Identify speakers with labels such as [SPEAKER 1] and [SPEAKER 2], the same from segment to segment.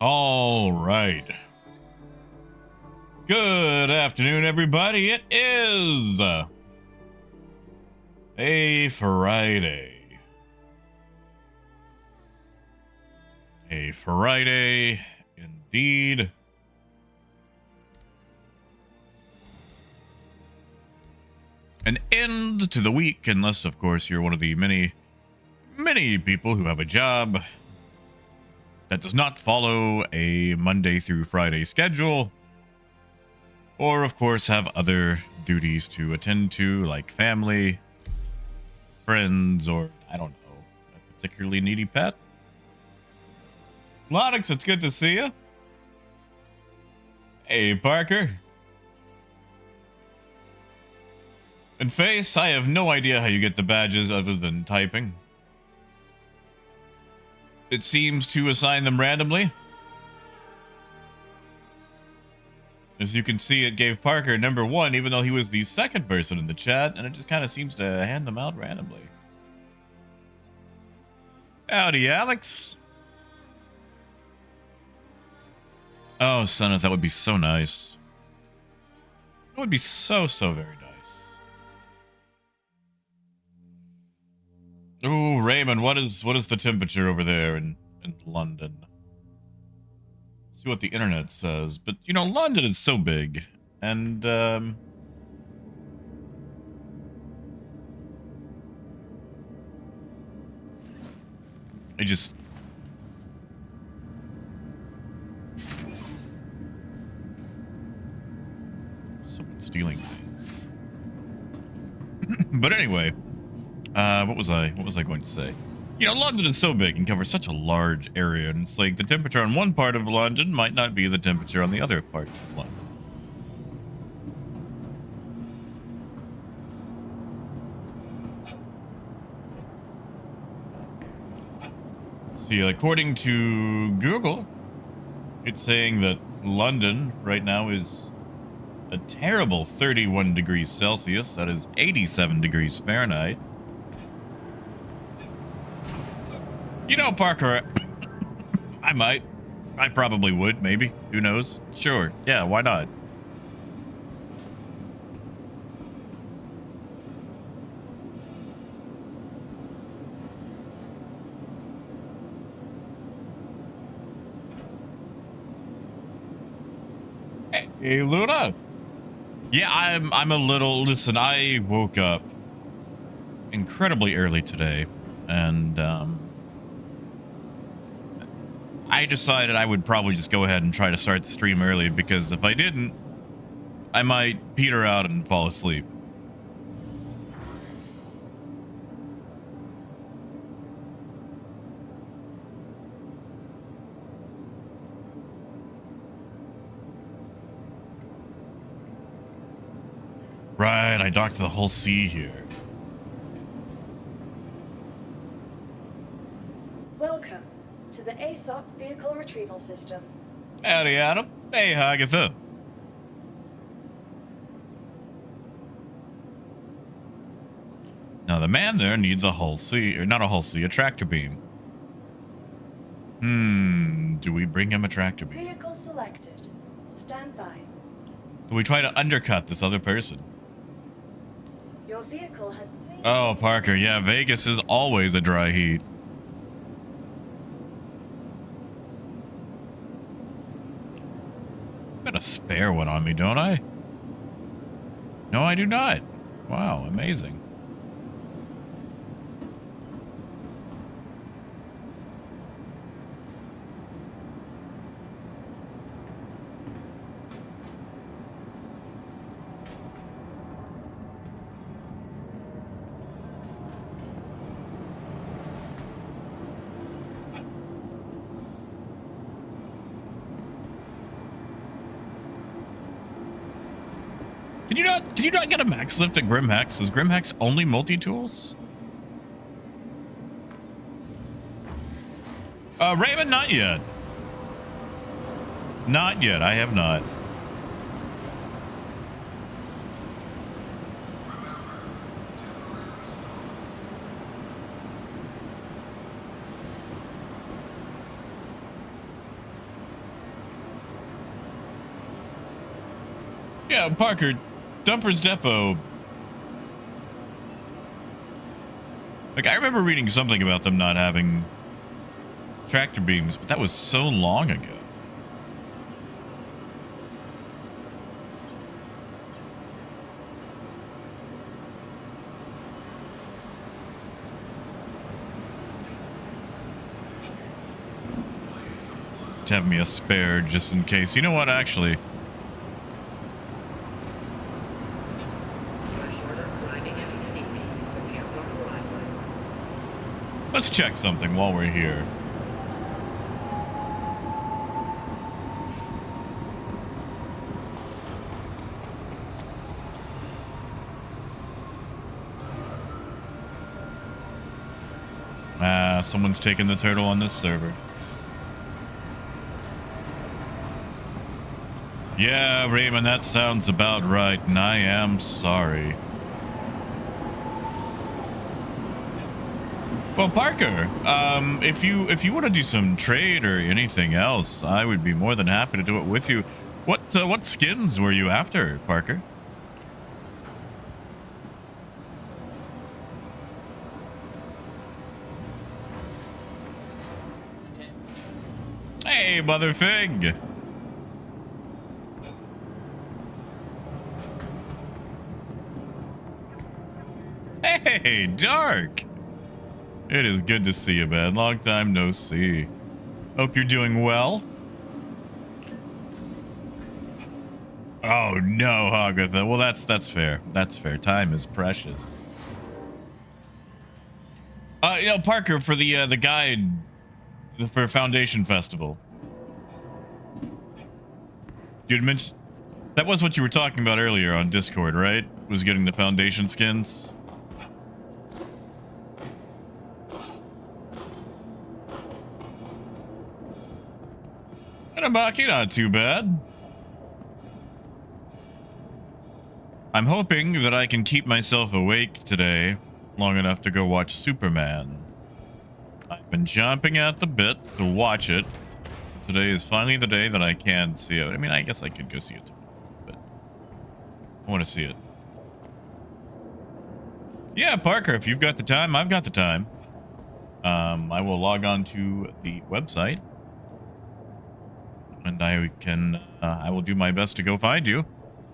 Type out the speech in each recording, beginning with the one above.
[SPEAKER 1] All right. Good afternoon, everybody. It is a Friday. A Friday indeed. An end to the week, unless, of course, you're one of the many people who have a job that does not follow a Monday through Friday schedule, or, of course, have other duties to attend to, like family, friends, or, I don't know, a particularly needy pet. Lonix, it's good to see you. Hey, Parker. And Face, I have no idea how you get the badges other than typing. It seems to assign them randomly. As you can see, it gave Parker number 1, even though he was the second person in the chat, and it just kind of seems to hand them out randomly. Howdy, Alex. Oh, Sunneth, that would be so nice. That would be so very nice. Ooh, Raymond, what is the temperature over there in London? See what the internet says, but you know, London is so big, and I just someone stealing things. But anyway, what was I going to say? You know, London is so big and covers such a large area, and it's like the temperature on one part of London might not be the temperature on the other part of London. See, according to Google, it's saying that London right now is a terrible 31 degrees Celsius. That is 87 degrees Fahrenheit. You know, Parker, I probably would, maybe. Who knows? Sure. Yeah, why not? Hey, Luna. Yeah, I'm a little... Listen, I woke up incredibly early today, and, I decided I would probably just go ahead and try to start the stream early, because if I didn't, I might peter out and fall asleep. Right, I docked the whole sea here.
[SPEAKER 2] Welcome to the ASOP Vehicle Retrieval System.
[SPEAKER 1] Howdy, Adam. Hey, Hagatha. Now, the man there needs a hull C, or not a hull C, a tractor beam. Do we bring him a tractor beam?
[SPEAKER 2] Vehicle selected. Stand by.
[SPEAKER 1] Do we try to undercut this other person?
[SPEAKER 2] Your vehicle has...
[SPEAKER 1] Oh, Parker, yeah, Vegas is always a dry heat. Got a spare one on me, don't I? No, I do not. Wow, amazing. Did you not get a max lift at Grimhex? Is Grimhex only multi-tools? Raymond, not yet. Not yet, I have not. Yeah, Parker, Dumper's Depot. Like, I remember reading something about them not having tractor beams, but that was so long ago. To have me a spare just in case. You know what, actually? Let's check something while we're here. Someone's taking the turtle on this server. Yeah, Raymond, that sounds about right, and I am sorry. Well, Parker, if you want to do some trade or anything else, I would be more than happy to do it with you. What skins were you after, Parker? Hey, Motherfig. Hey, Dark. It is good to see you, man. Long time no see. Hope you're doing well. Oh no, Hagatha. Well, that's fair. That's fair. Time is precious. Parker, for the guide for Foundation Festival. You'd mentioned that was what you were talking about earlier on Discord, right? Was getting the Foundation skins. Maki, not too bad. I'm hoping that I can keep myself awake today long enough to go watch Superman. I've been chomping at the bit to watch it. Today is finally the day that I can see it. I mean, I guess I could go see it, but I want to see it. Yeah, Parker, if you've got the time, I've got the time. I will log on to the website. And I will do my best to go find you.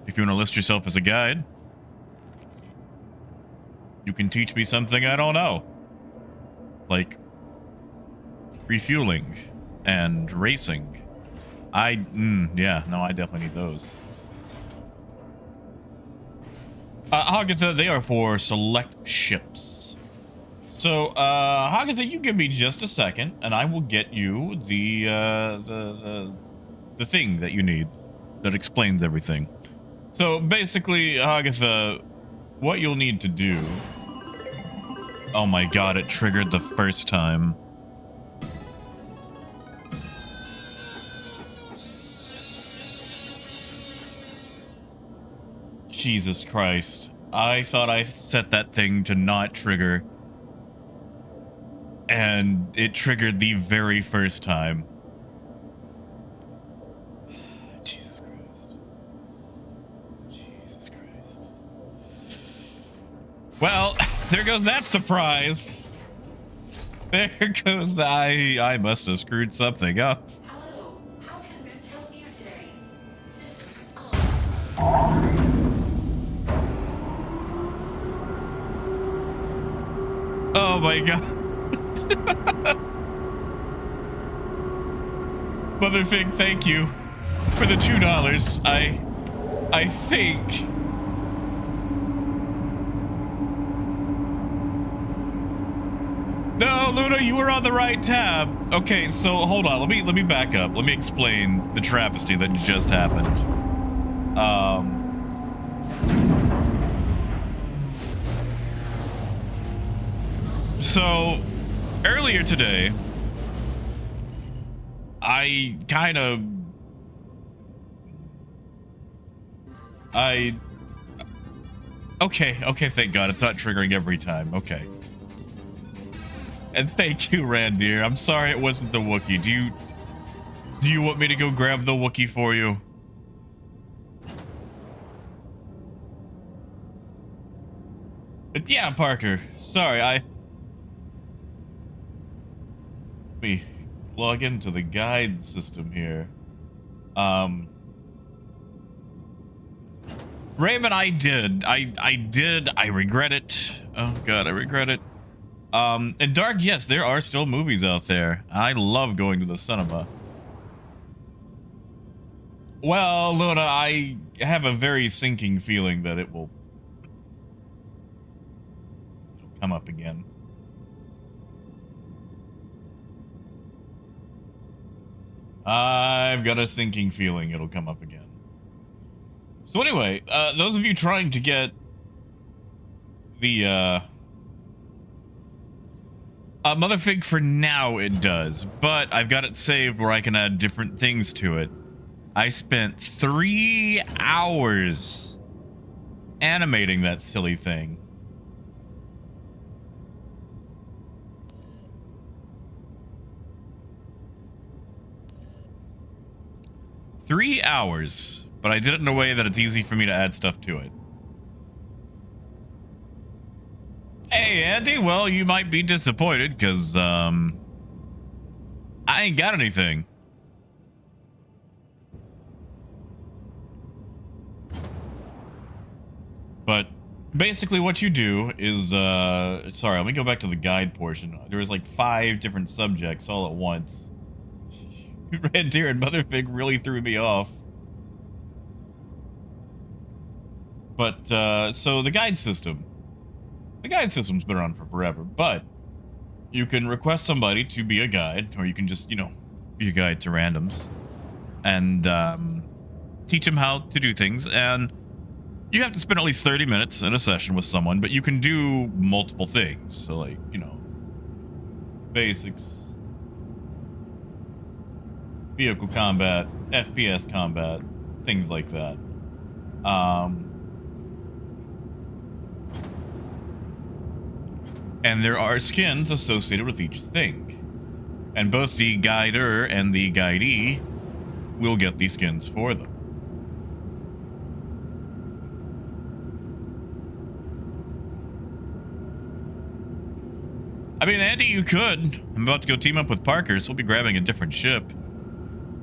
[SPEAKER 1] If you want to list yourself as a guide, you can teach me something I don't know. Like refueling and racing. Yeah, no, I definitely need those. Hagatha, they are for select ships. So, Hagatha, you give me just a second, and I will get you the thing that you need that explains everything. So basically, Hagatha, what you'll need to do. Oh my god, it triggered the first time. Jesus Christ. I thought I set that thing to not trigger. And it triggered the very first time. Well, there goes that surprise. There goes the I must have screwed something up.
[SPEAKER 3] Hello, how can Miss help you today? Systems
[SPEAKER 1] Oh my god. Motherfig, thank you for the $2. I think. No, Luna, you were on the right tab. Okay, so hold on. Let me back up. Let me explain the travesty that just happened. So earlier today, I kind of okay, thank God it's not triggering every time. Okay. And thank you, Randir. I'm sorry it wasn't the Wookiee. Do you want me to go grab the Wookiee for you? But yeah, Parker. Sorry, let me log into the guide system here. Raymond, I did. I regret it. Oh god, I regret it. And Dark, yes, there are still movies out there. I love going to the cinema. Well, Luna, I have a very sinking feeling that it'll come up again. I've got a sinking feeling it'll come up again. So anyway, those of you trying to get the Motherfig, for now it does, but I've got it saved where I can add different things to it. I spent 3 hours animating that silly thing. Three hours, but I did it in a way that it's easy for me to add stuff to it. Hey, Andy, well, you might be disappointed because, I ain't got anything. But basically what you do is, sorry, let me go back to the guide portion. There's like 5 different subjects all at once. Red Deer and Motherfig really threw me off. But, so the guide system. The guide system's been around for forever, but you can request somebody to be a guide, or you can just, you know, be a guide to randoms and teach them how to do things. And you have to spend at least 30 minutes in a session with someone, but you can do multiple things. So, like, you know, basics, vehicle combat, FPS combat, things like that. And there are skins associated with each thing. And both the guider and the guidee will get these skins for them. I mean, Andy, you could. I'm about to go team up with Parker, so we'll be grabbing a different ship.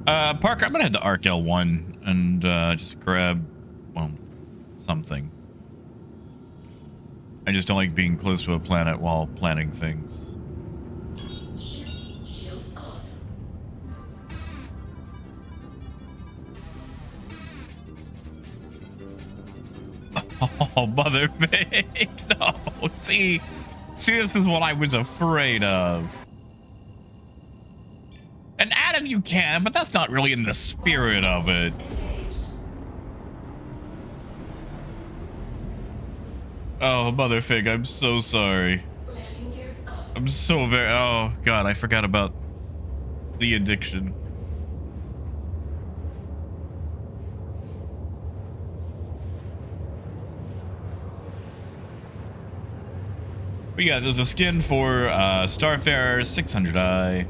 [SPEAKER 1] Parker, I'm gonna head to Arc L1 and just grab, well, something. I just don't like being close to a planet while planning things.
[SPEAKER 3] Shields off.
[SPEAKER 1] Oh, Motherfig! No, see, this is what I was afraid of. And Adam, you can, but that's not really in the spirit of it. Oh, Motherfig, I'm so sorry.
[SPEAKER 3] Landing gear up.
[SPEAKER 1] I'm so very... Oh, God, I forgot about the addiction. But yeah, there's a skin for Starfarer, 600i.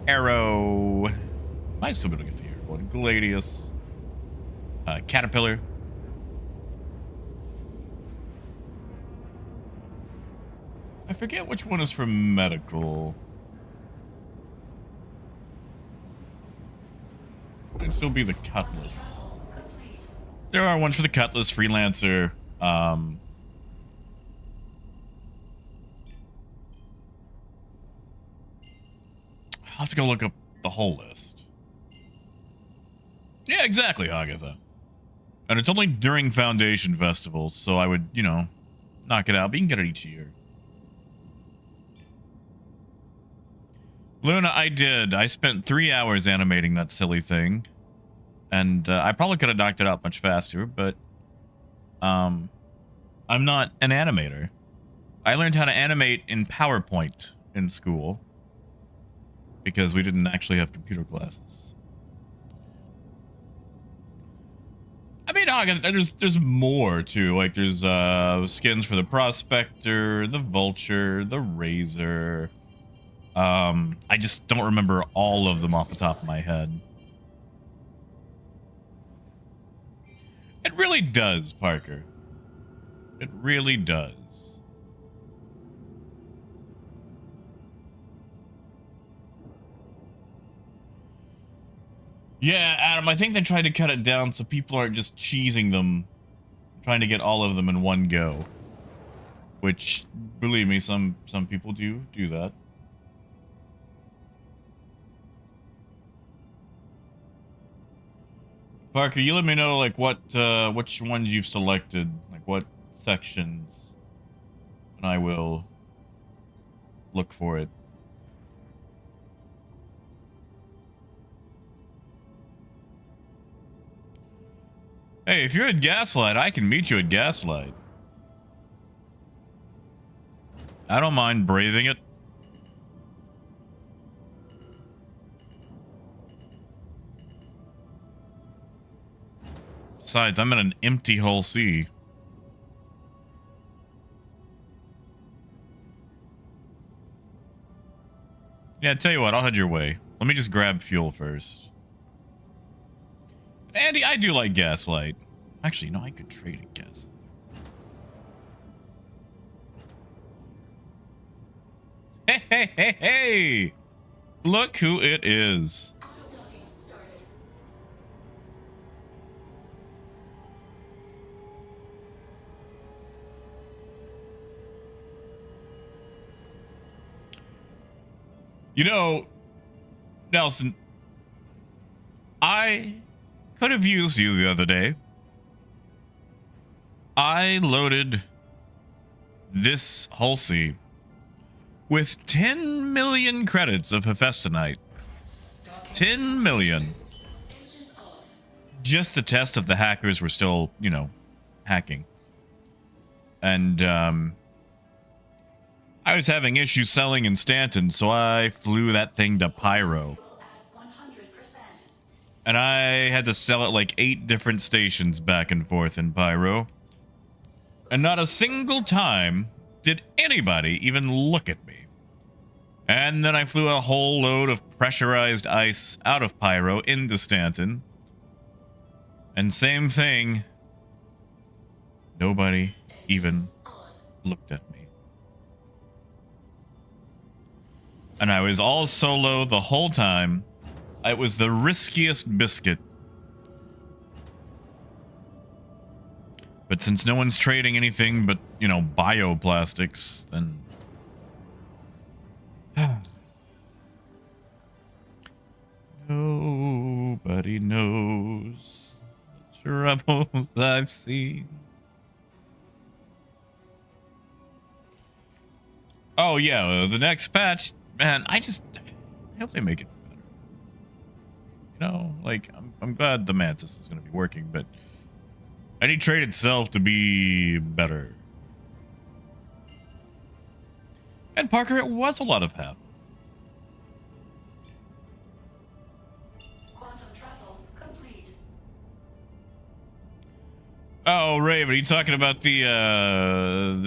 [SPEAKER 1] Arrow. Might still be able to get the Arrow one. Gladius. Caterpillar. I forget which one is for medical. It'd still be the Cutlass. There are ones for the Cutlass, Freelancer. I'll have to go look up the whole list. Yeah, exactly, Agatha. And it's only during Foundation festivals, so I would, you know, knock it out. But you can get it each year. Luna, I did. I spent 3 hours animating that silly thing. And I probably could have knocked it out much faster, but I'm not an animator. I learned how to animate in PowerPoint in school because we didn't actually have computer classes. I mean, there's more too. Like there's skins for the Prospector, the Vulture, the Razor. I just don't remember all of them off the top of my head. It really does, Parker. It really does. Yeah, Adam, I think they tried to cut it down so people aren't just cheesing them, trying to get all of them in one go. Which, believe me, some people do that. Parker, you let me know like which ones you've selected, like what sections, and I will look for it. Hey, if you're at Gaslight, I can meet you at Gaslight. I don't mind braving it. Besides, I'm in an empty Hull C. Yeah, tell you what, I'll head your way. Let me just grab fuel first. Andy, I do like Gaslight. Actually, no, I could trade a Gaslight. Hey, hey, hey, hey! Look who it is.
[SPEAKER 3] Auto-docking started.
[SPEAKER 1] You know, Nelson, I could have used you the other day. I loaded this Hull C with 10 million credits of Hephaestonite. 10 million.
[SPEAKER 3] Engines off.
[SPEAKER 1] Just to test if the hackers were still, you know, hacking. And, I was having issues selling in Stanton, so I flew that thing to Pyro.
[SPEAKER 3] At 100%.
[SPEAKER 1] And I had to sell it like 8 different stations back and forth in Pyro. And not a single time did anybody even look at me. And then I flew a whole load of pressurized ice out of Pyro into Stanton. And same thing. Nobody even looked at me. And I was all solo the whole time. It was the riskiest biscuit. But since no one's trading anything but, you know, bioplastics, then... Nobody knows the troubles I've seen. Oh, yeah, the next patch, man, I hope they make it better. You know, like, I'm glad the Mantis is going to be working, but I need trade itself to be better. And Parker, it was a lot of half.
[SPEAKER 3] Quantum travel complete.
[SPEAKER 1] Oh, Raven, are you talking about the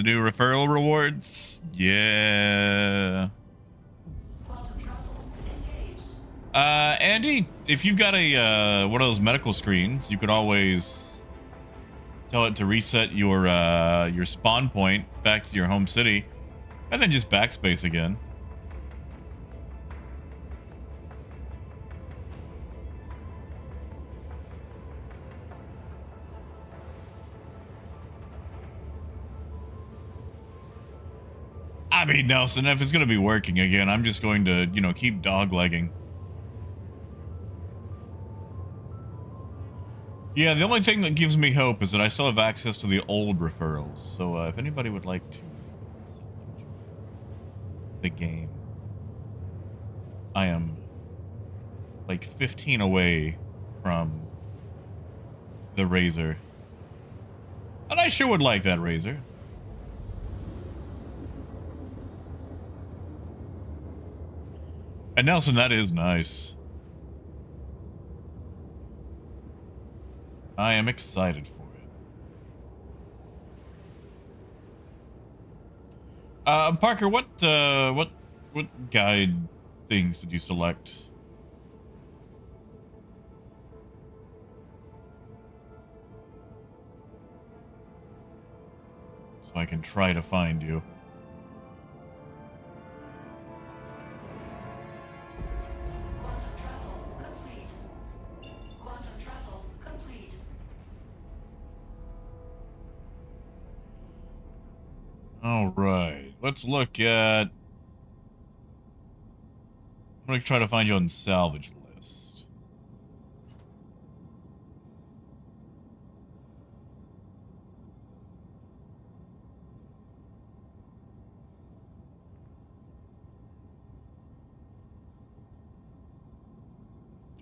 [SPEAKER 1] new referral rewards? Yeah.
[SPEAKER 3] Quantum travel engaged.
[SPEAKER 1] Andy, if you've got a one of those medical screens, you could always tell it to reset your spawn point back to your home city, and then just backspace again. I mean, Nelson, if it's going to be working again, I'm just going to, you know, keep doglegging. Yeah, the only thing that gives me hope is that I still have access to the old referrals. So if anybody would like to enjoy the game, I am like 15 away from the Razor. And I sure would like that Razor. And Nelson, that is nice. I am excited for it. Parker, what guide things did you select? So I can try to find you.
[SPEAKER 3] Quantum travel complete. Quantum travel complete.
[SPEAKER 1] All right. Let's look at... I'm going to try to find you on the salvage list.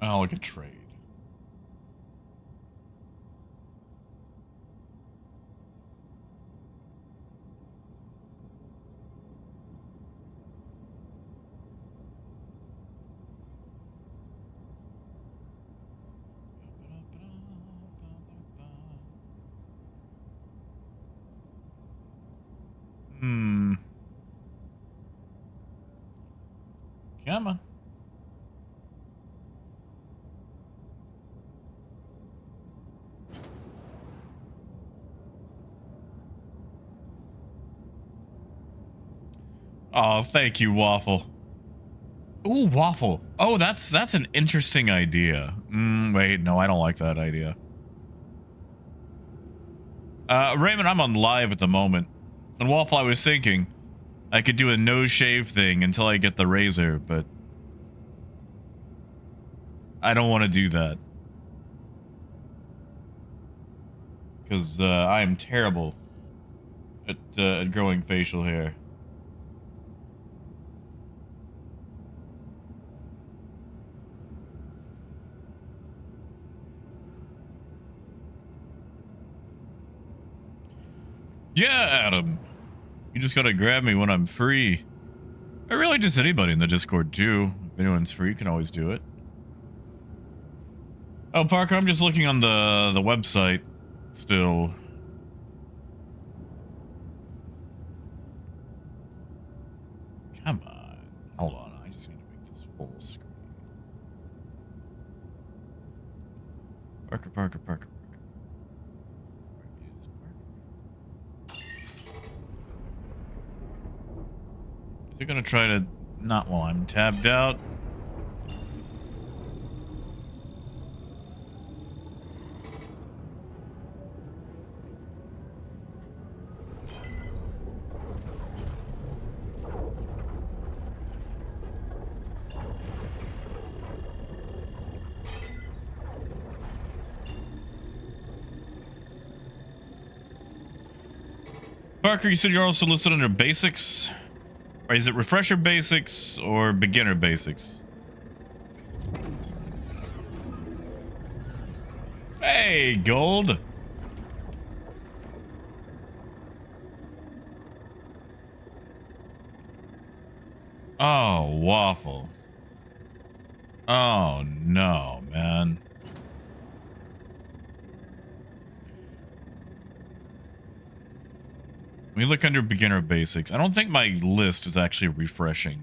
[SPEAKER 1] I'll look at trade. Come on. Oh, thank you, Waffle. Ooh, Waffle. Oh, that's an interesting idea. Wait, no, I don't like that idea. Raymond, I'm on live at the moment. And Waffle, I was thinking I could do a no shave thing until I get the razor, but I don't want to do that. Because I am terrible at growing facial hair. Yeah, Adam. You just gotta grab me when I'm free. Or really just anybody in the Discord too. If anyone's free, you can always do it. Oh, Parker, I'm just looking on the website still. Come on. Hold on. I just need to make this full screen. Parker, Parker, Parker. Is it gonna try to... Not while I'm tabbed out. Parker, you said you're also listed under basics? Or is it refresher basics or beginner basics? Hey, gold. Oh, Waffle. Oh, no, man. When we look under beginner basics, I don't think my list is actually refreshing.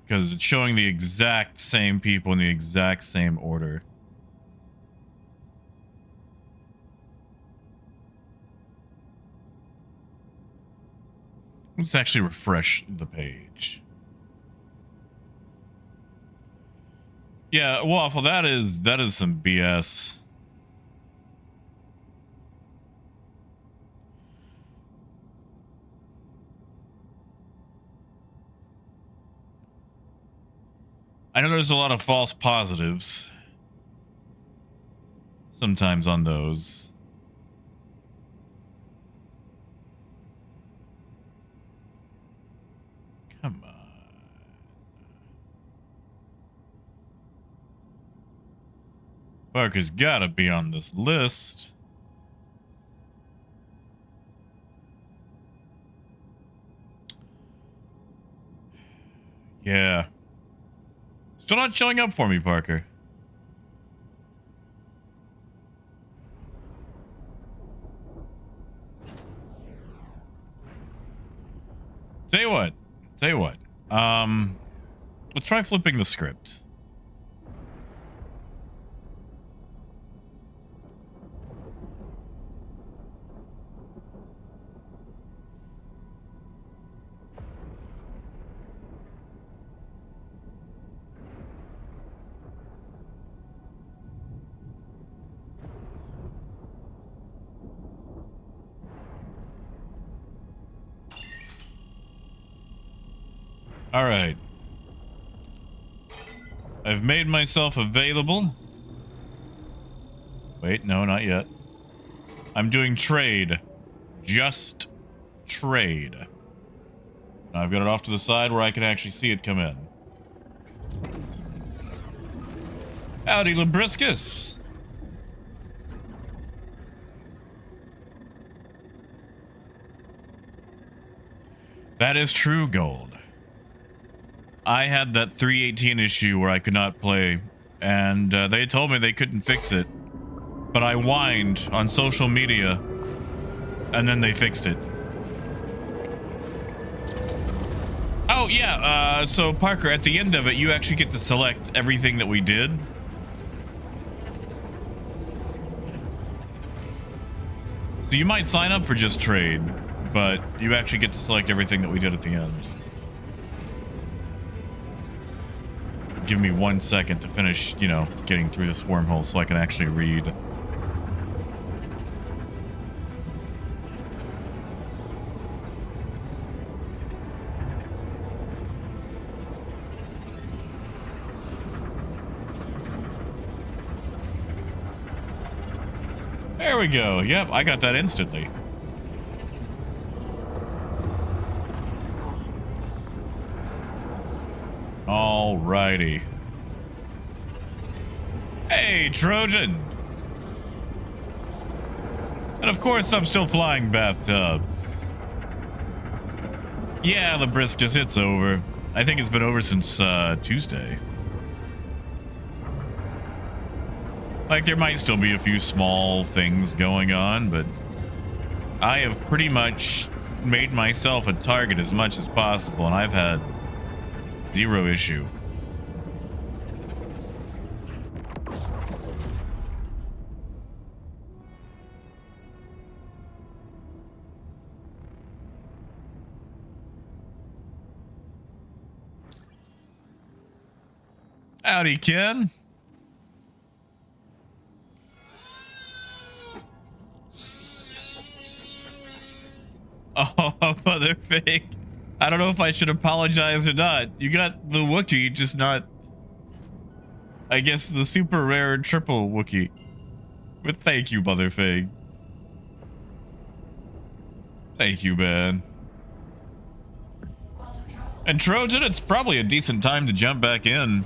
[SPEAKER 1] Because it's showing the exact same people in the exact same order. Let's actually refresh the page. Yeah, Waffle, that is some BS. I know there's a lot of false positives sometimes on those. Come on. Parker's gotta be on this list. Yeah. Still not showing up for me, Parker. Tell you what. Let's try flipping the script. All right. I've made myself available. Wait, no, not yet. I'm doing trade. Just trade. Now I've got it off to the side where I can actually see it come in. Howdy, Labriscus. That is true, Gold. I had that 318 issue where I could not play, and they told me they couldn't fix it. But I whined on social media, and then they fixed it. Oh, yeah, so Parker, at the end of it, you actually get to select everything that we did. So you might sign up for just trade, but you actually get to select everything that we did at the end. Give me 1 second to finish, you know, getting through this wormhole so I can actually read. There we go. Yep, I got that instantly. Alrighty. Hey, Trojan! And of course, I'm still flying bathtubs. Yeah, Labriscus, it's over. I think it's been over since Tuesday. Like, there might still be a few small things going on, but I have pretty much made myself a target as much as possible, and I've had zero issue. Howdy, Ken. Oh, motherfucker. I don't know if I should apologize or not. You got the Wookiee, just not, I guess, the super rare triple Wookiee. But thank you, motherfucker. Thank you, man. And Trojan, it's probably a decent time to jump back in.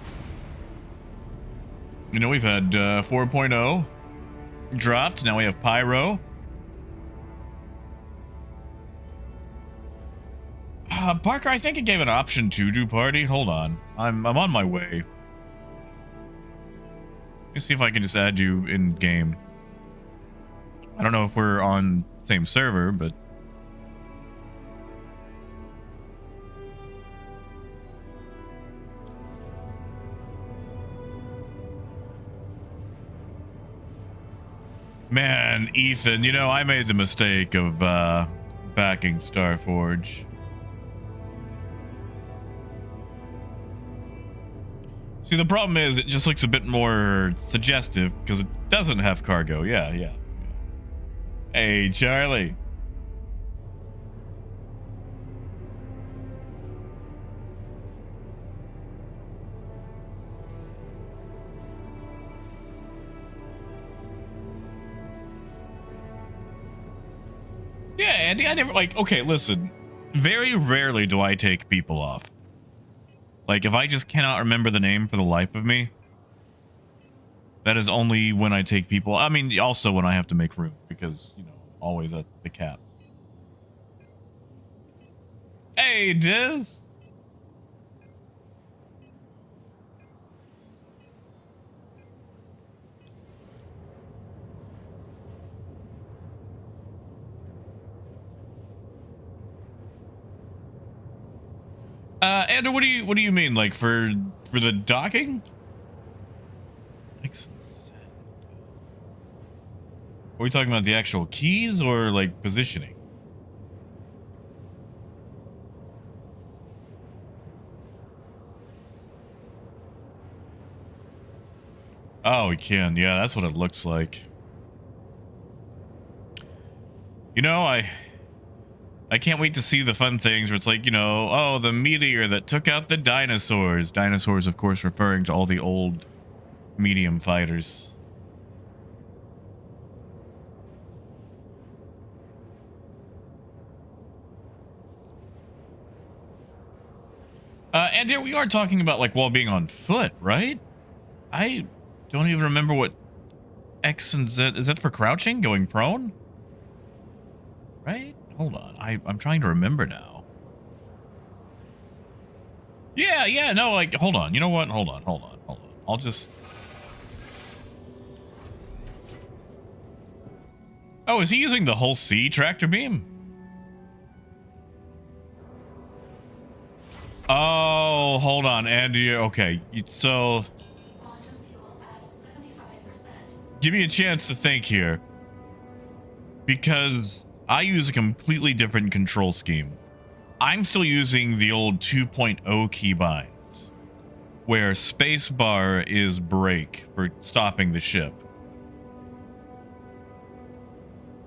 [SPEAKER 1] You know, we've had 4.0 dropped. Now we have Pyro. Parker, I think it gave an option to do party. Hold on. I'm on my way. Let me see if I can just add you in game. I don't know if we're on the same server, but man, Ethan, you know, I made the mistake of backing Starforge. See, the problem is it just looks a bit more suggestive because it doesn't have cargo. Yeah. Hey, Charlie. Yeah, Andy, I never, like, okay, listen. Very rarely do I take people off. Like, if I just cannot remember the name for the life of me, that is only when I take people. I mean, also when I have to make room, because, you know, always at the cap. Hey, Diz. Andrew, what do you mean, like for the docking? Are we talking about the actual keys or like positioning? Oh, we can. Yeah, that's what it looks like. You know, I can't wait to see the fun things where it's like, you know, oh, the meteor that took out the dinosaurs. Dinosaurs, of course, referring to all the old medium fighters. And here we are talking about, like, while being on foot, right? I don't even remember what X and Z... Is that for crouching? Going prone? Right? Hold on. I'm trying to remember now. Yeah, no, like, hold on. You know what? Hold on. I'll just... Oh, is he using the whole C tractor beam? Oh, hold on, Andy. Okay, so
[SPEAKER 3] Quantum fuel at 75%.
[SPEAKER 1] give me a chance to think here, because I use a completely different control scheme. I'm still using the old 2.0 keybinds, where spacebar is brake for stopping the ship,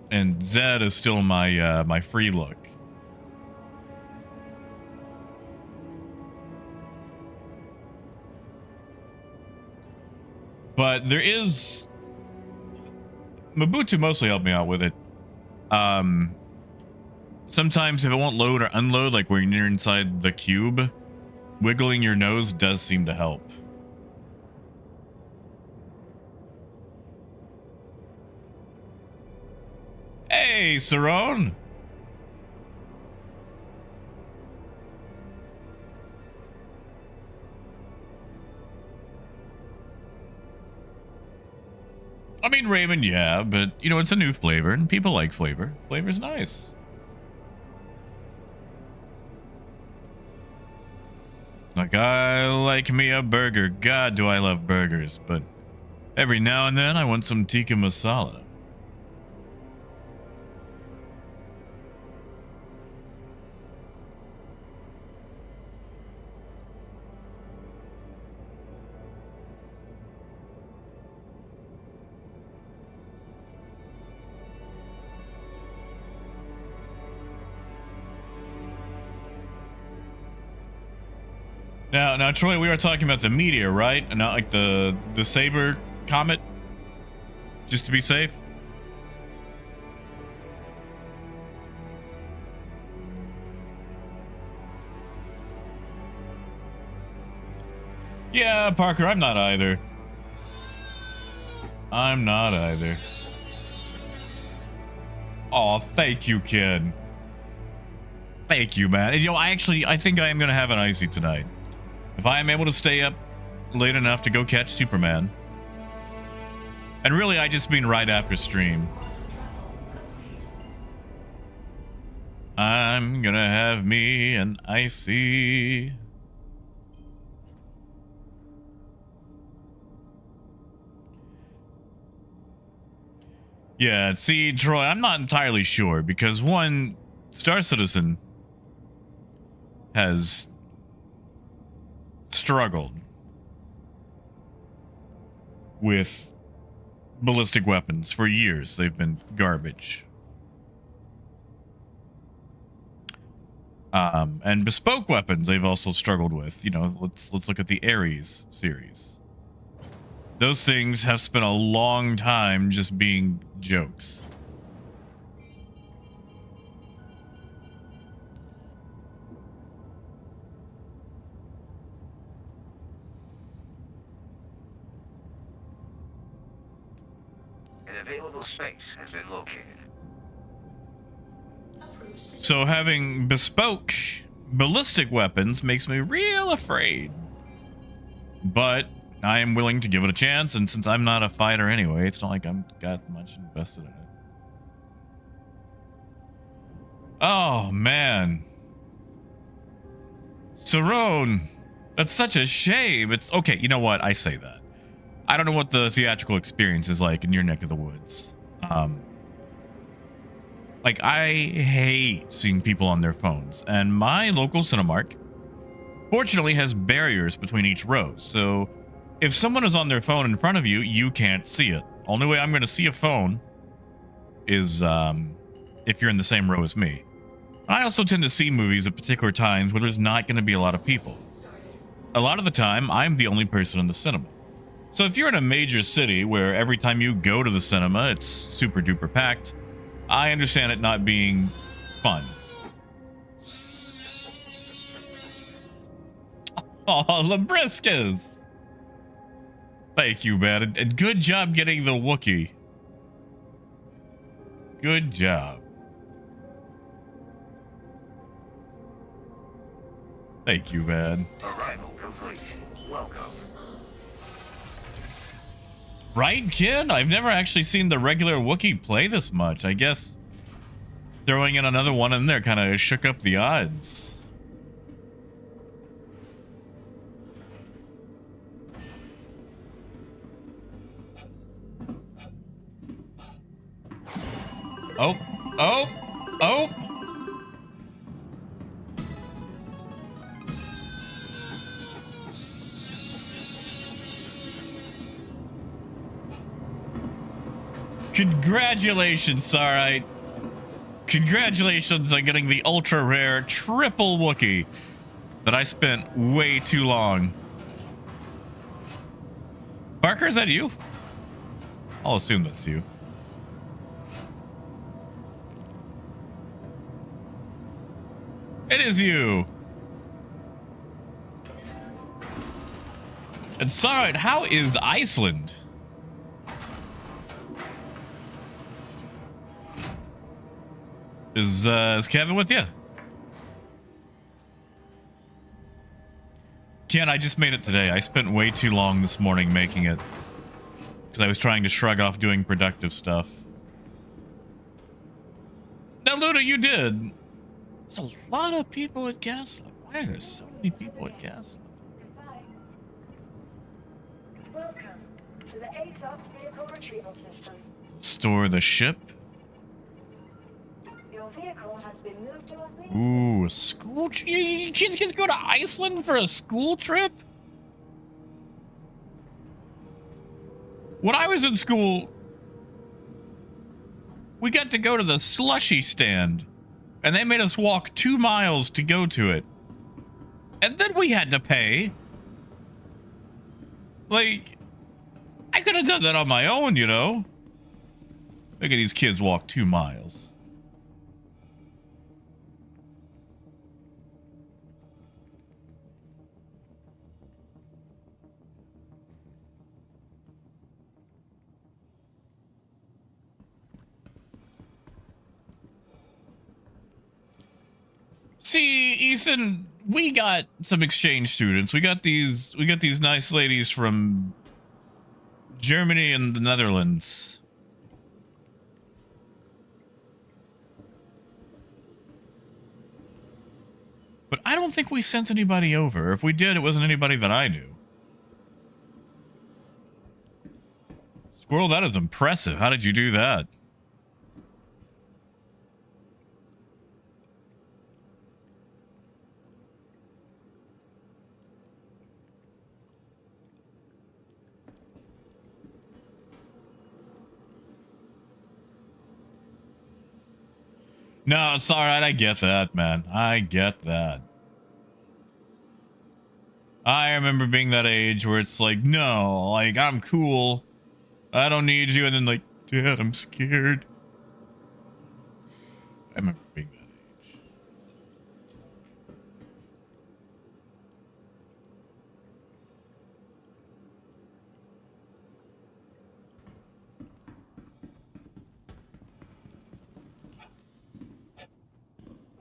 [SPEAKER 1] and Z is still my my free look. But there is... Mobutu mostly helped me out with it. Sometimes if it won't load or unload, like when you're inside the cube, wiggling your nose does seem to help. Hey, Sarone! I mean, Raymond, yeah, but, you know, it's a new flavor, and people like flavor. Flavor's nice. Like, I like me a burger. God, do I love burgers, but every now and then I want some tikka masala. Now, Troy, we are talking about the meteor, right? And not like the Saber comet? Just to be safe? Yeah, Parker, I'm not either. I'm not either. Oh, thank you, kid. Thank you, man. And, you know, I think I am going to have an icy tonight. If I am able to stay up late enough to go catch Superman. And really, I just mean right after stream. I'm gonna have me an icy. Yeah, see, Troy, I'm not entirely sure because one, Star Citizen has struggled with ballistic weapons for years. They've been garbage. And bespoke weapons they've also struggled with. You know, let's look at the Ares series. Those things have spent a long time just being jokes.
[SPEAKER 4] An available space has been located.
[SPEAKER 1] So having bespoke ballistic weapons makes me real afraid. But I am willing to give it a chance, and since I'm not a fighter anyway, it's not like I'm got much invested in it. Oh, man. Sarone, that's such a shame. It's okay, you know what? I say that. I don't know what the theatrical experience is like in your neck of the woods. Like, I hate seeing people on their phones, and my local Cinemark fortunately has barriers between each row, so if someone is on their phone in front of you, you can't see it. Only way I'm going to see a phone is if you're in the same row as me. I also tend to see movies at particular times where there's not going to be a lot of people. A lot of the time, I'm the only person in the cinema. So if you're in a major city where every time you go to the cinema, it's super duper packed, I understand it not being fun. Oh, Labriscus! Thank you, man. And good job getting the Wookiee. Good job. Thank you, man.
[SPEAKER 4] Arrival complete. Welcome.
[SPEAKER 1] Right, kid? I've never actually seen the regular Wookiee play this much. I guess throwing in another one in there kind of shook up the odds. Oh, oh, oh. Congratulations, Sarite. Congratulations on getting the ultra rare triple Wookiee that I spent way too long. Parker, is that you? I'll assume that's you. It is you. And Sarite, how is Iceland? Is Kevin with you? Ken, I just made it today. I spent way too long this morning making it because I was trying to shrug off doing productive stuff. Now, Luna, you did. There's a lot of people at Gaslight. Why are there so many people at Gaslight?
[SPEAKER 3] Goodbye. Welcome to the ASOP vehicle retrieval system.
[SPEAKER 1] Store the ship.
[SPEAKER 3] Your vehicle has been moved to a vehicle.
[SPEAKER 1] Ooh, a school trip? You kids get to go to Iceland for a school trip? When I was in school, we got to go to the slushy stand, and they made us walk 2 miles to go to it. And then we had to pay. Like, I could have done that on my own, you know? Look at these kids walk 2 miles. See, Ethan, we got some exchange students. We got these nice ladies from Germany and the Netherlands. But I don't think we sent anybody over. If we did, it wasn't anybody that I knew. Squirrel, that is impressive. How did you do that? No, it's all right. I get that, man. I get that. I remember being that age where it's like, no, like, I'm cool. I don't need you. And then like, Dad, I'm scared. I remember being that age.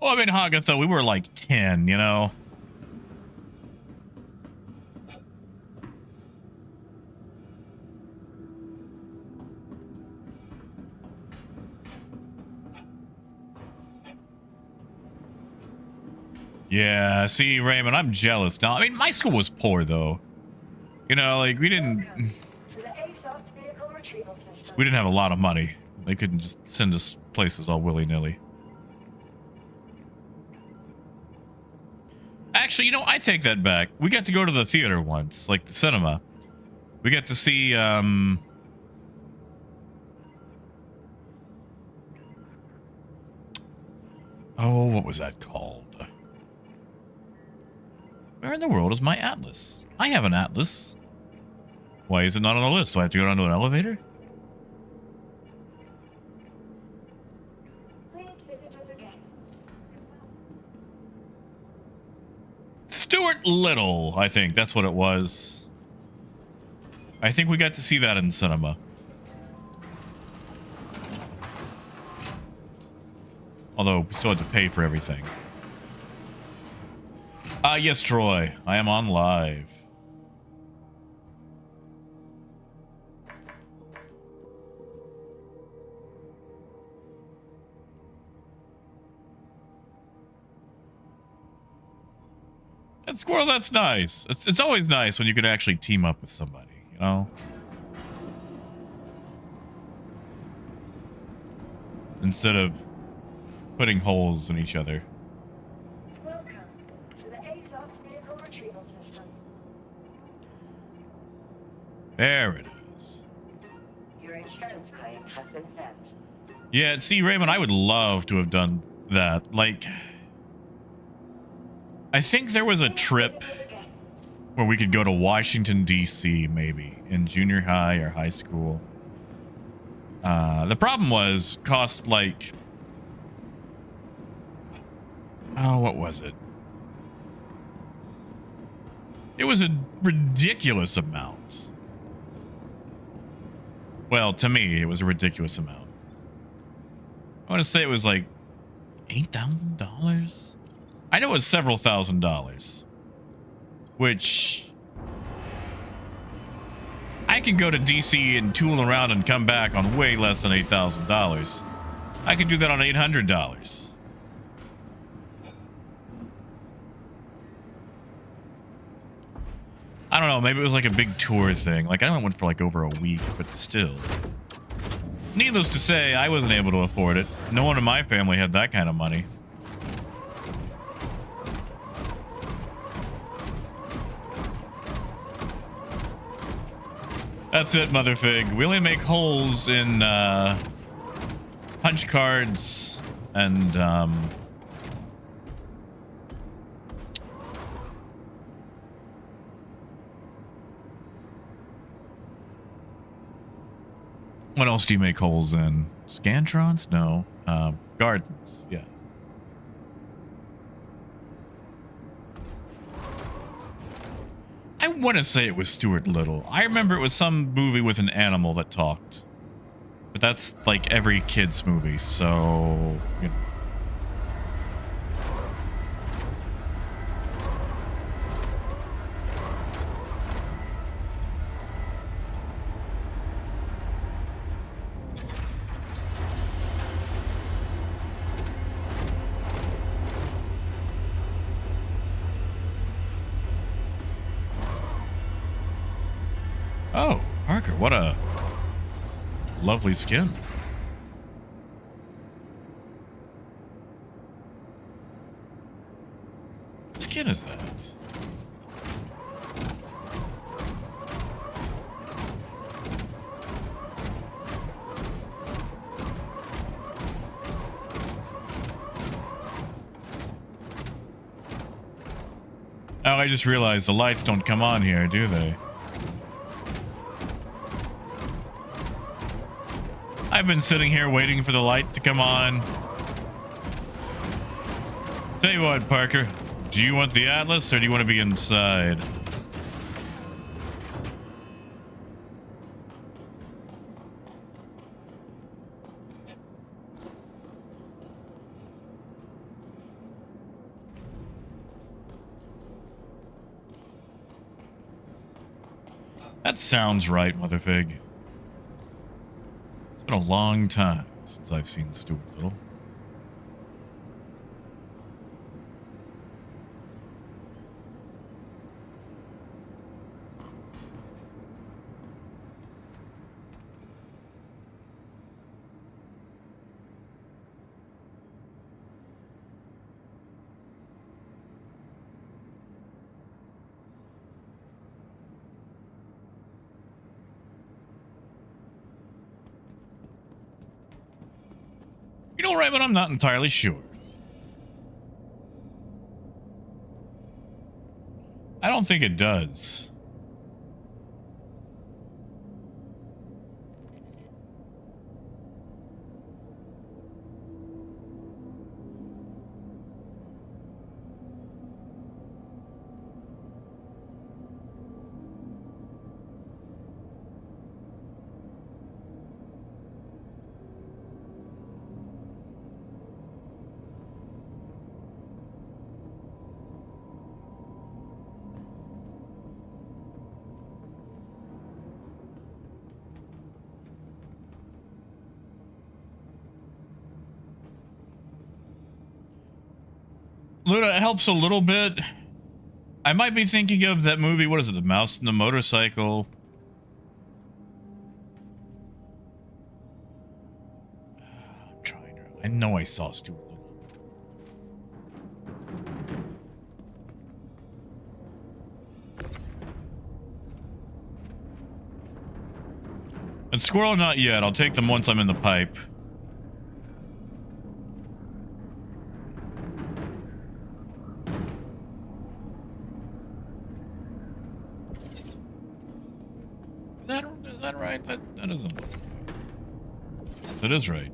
[SPEAKER 1] Well, I mean, Hagatha, we were like 10, you know? Yeah, see, Raymond, I'm jealous now. I mean, my school was poor, though. You know, like, we didn't have a lot of money. They couldn't just send us places all willy-nilly. Actually, you know, I take that back. We got to go to the theater once, like the cinema. We got to see, Oh, what was that called? Where in the world is my atlas? I have an atlas. Why is it not on the list? Do I have to go down to an elevator?
[SPEAKER 3] Please visit us again.
[SPEAKER 1] Stuart Little, I think. That's what it was. I think we got to see that in cinema. Although, we still had to pay for everything. Yes, Troy. I am on live. And Squirrel, that's nice. It's always nice when you can actually team up with somebody, you know? Instead of putting holes in each other.
[SPEAKER 3] Welcome to the ASOP vehicle retrieval system.
[SPEAKER 1] There it is.
[SPEAKER 3] Your insurance claim has been sent.
[SPEAKER 1] Yeah, see, Raymond, I would love to have done that. Like, I think there was a trip where we could go to Washington, D.C., maybe, in junior high or high school. The problem was, cost like... Oh, what was it? It was a ridiculous amount. Well, to me, it was a ridiculous amount. I want to say it was like $8,000? I know it was several $1,000s. Which... I could go to DC and tool around and come back on way less than $8,000. I could do that on $800. I don't know, maybe it was like a big tour thing. Like, I only went for like over a week, but still. Needless to say, I wasn't able to afford it. No one in my family had that kind of money. That's it, Motherfig. We only make holes in punch cards and what else do you make holes in? Scantrons? No. Gardens. Yeah. I want to say it was Stuart Little. I remember it was some movie with an animal that talked. But that's like every kid's movie, so, you know. Oh, Parker, what a lovely skin. What skin is that? Oh, I just realized the lights don't come on here, do they? I've been sitting here waiting for the light to come on. Tell you what, Parker. Do you want the Atlas or do you want to be inside? That sounds right, Motherfig. It's been a long time since I've seen Stuart Little. You know, Raymond, I'm not entirely sure. don't think it does. Luna, it helps a little bit. I might be thinking of that movie. What is it? The Mouse and the Motorcycle. I'm trying to. I know I saw Stuart Little. And squirrel, not yet. I'll take them once I'm in the pipe. Is that right? That doesn't look right. That is right.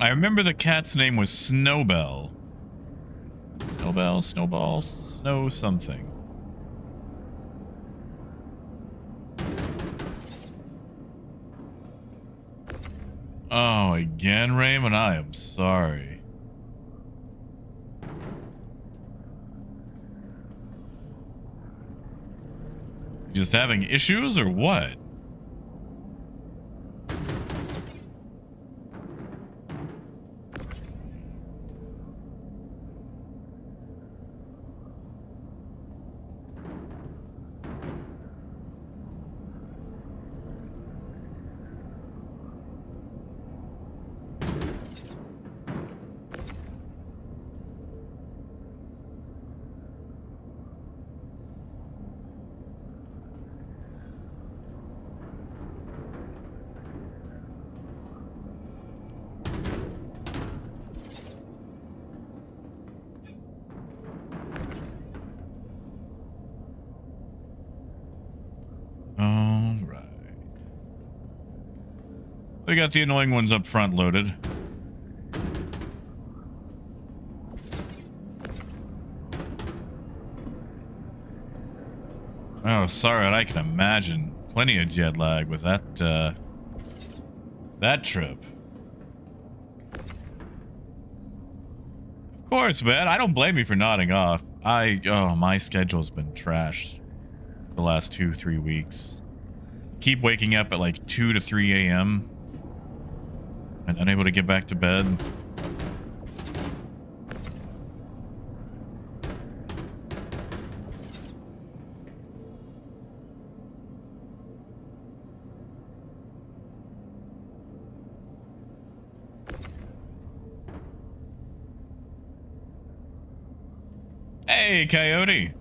[SPEAKER 1] I remember the cat's name was Snowbell. Snowbell, Snowball, Snow something. Oh, again, Raymond? I am sorry. Just having issues or what? We got the annoying ones up front loaded. Oh, sorry, I can imagine. Plenty of jet lag with that, that trip. Of course, man. I don't blame you for nodding off. My schedule's been trashed the last 2-3 weeks. Keep waking up at like 2 to 3 a.m. and unable to get back to bed. Hey, Coyote.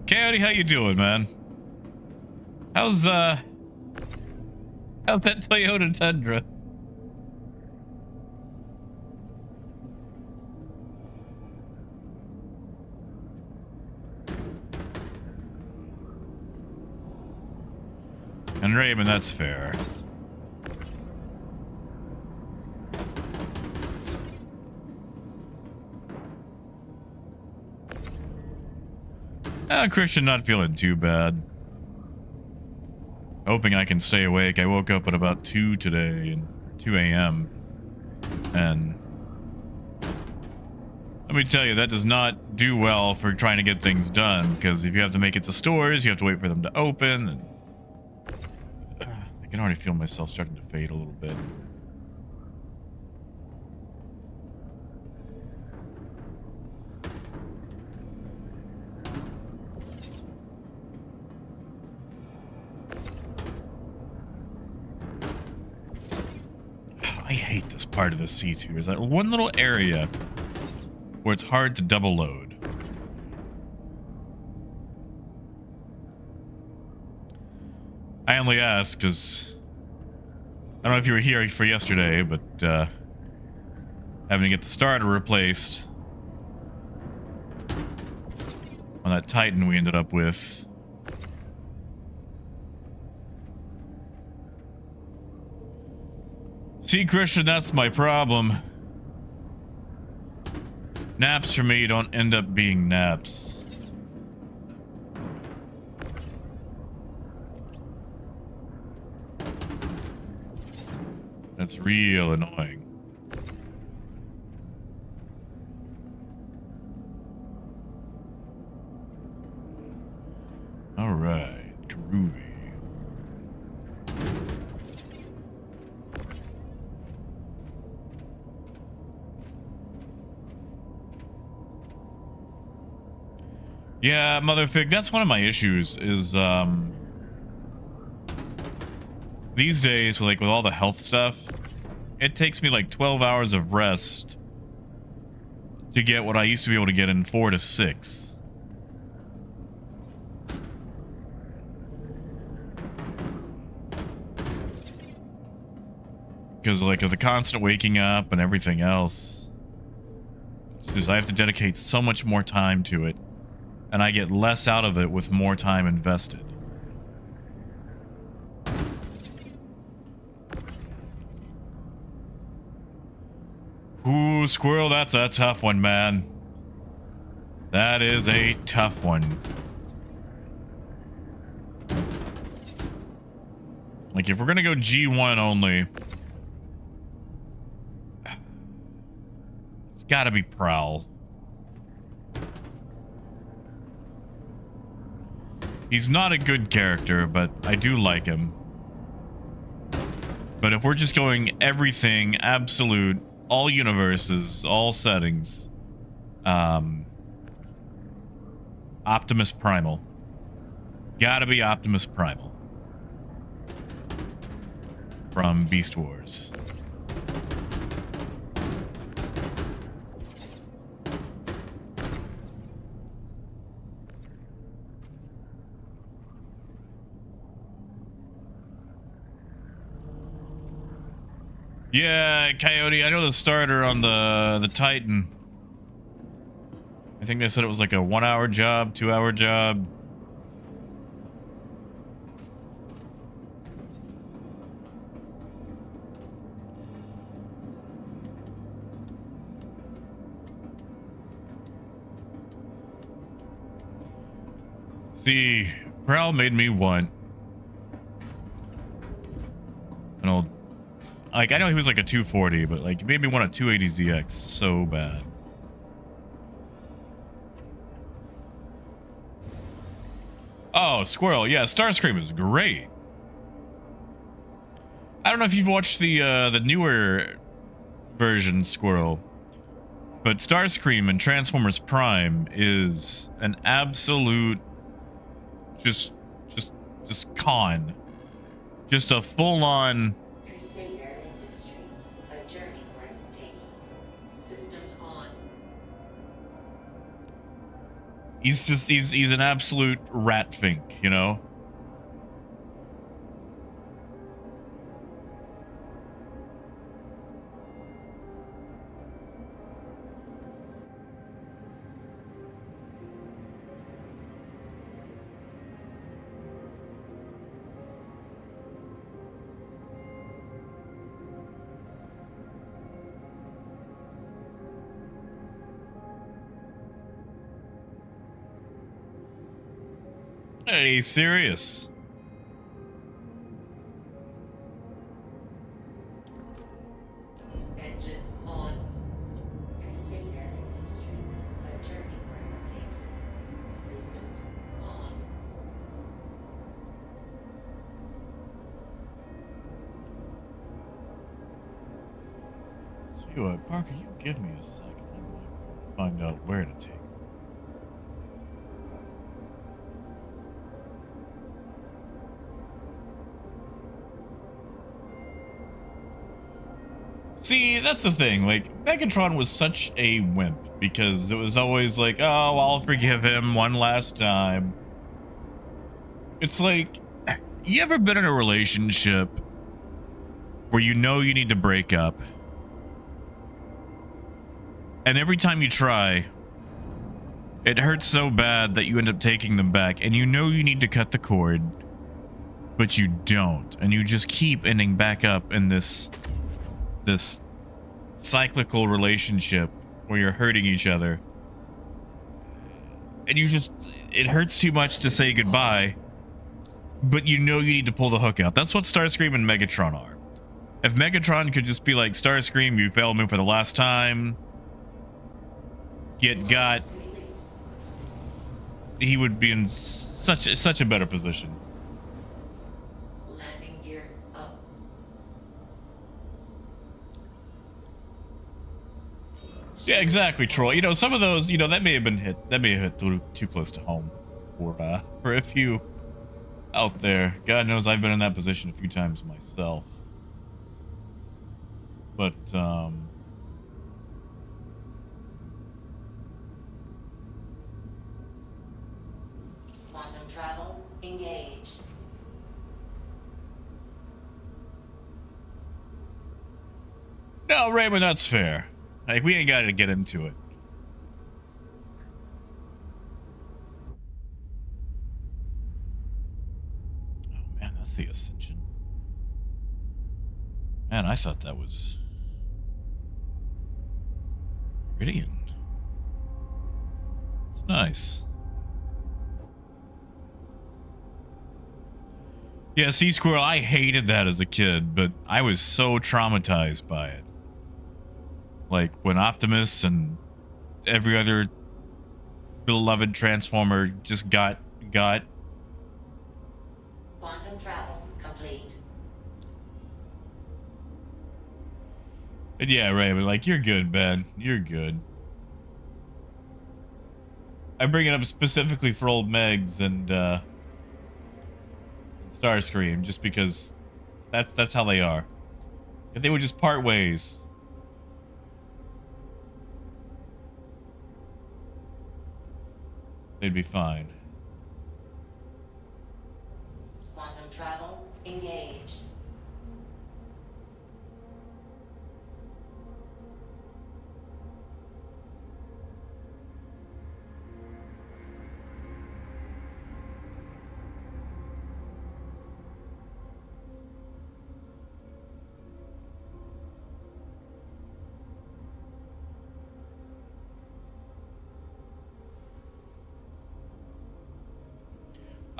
[SPEAKER 1] Coyote, how you doing, man? How's that Toyota Tundra? And Raymond, that's fair. Christian not feeling too bad. Hoping I can stay awake. I woke up at about 2 today, and 2 a.m. And let me tell you, that does not do well for trying to get things done, because if you have to make it to stores, you have to wait for them to open, and I can already feel myself starting to fade a little bit. I hate this part of the C2. Is that one little area where it's hard to double load. I only ask because I don't know if you were here for yesterday, but having to get the starter replaced on that Titan we ended up with. See, Christian, that's my problem. Naps for me don't end up being naps. That's real annoying. All right, groovy. Yeah, Motherfig, that's one of my issues is these days, like with all the health stuff, it takes me like 12 hours of rest to get what I used to be able to get in 4 to 6. Because like of the constant waking up and everything else, it's just I have to dedicate so much more time to it, and I get less out of it with more time invested. Ooh, Squirrel, that's a tough one, man. That is a tough one. Like, if we're gonna go G1 only, it's gotta be Prowl. He's not a good character, but I do like him. But if we're just going everything, absolute, all universes, all settings, Optimus Primal. Gotta be Optimus Primal. From Beast Wars. Yeah, Coyote, I know the starter on the Titan. I think they said it was like a 1-hour job, 2-hour job. See, Prowl made me want an old, like, I know he was like a 240, but like, he made me want a 280ZX so bad. Oh, Squirrel, yeah, Starscream is great. I don't know if you've watched the newer version, Squirrel, but Starscream in Transformers Prime is an absolute just con. Just a full-on
[SPEAKER 5] Crusader Industries, a journey worth taking. Systems on.
[SPEAKER 1] he's an absolute rat fink, you know? Hey, serious?
[SPEAKER 5] Engines on. Crusader Industries, a journey worth taking. Systems on.
[SPEAKER 1] So, Parker, you give me a second. I'm going to find out where to take. See, that's the thing. Like, Megatron was such a wimp because it was always like, oh, I'll forgive him one last time. It's like, you ever been in a relationship where you know you need to break up, and every time you try, it hurts so bad that you end up taking them back, and you know you need to cut the cord, but you don't, and you just keep ending back up in this cyclical relationship where you're hurting each other, and it hurts too much to say goodbye, but you know you need to pull the hook out. That's what Starscream and Megatron are. If Megatron could just be like, Starscream, you failed me for the last time, get got, he would be in such a better position.
[SPEAKER 5] Landing gear up.
[SPEAKER 1] Yeah, exactly, Troy. You know, some of those, you know, that may have hit too close to home for a few out there. God knows I've been in that position a few times myself. But
[SPEAKER 5] Quantum travel engaged.
[SPEAKER 1] no, Raymond, that's fair. Like, we ain't got to get into it. Oh man, that's the Ascension. Man, I thought that was Meridian. It's nice. Yeah, Sea Squirrel, I hated that as a kid, but I was so traumatized by it. Like, when Optimus and every other beloved Transformer just got...
[SPEAKER 5] Quantum travel complete.
[SPEAKER 1] And yeah, Ray, but like, you're good, Ben. You're good. I bring it up specifically for old Megs and Starscream, just because that's how they are. If they would just part ways, they'd be fine.
[SPEAKER 5] Quantum travel engaged.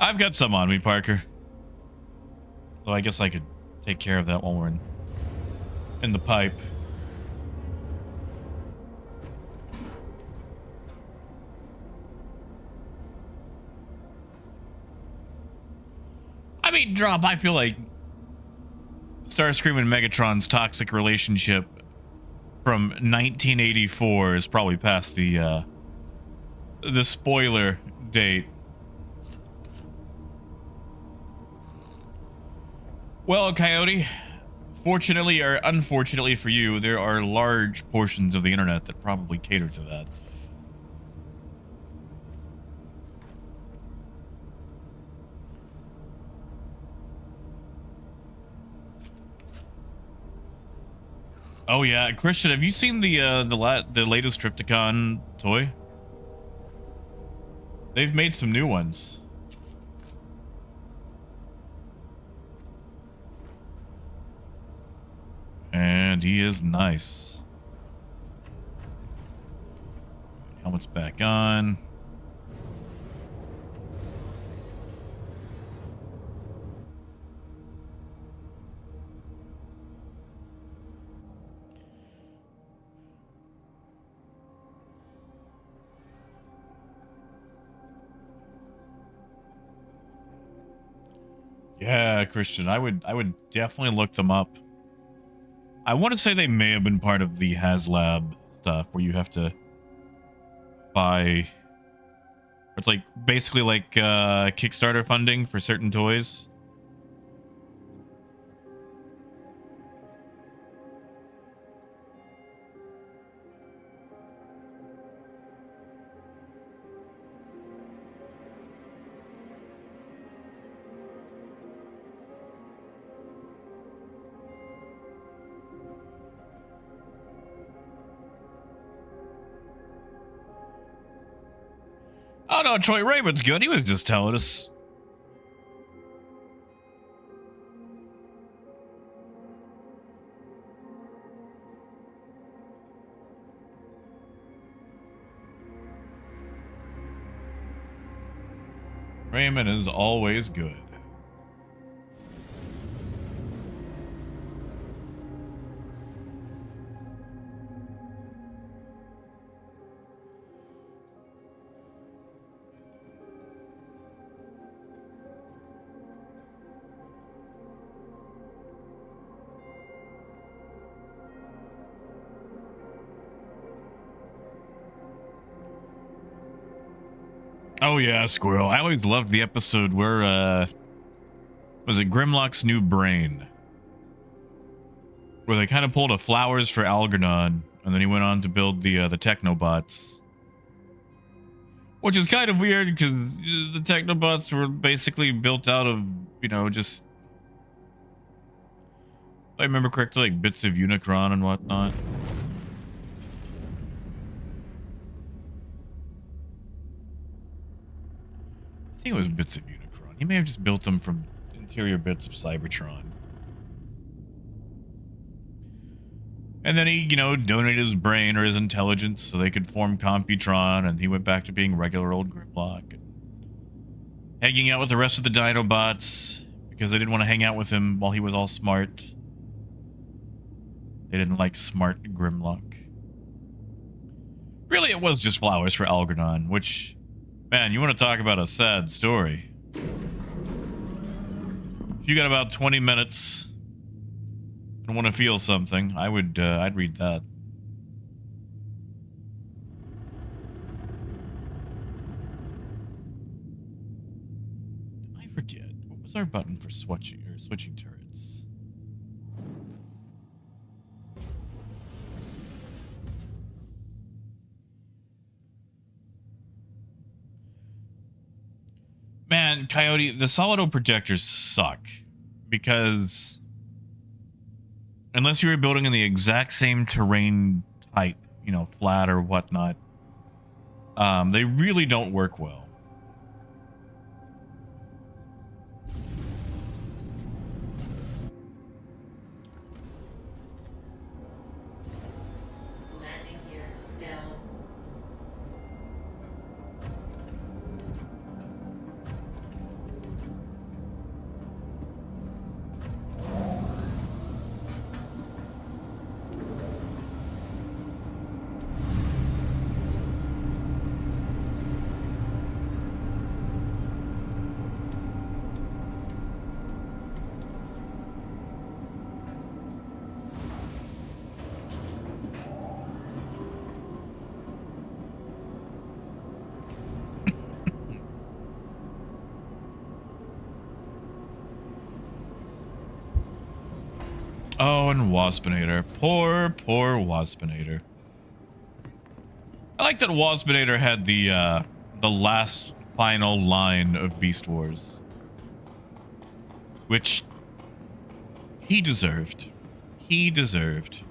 [SPEAKER 1] I've got some on me, Parker. So I guess I could take care of that while we're in the pipe. I mean, Drop, I feel like Starscream and Megatron's toxic relationship from 1984 is probably past the spoiler date. Well, Coyote, fortunately or unfortunately for you, there are large portions of the internet that probably cater to that. Oh yeah, Christian, have you seen the latest Triptychon toy? They've made some new ones. And he is nice. Helmet's back on. Yeah, Christian, I would definitely look them up. I want to say they may have been part of the HasLab stuff where you have to buy. It's like basically like Kickstarter funding for certain toys. Oh no, Troy Raymond's good. He was just telling us. Raymond is always good. Oh yeah, Squirrel. I always loved the episode where was it Grimlock's new brain? Where they kind of pulled a Flowers for Algernon, and then he went on to build the Technobots. Which is kind of weird because the Technobots were basically built out of, you know, just, if I remember correctly, like bits of Unicron and whatnot. I think it was bits of Unicron. He may have just built them from interior bits of Cybertron. And then he, you know, donated his brain or his intelligence so they could form Computron, and he went back to being regular old Grimlock. And hanging out with the rest of the Dinobots because they didn't want to hang out with him while he was all smart. They didn't like smart Grimlock. Really, it was just Flowers for Algernon, which, man, you want to talk about a sad story. If you got about 20 minutes and want to feel something, I'd read that. I forget. What was our button for switching turrets? Man, Coyote, the solido projectors suck because unless you were building in the exact same terrain type, you know, flat or whatnot, they really don't work well.
[SPEAKER 5] Landing gear down.
[SPEAKER 1] Oh, and Waspinator. Poor Waspinator. I like that Waspinator had the last final line of Beast Wars, which he deserved. He deserved.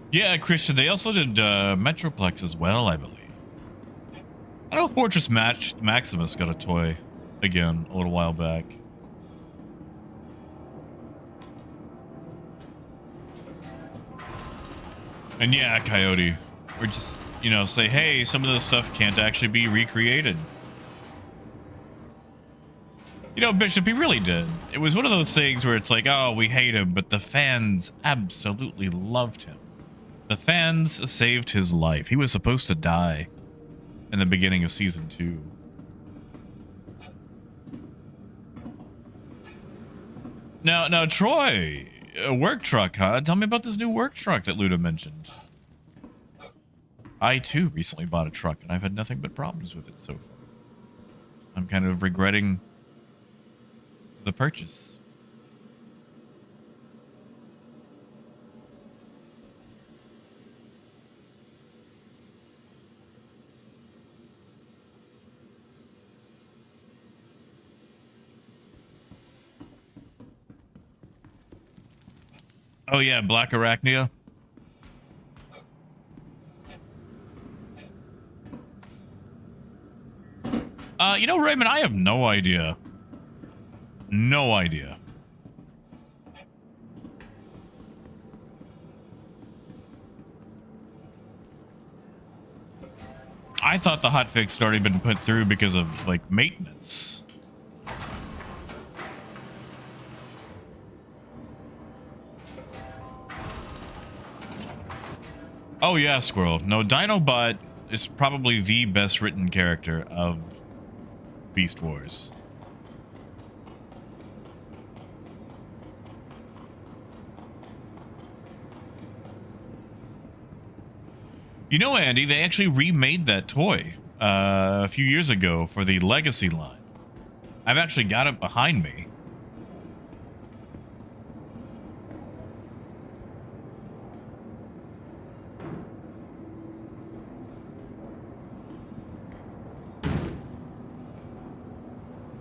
[SPEAKER 1] Yeah, Christian, they also did Metroplex as well, I believe. I know Fortress Maximus got a toy again a little while back. And yeah, Coyote, or just, you know, say, hey, some of this stuff can't actually be recreated. You know, Bishop, he really did. It was one of those things where it's like, oh, we hate him, but the fans absolutely loved him. The fans saved his life. He was supposed to die in the beginning of season 2. Now, Troy, a work truck, huh? Tell me about this new work truck that Luda mentioned. I too recently bought a truck, and I've had nothing but problems with it so far. I'm kind of regretting the purchase. Oh yeah, Black Arachnia. You know, Raymond, I have no idea. No idea. I thought the hotfix had already been put through because of, like, maintenance. Oh yeah, Squirrel. No, Dinobot is probably the best written character of Beast Wars. You know, Andy, they actually remade that toy a few years ago for the Legacy line. I've actually got it behind me.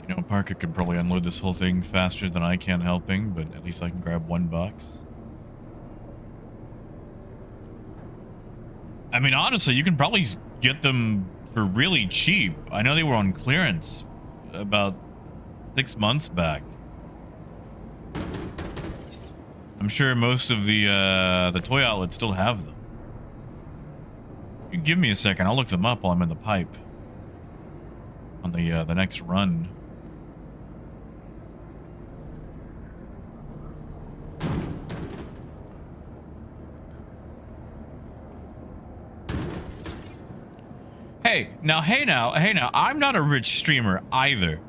[SPEAKER 1] You know, Parker could probably unload this whole thing faster than I can helping, but at least I can grab one box. I mean, honestly, you can probably get them for really cheap. I know they were on clearance about 6 months back. I'm sure most of the toy outlets still have them. You give me a second. I'll look them up while I'm in the pipe on the next run. Hey now, I'm not a rich streamer either.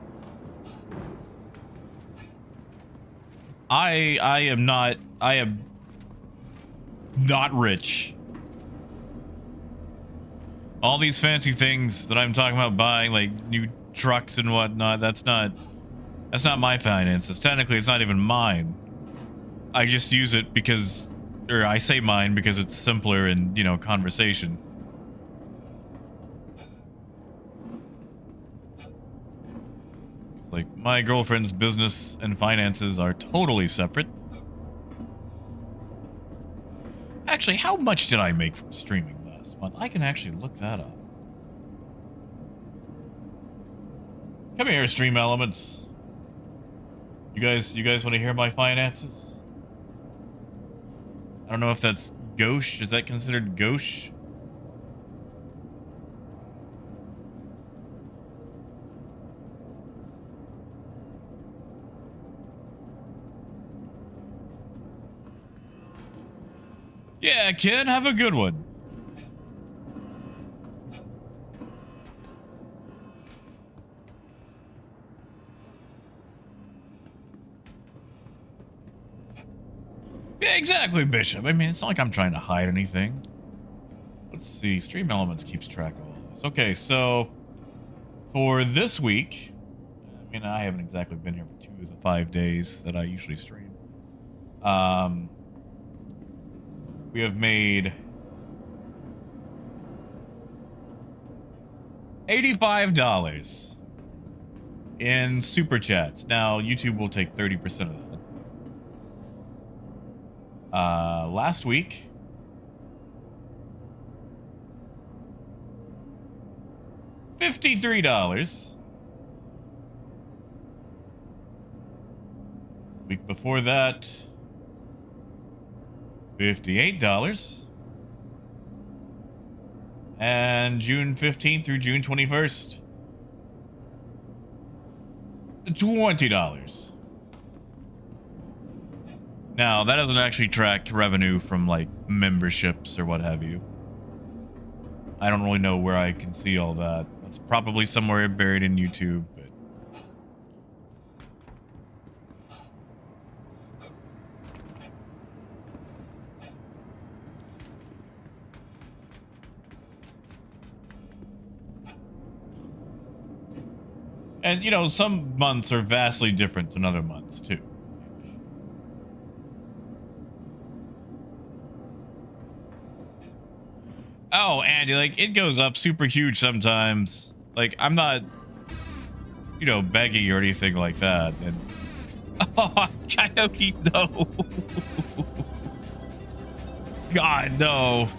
[SPEAKER 1] I am not rich. All these fancy things that I'm talking about buying, like new trucks and whatnot, that's not my finances. Technically, it's not even mine. I just use it because, or I say mine because it's simpler in, you know, conversation. Like, my girlfriend's business and finances are totally separate. Actually, how much did I make from streaming last month? I can actually look that up. Come here, Stream Elements. You guys want to hear my finances? I don't know if that's gauche. Is that considered gauche? Yeah, kid, have a good one. Yeah, exactly, Bishop. I mean, it's not like I'm trying to hide anything. Let's see. Stream Elements keeps track of all this. Okay, so for this week, I mean, I haven't exactly been here for 2 of the 5 days that I usually stream. We have made $85 in super chats. Now, YouTube will take 30% of that. Last week, $53. Week before that, $58. And June 15th through June 21st, $20. Now, that doesn't actually track revenue from, like, memberships or what have you. I don't really know where I can see all that. It's probably somewhere buried in YouTube. And, you know, some months are vastly different than other months, too. Oh, Andy, like, it goes up super huge sometimes. Like, I'm not, you know, begging or anything like that. And oh, Coyote, no. God, no.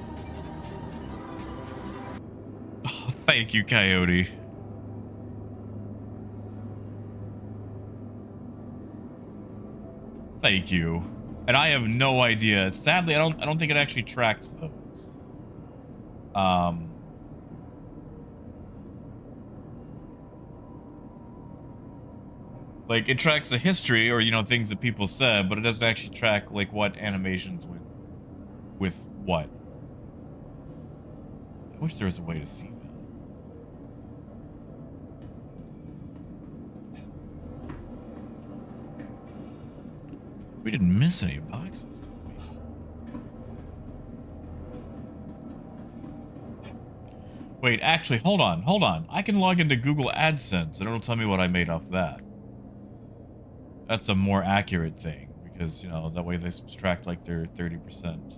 [SPEAKER 1] Oh, thank you, Coyote. Thank you. And I have no idea. Sadly, I don't think it actually tracks those. Like it tracks the history or things that people said, but it doesn't actually track like what animations went with what. I wish there was a way to see that. We didn't miss any boxes, did we? Wait, actually, hold on. I can log into Google AdSense and it'll tell me what I made off that. That's a more accurate thing because, that way they subtract like their 30%.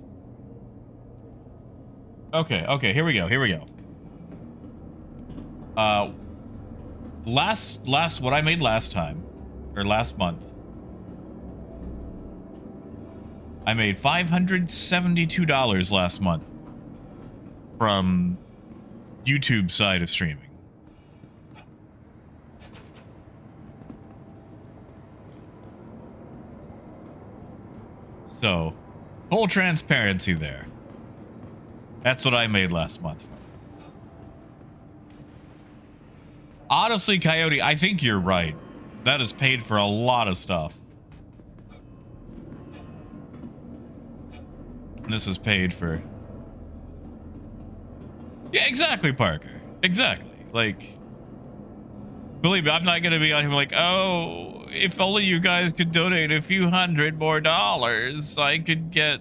[SPEAKER 1] Okay, here we go. What I made last time, or last month, I made $572 last month from YouTube side of streaming. So, full transparency there. That's what I made last month. Honestly, Coyote, I think you're right. That is paid for a lot of stuff. And this is paid for... Yeah, exactly, Parker. Exactly. Like, believe me, I'm not going to be on here like, oh, if only you guys could donate a few $100 more, I could get...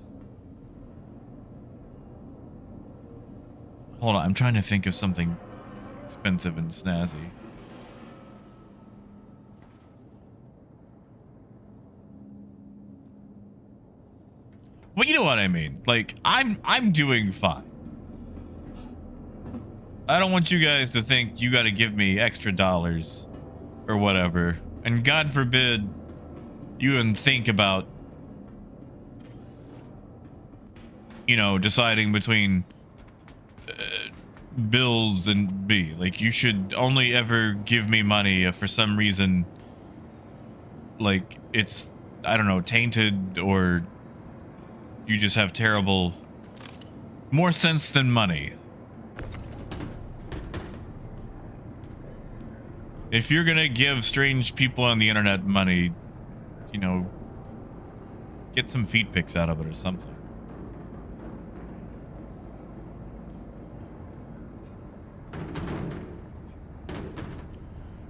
[SPEAKER 1] Hold on, I'm trying to think of something expensive and snazzy. Well, you know what I mean. Like, I'm doing fine. I don't want you guys to think you got to give me extra dollars or whatever. And God forbid you even think about, deciding between bills and B. Like, you should only ever give me money if for some reason, like, it's, I don't know, tainted or you just have terrible, more sense than money. If you're gonna give strange people on the internet money, get some feed pics out of it or something.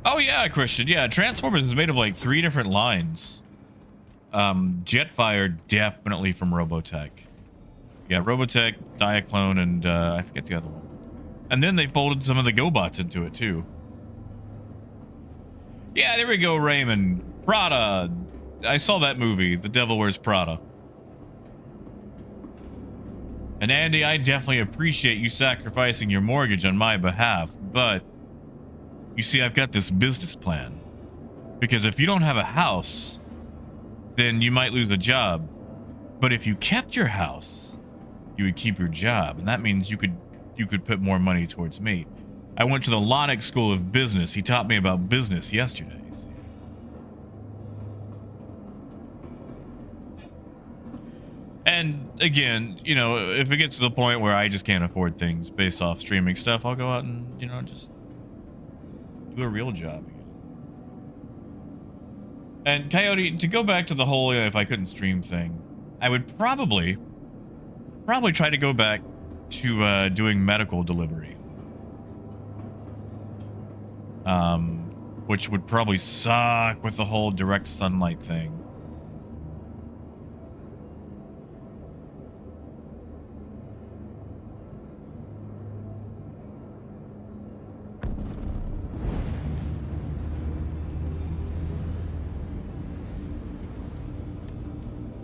[SPEAKER 1] Oh yeah, Christian. Yeah, Transformers is made of like 3 different lines. Jetfire definitely from Robotech. Yeah, Robotech, Diaclone, and I forget the other one. And then they folded some of the GoBots into it too. Yeah, there we go, Raymond. Prada. I saw that movie, The Devil Wears Prada. And Andy, I definitely appreciate you sacrificing your mortgage on my behalf, but you see, I've got this business plan. Because if you don't have a house, then you might lose a job. But if you kept your house, you would keep your job, and that means you could put more money towards me. I went to the Lonick School of Business. He taught me about business yesterday. See? And again, if it gets to the point where I just can't afford things based off streaming stuff, I'll go out and, just do a real job again. And Coyote, to go back to the whole if I couldn't stream thing, I would probably try to go back to doing medical delivery. Which would probably suck with the whole direct sunlight thing.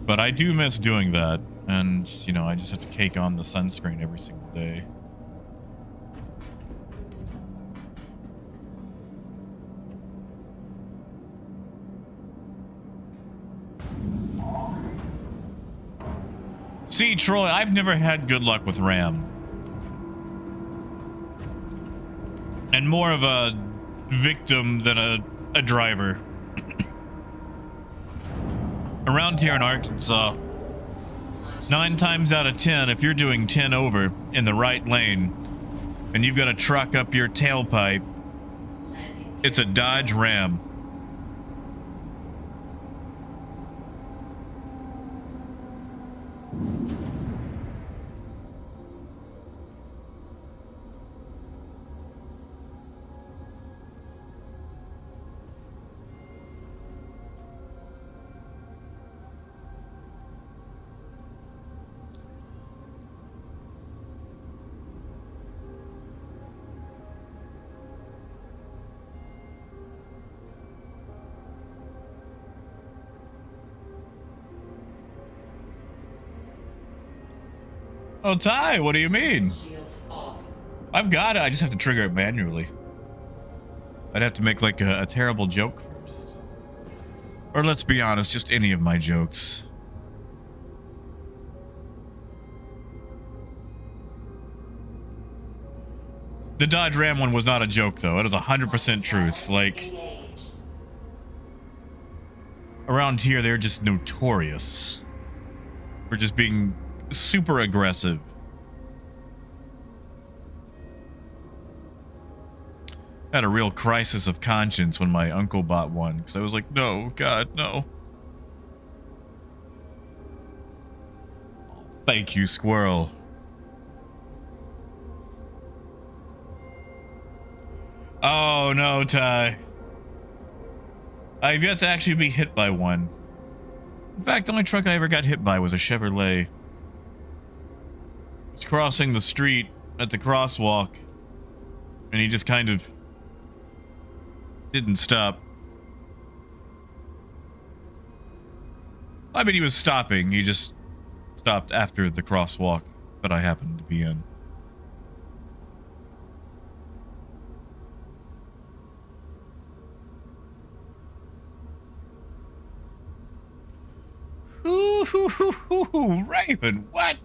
[SPEAKER 1] But I do miss doing that, and, I just have to cake on the sunscreen every single day. See, Troy, I've never had good luck with RAM. And more of a victim than a driver. Around here in Arkansas, 9 times out of 10, if you're doing 10 over in the right lane and you've got a truck up your tailpipe, it's a Dodge Ram. Oh, Ty, what do you mean?
[SPEAKER 5] Shields off.
[SPEAKER 1] I've got it. I just have to trigger it manually. I'd have to make like a terrible joke first. Or let's be honest, just any of my jokes. The Dodge Ram one was not a joke, though. It is 100% truth. Like,
[SPEAKER 5] Engage.
[SPEAKER 1] around here, they're just notorious for just being super aggressive. I had a real crisis of conscience when my uncle bought one, because I was like, no, God, no. Thank you, squirrel. Oh, no, Ty. I've yet to actually be hit by one. In fact, the only truck I ever got hit by was a Chevrolet. He was crossing the street at the crosswalk, and he just kind of didn't stop. I mean, he was stopping. He just stopped after the crosswalk that I happened to be in. Ooh, Raven, what?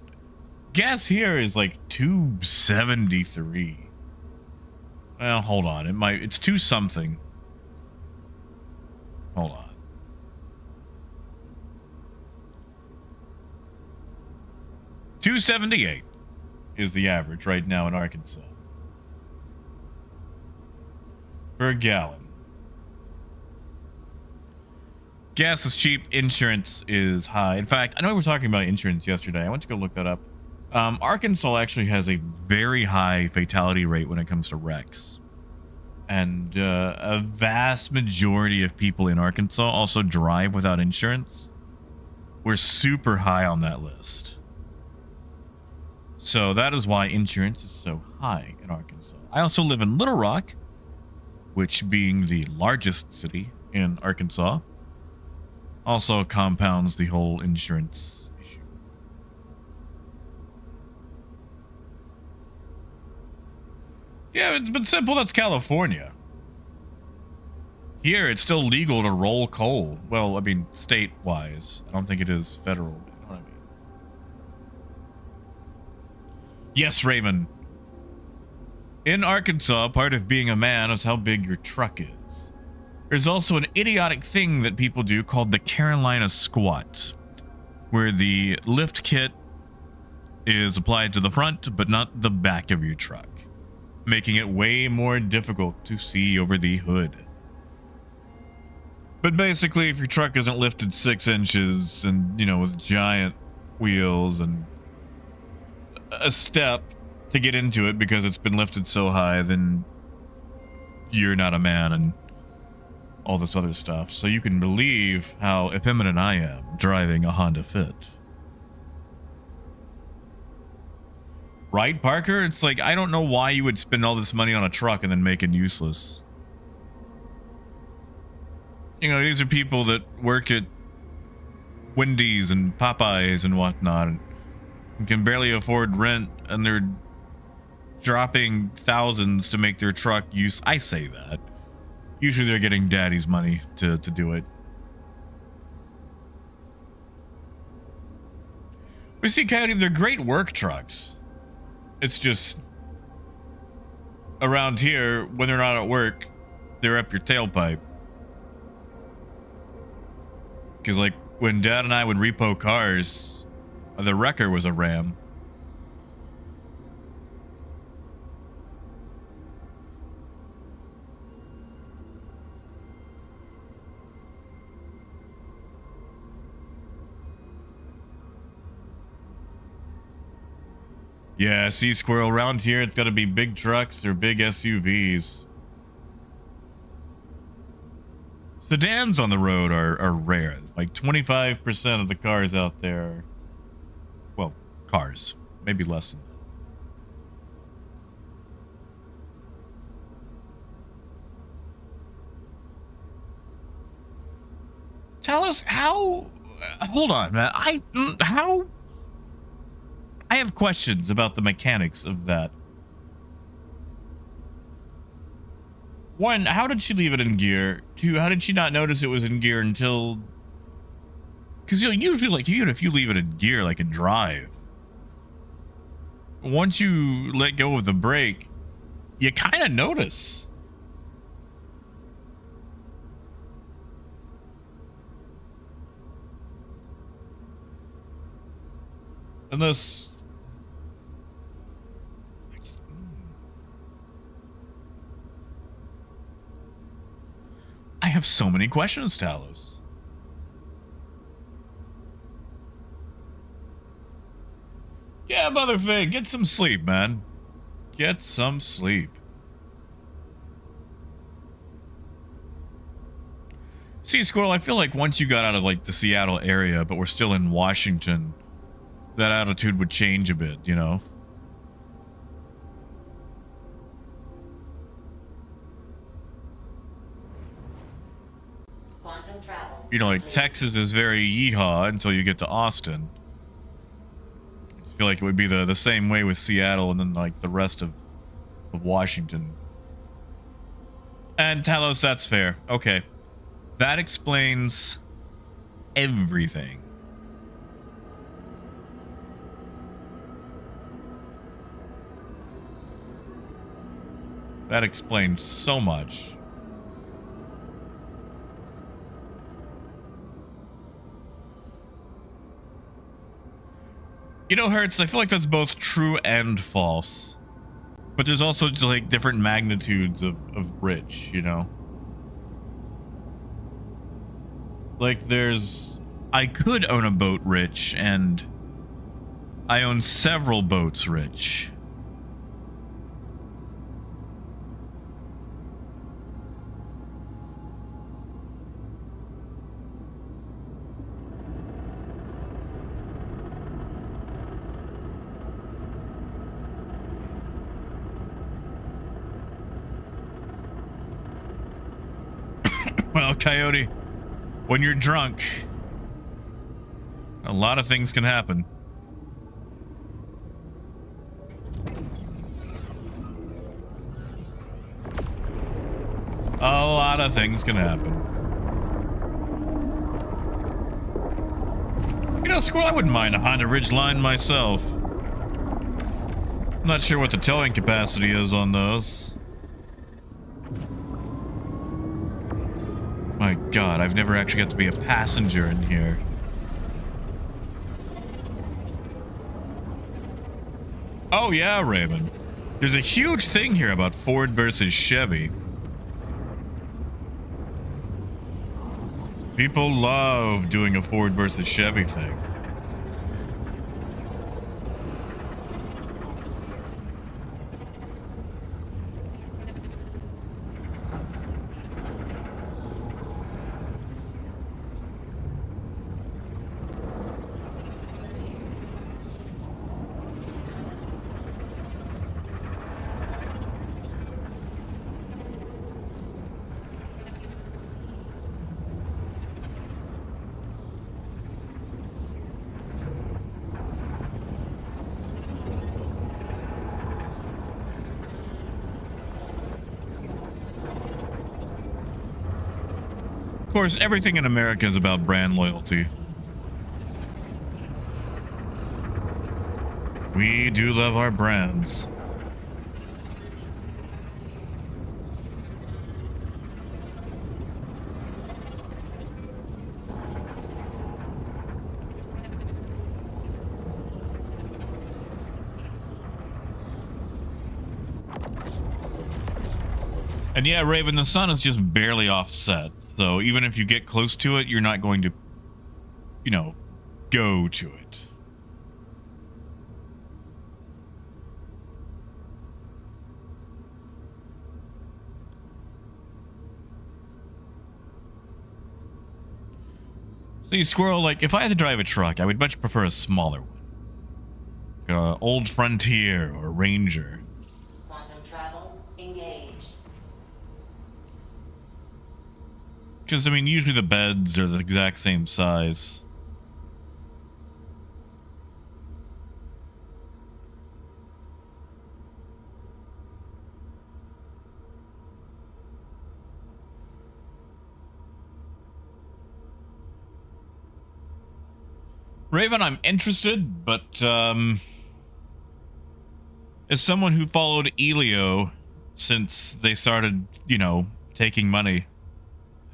[SPEAKER 1] Gas here is like 273. Well, hold on. It's 2 something. Hold on. $2.78 is the average right now in Arkansas per gallon. Gas is cheap. Insurance is high. In fact, I know we were talking about insurance yesterday. I went to go look that up. Arkansas actually has a very high fatality rate when it comes to wrecks. And a vast majority of people in Arkansas also drive without insurance. We're super high on that list. So that is why insurance is so high in Arkansas. I also live in Little Rock, which being the largest city in Arkansas, also compounds the whole insurance issue. Yeah, it's been simple. That's California. Here, it's still legal to roll coal. Well, I mean, state-wise. I don't think it is federal. But you know what I mean? Yes, Raymond. In Arkansas, part of being a man is how big your truck is. There's also an idiotic thing that people do called the Carolina squat, where the lift kit is applied to the front, but not the back of your truck, making it way more difficult to see over the hood. But basically, if your truck isn't lifted 6 inches and, you know, with giant wheels and a step to get into it because it's been lifted so high, then you're not a man and all this other stuff. So you can believe how effeminate I am driving a Honda Fit. Right, Parker? It's like, I don't know why you would spend all this money on a truck and then make it useless. You know, these are people that work at Wendy's and Popeyes and whatnot and can barely afford rent, and they're dropping thousands to make their truck use. I say that. Usually they're getting daddy's money to do it. We see, Coyote, they're great work trucks. It's just around here, when they're not at work, they're up your tailpipe. Because, like, when Dad and I would repo cars, the wrecker was a Ram. Yeah, see, Squirrel, around here it's gotta be big trucks or big SUVs. Sedans on the road are rare. Like 25% of the cars out there are, well, cars. Maybe less than that. Tell us how... hold on, man. How... I have questions about the mechanics of that. One, how did she leave it in gear? Two, how did she not notice it was in gear until... Because, you know, usually, like, even if you leave it in gear, like in drive, once you let go of the brake, you kind of notice. Unless... I have so many questions, Talos. Yeah, Mother Fig, get some sleep, man. Get some sleep. See, Squirrel, I feel like once you got out of, like, the Seattle area, but we're still in Washington, that attitude would change a bit, you know?
[SPEAKER 5] Quantum travel.
[SPEAKER 1] You know, like, Texas is very yeehaw until you get to Austin. I just feel like it would be the same way with Seattle and then, like, the rest of Washington. And Talos, that's fair. Okay. That explains everything. That explains so much. You know, Hertz, I feel like that's both true and false. But there's also just, like, different magnitudes of rich, you know? Like, there's... I could own a boat rich, and I own several boats rich. Well, Coyote, when you're drunk, a lot of things can happen. A lot of things can happen. You know, Squirrel, I wouldn't mind a Honda Ridgeline myself. I'm not sure what the towing capacity is on those. My God, I've never actually got to be a passenger in here. Oh yeah, Raymond. There's a huge thing here about Ford versus Chevy. People love doing a Ford versus Chevy thing. Of course, everything in America is about brand loyalty. We do love our brands. And yeah, Raven, the sun is just barely offset. So even if you get close to it, you're not going to, you know, go to it. See, Squirrel, like, if I had to drive a truck, I would much prefer a smaller one. Old Frontier or Ranger.
[SPEAKER 5] Quantum travel engaged.
[SPEAKER 1] Because, I mean, usually the beds are the exact same size. Raven, I'm interested, but, as someone who followed Elio since they started, you know, taking money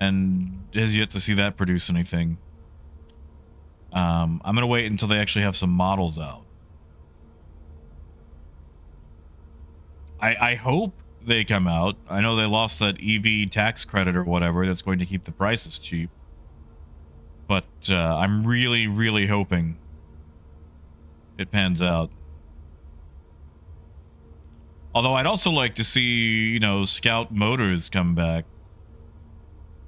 [SPEAKER 1] and has yet to see that produce anything, I'm going to wait until they actually have some models out. I hope they come out. I know they lost that EV tax credit or whatever that's going to keep the prices cheap. But I'm really, really hoping it pans out. Although I'd also like to see, you know, Scout Motors come back.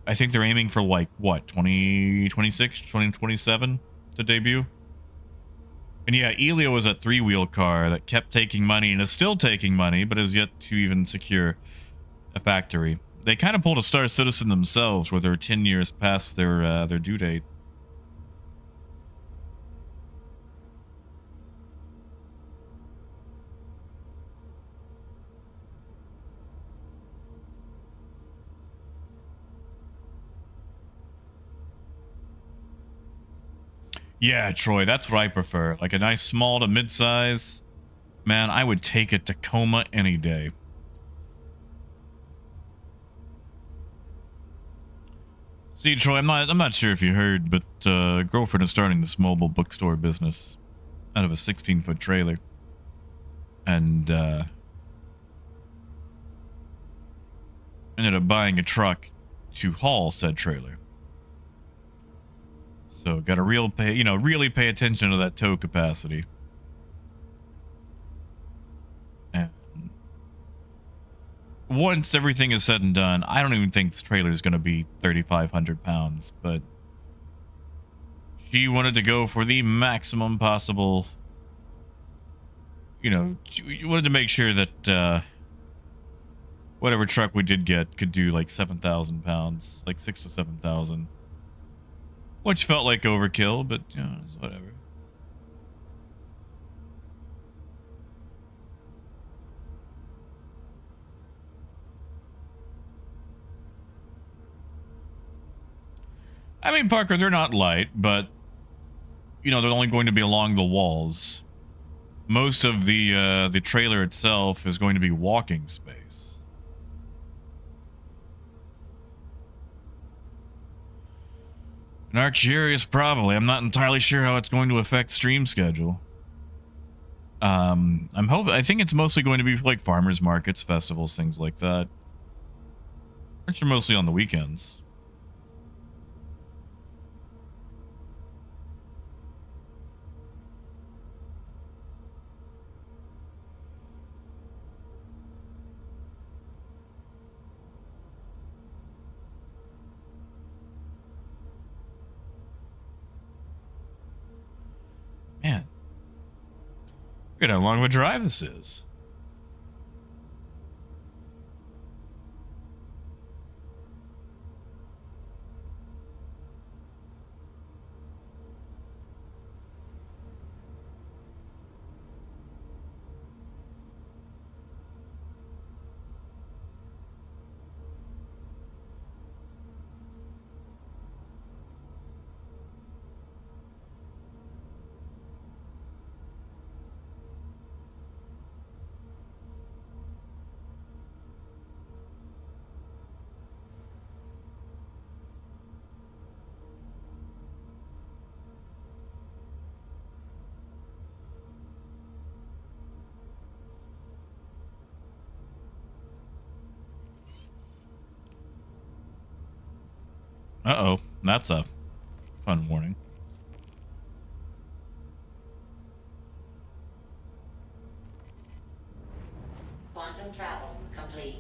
[SPEAKER 1] I think they're aiming for, like, what, 2026, 2027 to debut? And yeah, Elio was a three-wheel car that kept taking money and is still taking money, but has yet to even secure a factory. They kind of pulled a Star Citizen themselves, where they're 10 years past their due date. Yeah, Troy, that's what I prefer. Like a nice small to mid-size. Man, I would take a Tacoma any day. See, Troy, I'm not sure if you heard, but girlfriend is starting this mobile bookstore business out of a 16-foot trailer. And ended up buying a truck to haul said trailer. So got to really pay attention to that tow capacity. And once everything is said and done, I don't even think this trailer is going to be 3,500 pounds, but she wanted to go for the maximum possible. You know, she wanted to make sure that whatever truck we did get could do like 7,000 pounds, like 6 to 7,000. Which felt like overkill, but, you know, it's whatever. I mean, Parker, they're not light, but, you know, they're only going to be along the walls. Most of the trailer itself is going to be walking space. An Arcturus, probably. I'm not entirely sure how it's going to affect stream schedule. I think it's mostly going to be for, like, farmers markets, festivals, things like that. Which are mostly on the weekends. Man. Look at how long of a drive this is. Uh-oh. That's a fun warning.
[SPEAKER 5] Quantum travel complete.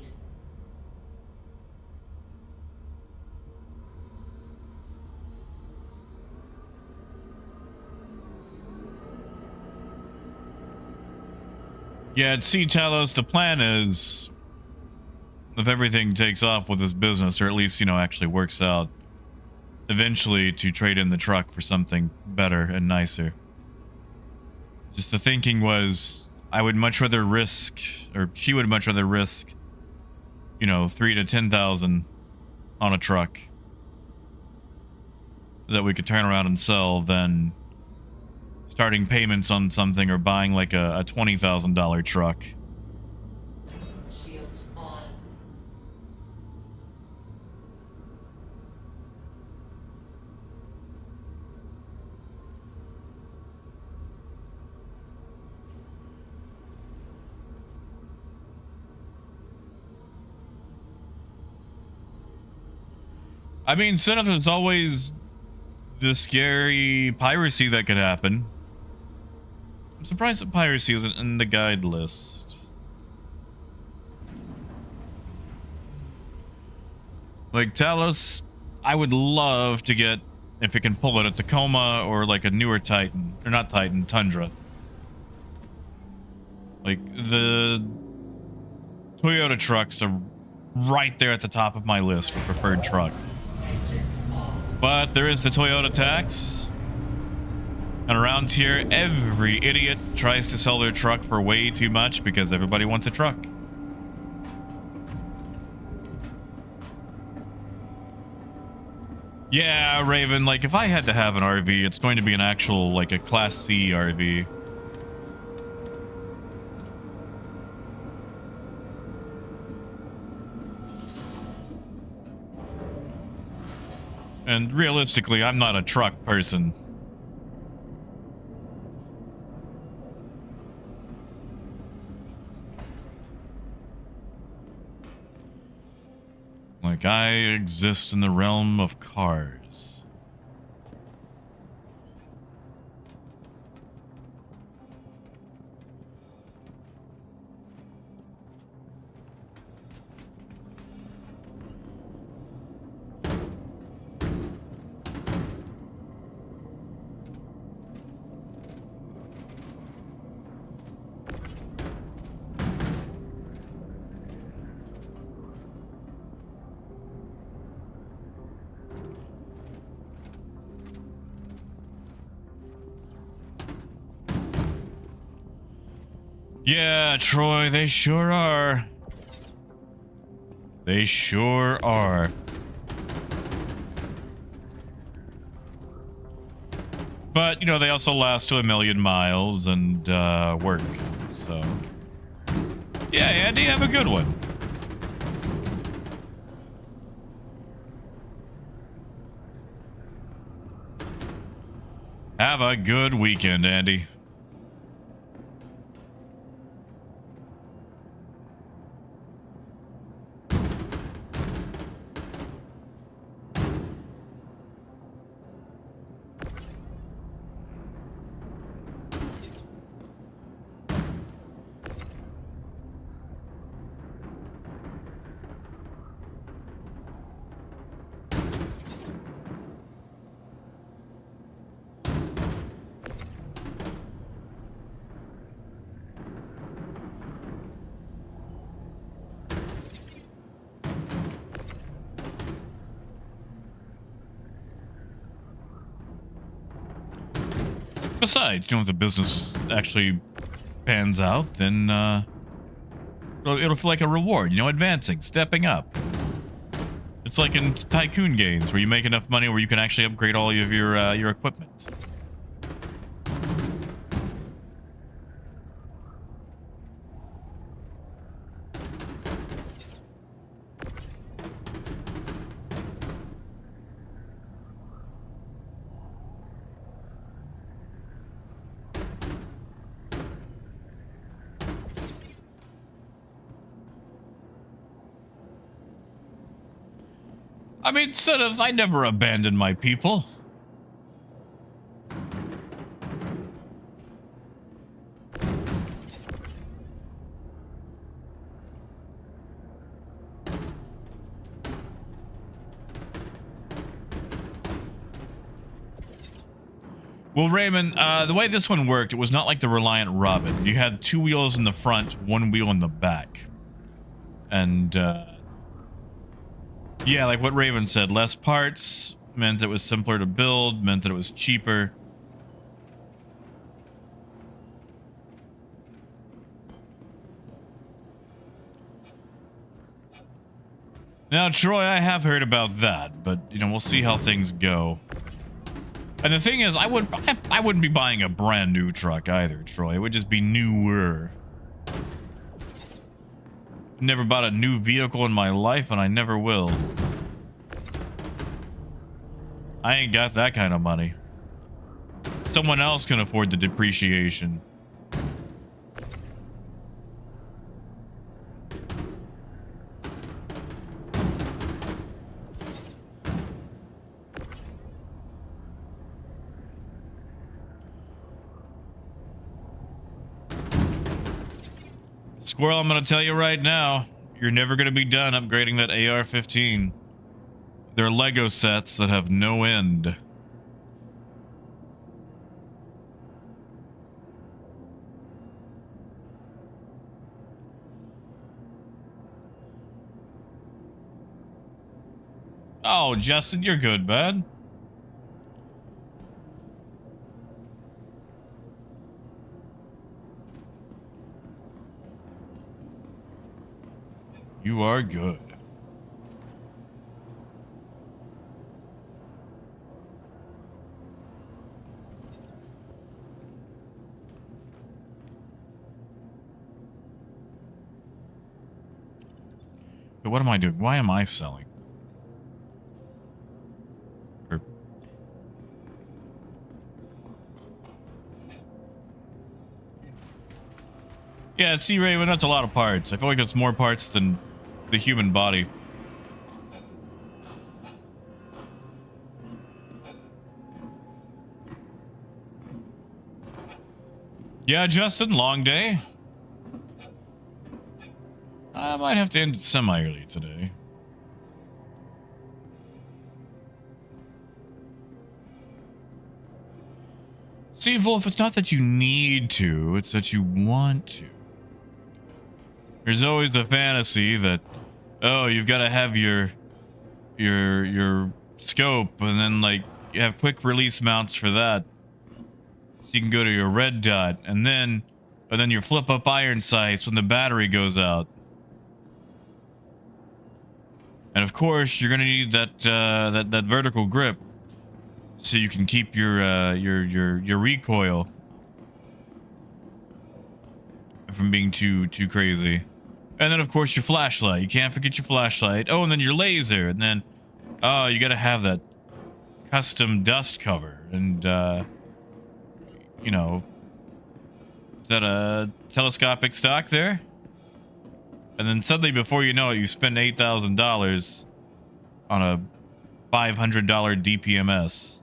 [SPEAKER 1] Yeah, at Sea Talos, the plan is, if everything takes off with this business, or at least, actually works out, eventually to trade in the truck for something better and nicer. Just the thinking was, I would much rather risk, or she would much rather risk, 3 to 10,000 on a truck that we could turn around and sell than starting payments on something or buying like a $20,000 truck.
[SPEAKER 5] Shields on.
[SPEAKER 1] I mean, Zenith is always the scary piracy that could happen. I'm surprised that piracy isn't in the guide list. Like Talos, I would love to get, if it can pull it, a Tacoma or like a newer Titan, or not Titan, Tundra. Like the Toyota trucks are right there at the top of my list for preferred truck. But there is the Toyota tax. And around here, every idiot tries to sell their truck for way too much because everybody wants a truck. Yeah, Raven, like if I had to have an RV, it's going to be an actual, like a Class C RV. And realistically, I'm not a truck person. Like, I exist in the realm of cars. Yeah, Troy, they sure are. They sure are. But, they also last to 1,000,000 miles and work. So, yeah, Andy, have a good one. Have a good weekend, Andy. Besides, if the business actually pans out, then it'll feel like a reward, advancing, stepping up. It's like in tycoon games where you make enough money where you can actually upgrade all of your equipment. I mean, sort of, I never abandoned my people. Well, Raymond, the way this one worked, it was not like the Reliant Robin. You had 2 wheels in the front, 1 wheel in the back. And, yeah, like what Raven said, less parts meant it was simpler to build, meant that it was cheaper. Now, Troy, I have heard about that, but, you know, we'll see how things go. And the thing is, I wouldn't be buying a brand new truck either, Troy. It would just be newer. Never bought a new vehicle in my life, and I never will. I ain't got that kind of money. Someone else can afford the depreciation. Squirrel, I'm going to tell you right now, you're never going to be done upgrading that AR-15. They're Lego sets that have no end. Oh, Justin, you're good, bud. You are good. But what am I doing? Why am I selling? Yeah, see, Raven, that's a lot of parts. I feel like that's more parts than the human body. Yeah, Justin, long day. I might have to end it semi-early today. See, Wolf, it's not that you need to, it's that you want to. There's always the fantasy that, oh, you've got to have your scope, and then like you have quick release mounts for that. So you can go to your red dot, and then your flip up iron sights when the battery goes out. And of course, you're gonna need that that vertical grip, so you can keep your recoil from being too crazy. And then, of course, your flashlight. You can't forget your flashlight. Oh, and then your laser. And then, oh, you got to have that custom dust cover. And, you know, is that a telescopic stock there? And then suddenly, before you know it, you spend $8,000 on a $500 DPMS.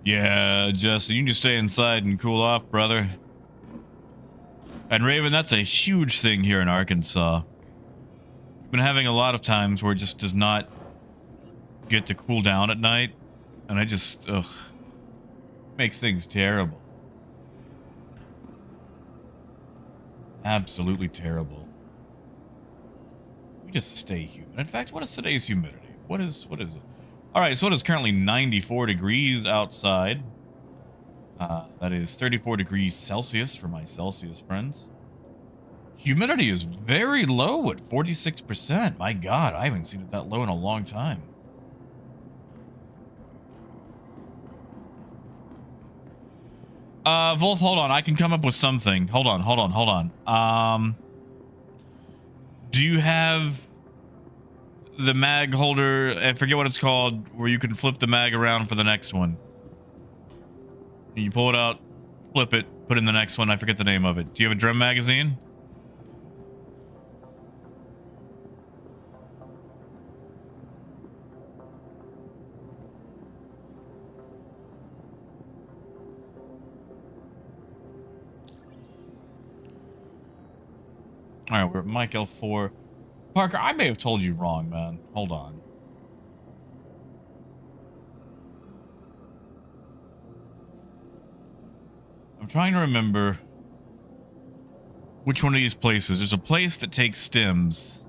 [SPEAKER 1] Yeah, Justin, you need to stay inside and cool off, brother. And Raven, that's a huge thing here in Arkansas. I've been having a lot of times where it just does not get to cool down at night. And I just, ugh, makes things terrible. Absolutely terrible. We just stay human. In fact, what is today's humidity? What is it? All right, so it is currently 94 degrees outside. That is 34 degrees Celsius for my Celsius friends. Humidity is very low at 46%. My God, I haven't seen it that low in a long time. Wolf, hold on. I can come up with something. Hold on. Do you have the mag holder? I forget what it's called, where you can flip the mag around for the next one. You pull it out, flip it, put in the next one. I forget the name of it. Do you have a drum magazine? All right, we're at Mike L4. Parker, I may have told you wrong, man. Hold on. I'm trying to remember which one of these places. There's a place that takes stims,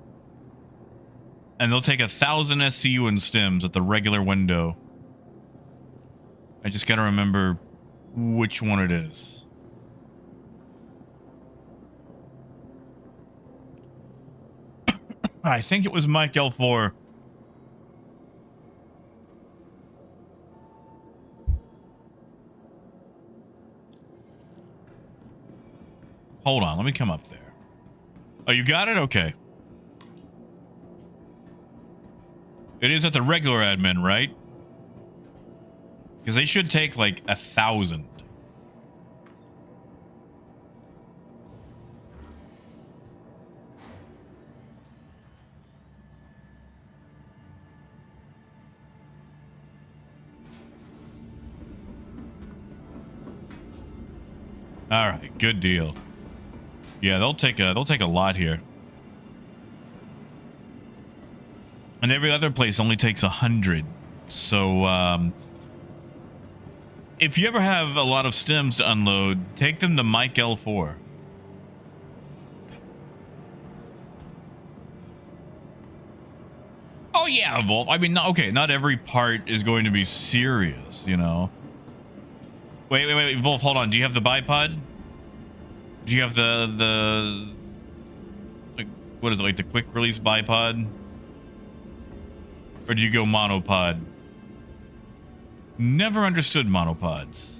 [SPEAKER 1] and they'll take 1,000 SCU in stims at the regular window. I just gotta remember which one it is. I think it was Mike L4. Hold on, let me come up there. Oh, you got it? Okay. It is at the regular admin, right? Because they should take like 1,000. All right, good deal. Yeah, they'll take a lot here. And every other place only takes 100. So if you ever have a lot of stims to unload, take them to Mike L4. Oh yeah, Wolf. I mean, okay, not every part is going to be serious, you know. Wait, Wolf, hold on. Do you have the bipod? Do you have the like, what is it, like the quick release bipod? Or do you go monopod? Never understood monopods.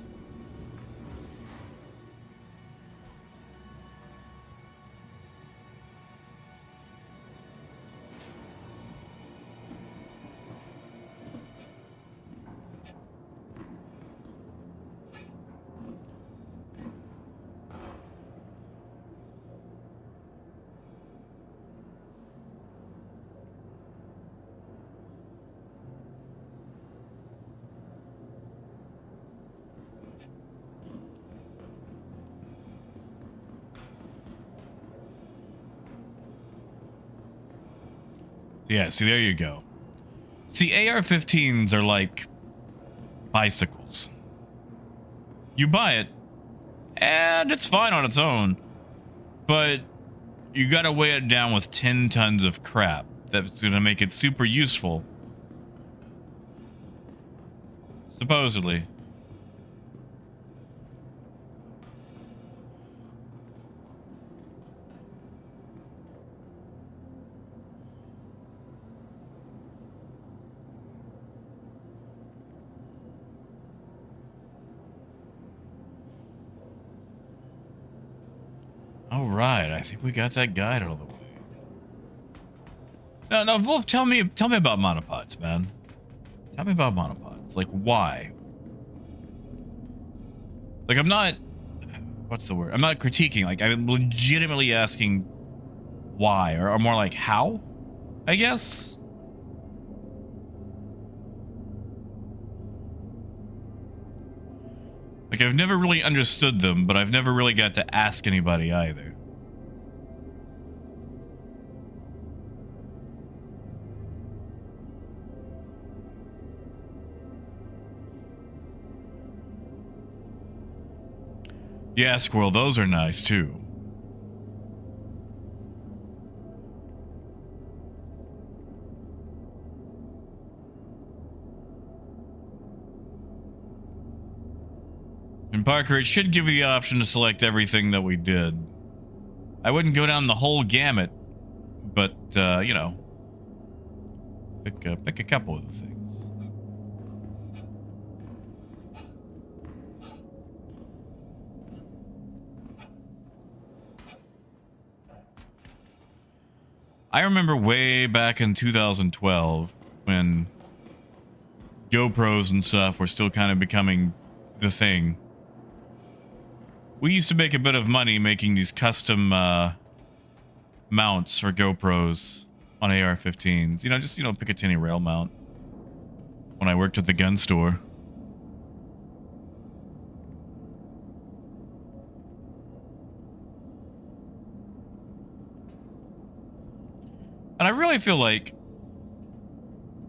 [SPEAKER 1] Yeah, see, there you go. See, AR-15s are like bicycles. You buy it, and it's fine on its own, but you gotta weigh it down with 10 tons of crap that's gonna make it super useful. Supposedly. All right, I think we got that guide out of the way. Now, Wolf, tell me about monopods, man. Tell me about monopods. Like, why? Like, I'm not. What's the word? I'm not critiquing. Like, I'm legitimately asking why, or more like how, I guess. Like, I've never really understood them, but I've never really got to ask anybody either. Yeah, Squirrel, those are nice too. And Parker, it should give you the option to select everything that we did. I wouldn't go down the whole gamut, but you know, pick a couple of the things. I remember way back in 2012 when GoPros and stuff were still kind of becoming the thing. We used to make a bit of money making these custom mounts for GoPros on AR-15s. You know, just, you know, Picatinny rail mount when I worked at the gun store. And I really feel like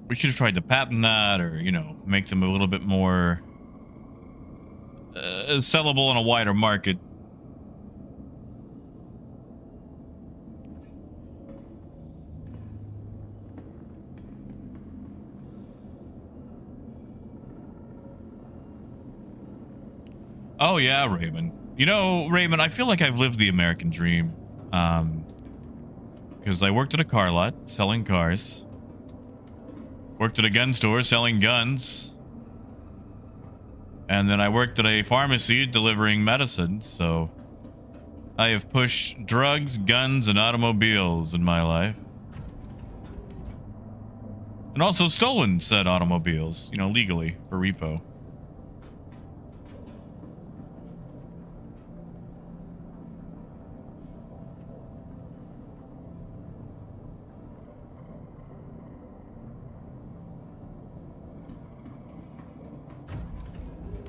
[SPEAKER 1] we should have tried to patent that, or, you know, make them a little bit more sellable in a wider market. Oh yeah, Raymond. You know, Raymond, I feel like I've lived the American dream. Because I worked at a car lot selling cars. Worked at a gun store selling guns. And then I worked at a pharmacy delivering medicine, so I have pushed drugs, guns, and automobiles in my life. And also stolen said automobiles, you know, legally for repo.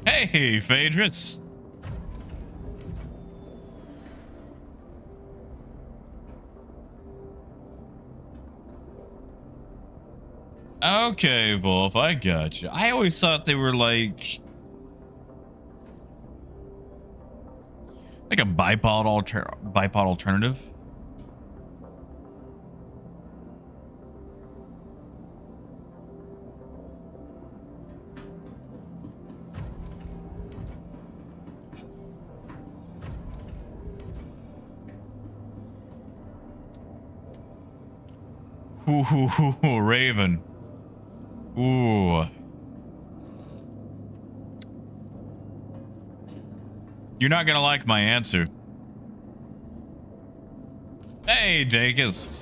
[SPEAKER 1] Hey, Phaedrus. Okay, Wolf, I gotcha. I always thought they were like a bipod alternative. Ooh, Raven. Ooh. You're not gonna like my answer. Hey, Dakist.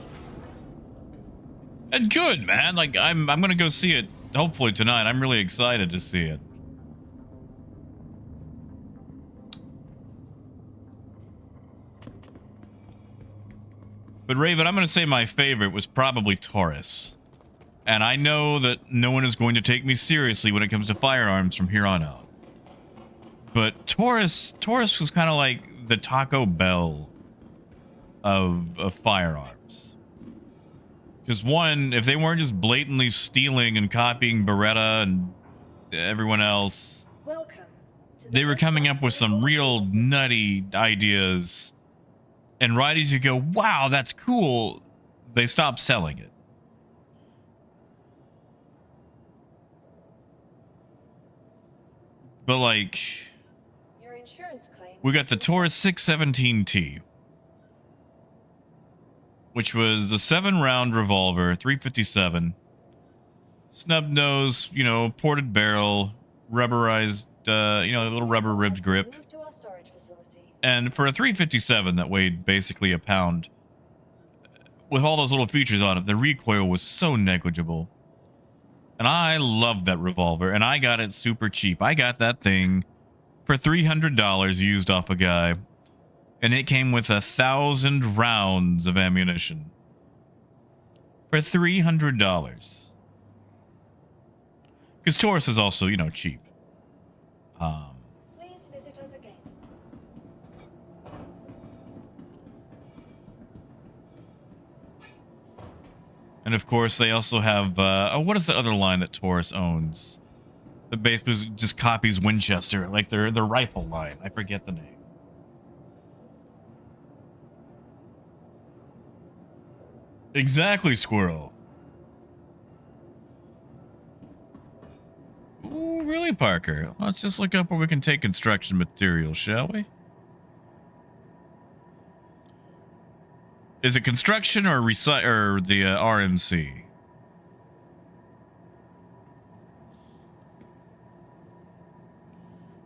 [SPEAKER 1] And good, man. Like, I'm gonna go see it hopefully tonight. I'm really excited to see it. But Raven, I'm going to say my favorite was probably Taurus. And I know that no one is going to take me seriously when it comes to firearms from here on out. But Taurus was kind of like the Taco Bell of firearms. Because one, if they weren't just blatantly stealing and copying Beretta and everyone else, they were coming up with some real nutty ideas. And right as you go, wow, that's cool, they stop selling it. But like,
[SPEAKER 2] Your insurance claim.
[SPEAKER 1] we got the Taurus 617T, which was a 7-round revolver, 357, snub nose, you know, ported barrel, rubberized, you know, a little rubber ribbed grip.
[SPEAKER 2] Move to our storage facility.
[SPEAKER 1] And for a 357 that weighed basically a pound, with all those little features on it, the recoil was so negligible. And I loved that revolver, and I got it super cheap. I got that thing for $300 used off a guy, and it came with 1,000 rounds of ammunition for $300. Because Taurus is also, you know, cheap.
[SPEAKER 2] Please visit us again.
[SPEAKER 1] And of course, they also have, what is the other line that Taurus owns? That basically just copies Winchester, like their rifle line. I forget the name. Exactly, Squirrel. Ooh, really, Parker? Let's just look up where we can take construction materials, shall we? Is it construction or or the RMC?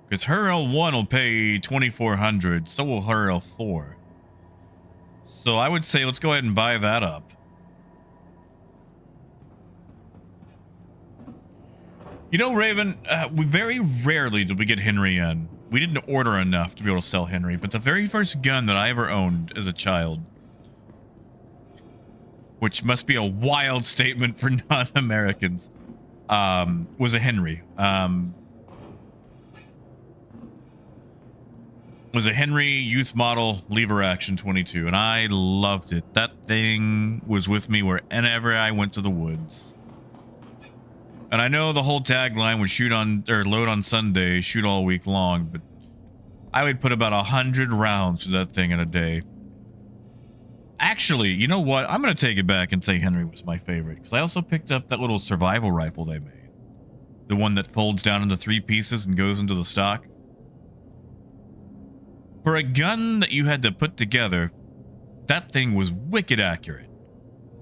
[SPEAKER 1] Because her L1 will pay 2,400, so will her L4. So I would say let's go ahead and buy that up. You know, Raven, we very rarely did we get Henry in. We didn't order enough to be able to sell Henry, but the very first gun that I ever owned as a child, which must be a wild statement for non-Americans, was a Henry. Was a Henry youth model lever action 22, and I loved it. That thing was with me wherever I went to the woods. And I know the whole tagline was shoot on or load on Sunday, shoot all week long, but I would put about 100 rounds to that thing in a day. Actually, you know what? I'm going to take it back and say Henry was my favorite, because I also picked up that little survival rifle they made. The one that folds down into 3 pieces and goes into the stock. For a gun that you had to put together, that thing was wicked accurate.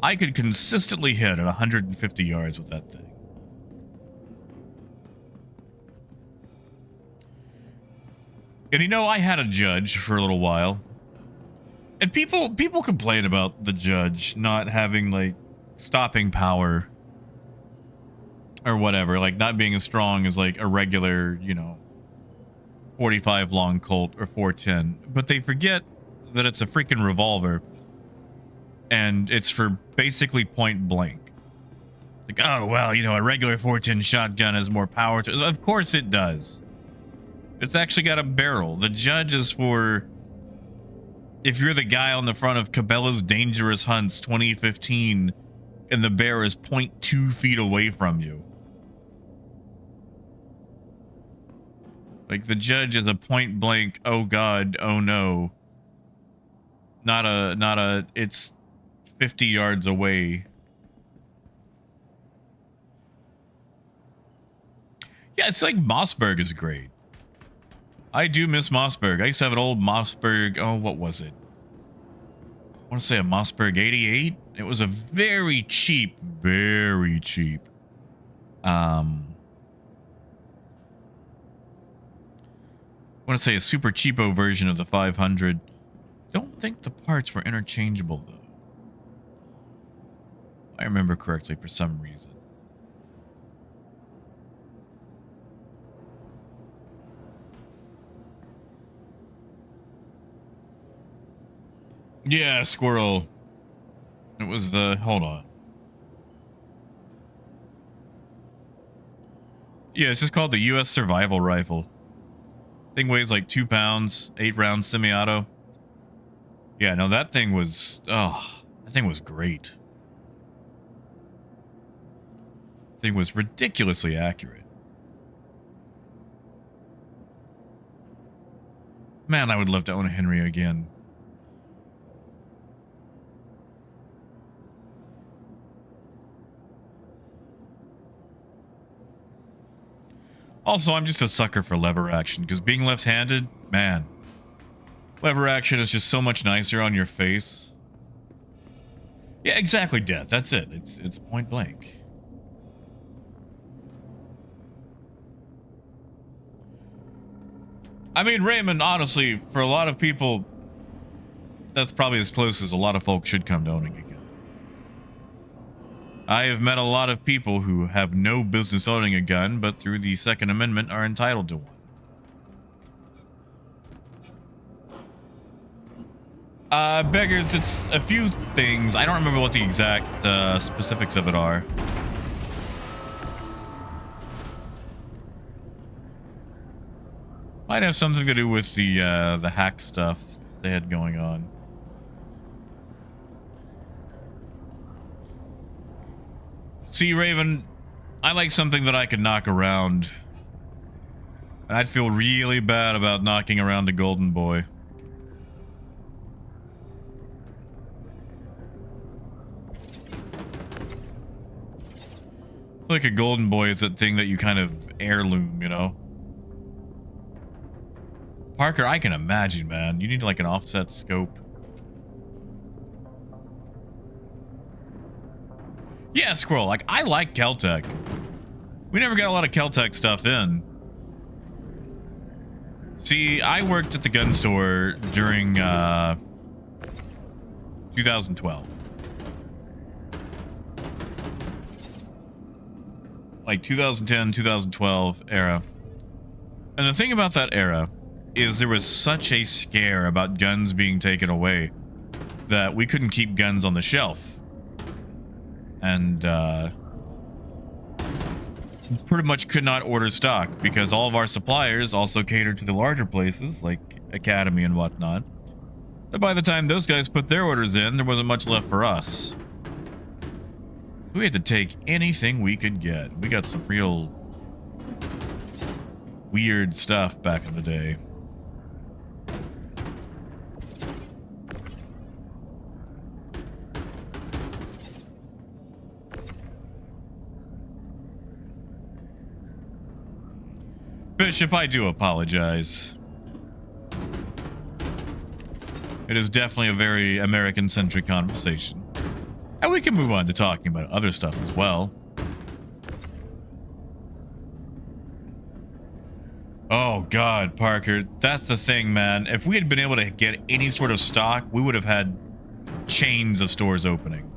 [SPEAKER 1] I could consistently hit at 150 yards with that thing. And you know, I had a judge for a little while. And people complain about the judge not having, like, stopping power or whatever, like not being as strong as like a regular, you know, 45 long Colt or 410, but they forget that it's a freaking revolver and it's for basically point blank. Like, oh, well, you know, a regular 410 shotgun has more power to it. Of course it does. It's actually got a barrel. The judge is for if you're the guy on the front of Cabela's Dangerous Hunts 2015 and the bear is 0.2 feet away from you. Like, the judge is a point blank, oh god, oh no. Not a, it's 50 yards away. Yeah, it's like Mossberg is great. I do miss Mossberg. I used to have an old Mossberg, oh, what was it? I want to say a Mossberg 88. It was a very cheap, I want to say a super cheapo version of the 500. Don't think the parts were interchangeable, though. I remember correctly for some reason. Yeah, squirrel. It was the... Hold on. Yeah, it's just called the U.S. Survival Rifle. Thing weighs like 2 pounds, 8 rounds semi-auto. Yeah, no, that thing was... Oh, that thing was great. Thing was ridiculously accurate. Man, I would love to own a Henry again. Also, I'm just a sucker for lever action, because being left-handed, man, lever action is just so much nicer on your face. Yeah, exactly, Death. That's it. It's point blank. I mean, Raymond, honestly, for a lot of people, that's probably as close as a lot of folks should come to owning a gun. I have met a lot of people who have no business owning a gun, but through the Second Amendment are entitled to one. Beggars, it's a few things. I don't remember what the exact specifics of it are. Might have something to do with the hack stuff they had going on. See, Raven, I like something that I could knock around. And I'd feel really bad about knocking around the Golden Boy. Like a Golden Boy is that thing that you kind of heirloom, you know? Parker, I can imagine, man. You need like an offset scope. Yeah, Squirrel. Like, I like Keltec. We never got a lot of Keltec stuff in. See, I worked at the gun store during 2012. Like 2010, 2012 era. And the thing about that era is there was such a scare about guns being taken away that we couldn't keep guns on the shelf. And pretty much could not order stock because all of our suppliers also catered to the larger places like Academy and whatnot. But by the time those guys put their orders in, there wasn't much left for us. We had to take anything we could get. We got some real weird stuff back in the day. Bishop, I do apologize. It is definitely a very American-centric conversation. And we can move on to talking about other stuff as well. Oh God, Parker, that's the thing, man. If we had been able to get any sort of stock, we would have had chains of stores opening.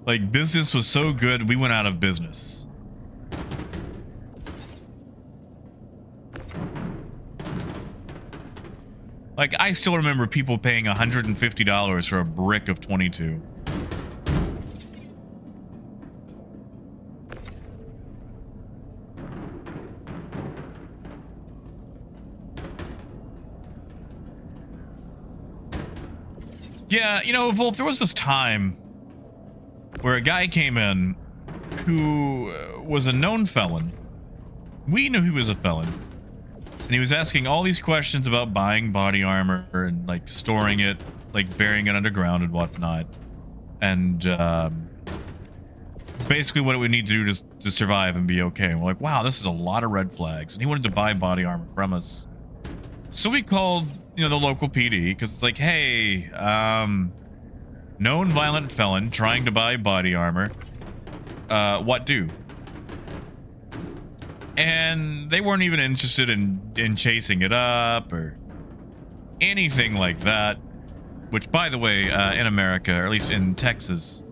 [SPEAKER 1] Like, business was so good, we went out of business. Like, I still remember people paying $150 for a brick of 22. Yeah, you know, Wolf, there was this time where a guy came in who was a known felon. We knew he was a felon. And he was asking all these questions about buying body armor and like storing it, like burying it underground and whatnot. And basically what it would need to do to survive and be okay. And we're like, wow, this is a lot of red flags. And he wanted to buy body armor from us. So we called, you know, the local PD because it's like, hey, known violent felon trying to buy body armor. What do? And they weren't even interested in chasing it up or anything like that. Which, by the way, in America, or at least in Texas,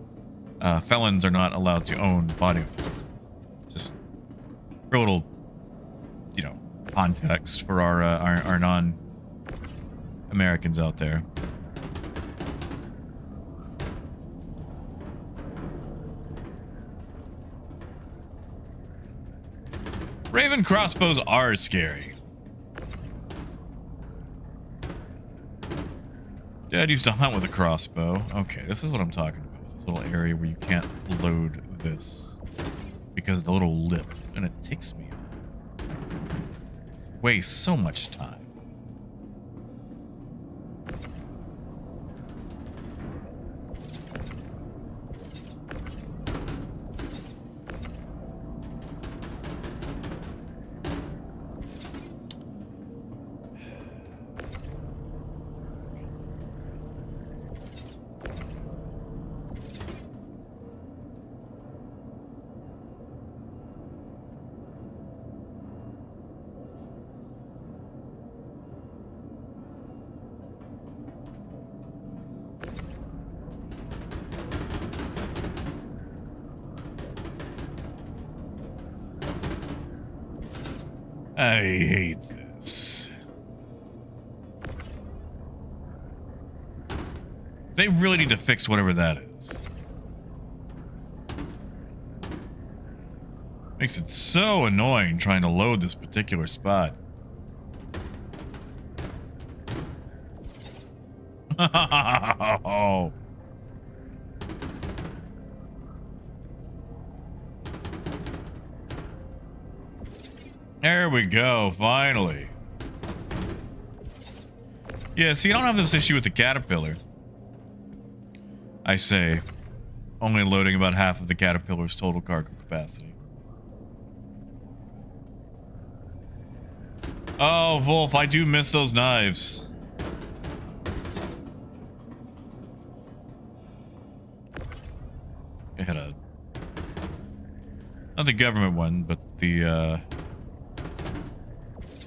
[SPEAKER 1] felons are not allowed to own body armor. Just for a little, you know, context for our non-Americans out there. Raven crossbows are scary. Dad used to hunt with a crossbow. Okay, this is what I'm talking about. This little area where you can't load this because of the little lip, and it takes me. Wastes so much time. I hate this. They really need to fix whatever that is. Makes it so annoying trying to load this particular spot. Oh. There we go, finally. Yeah, see, I don't have this issue with the Caterpillar. I say, only loading about half of the Caterpillar's total cargo capacity. Oh, Wolf, I do miss those knives. not the government one, but the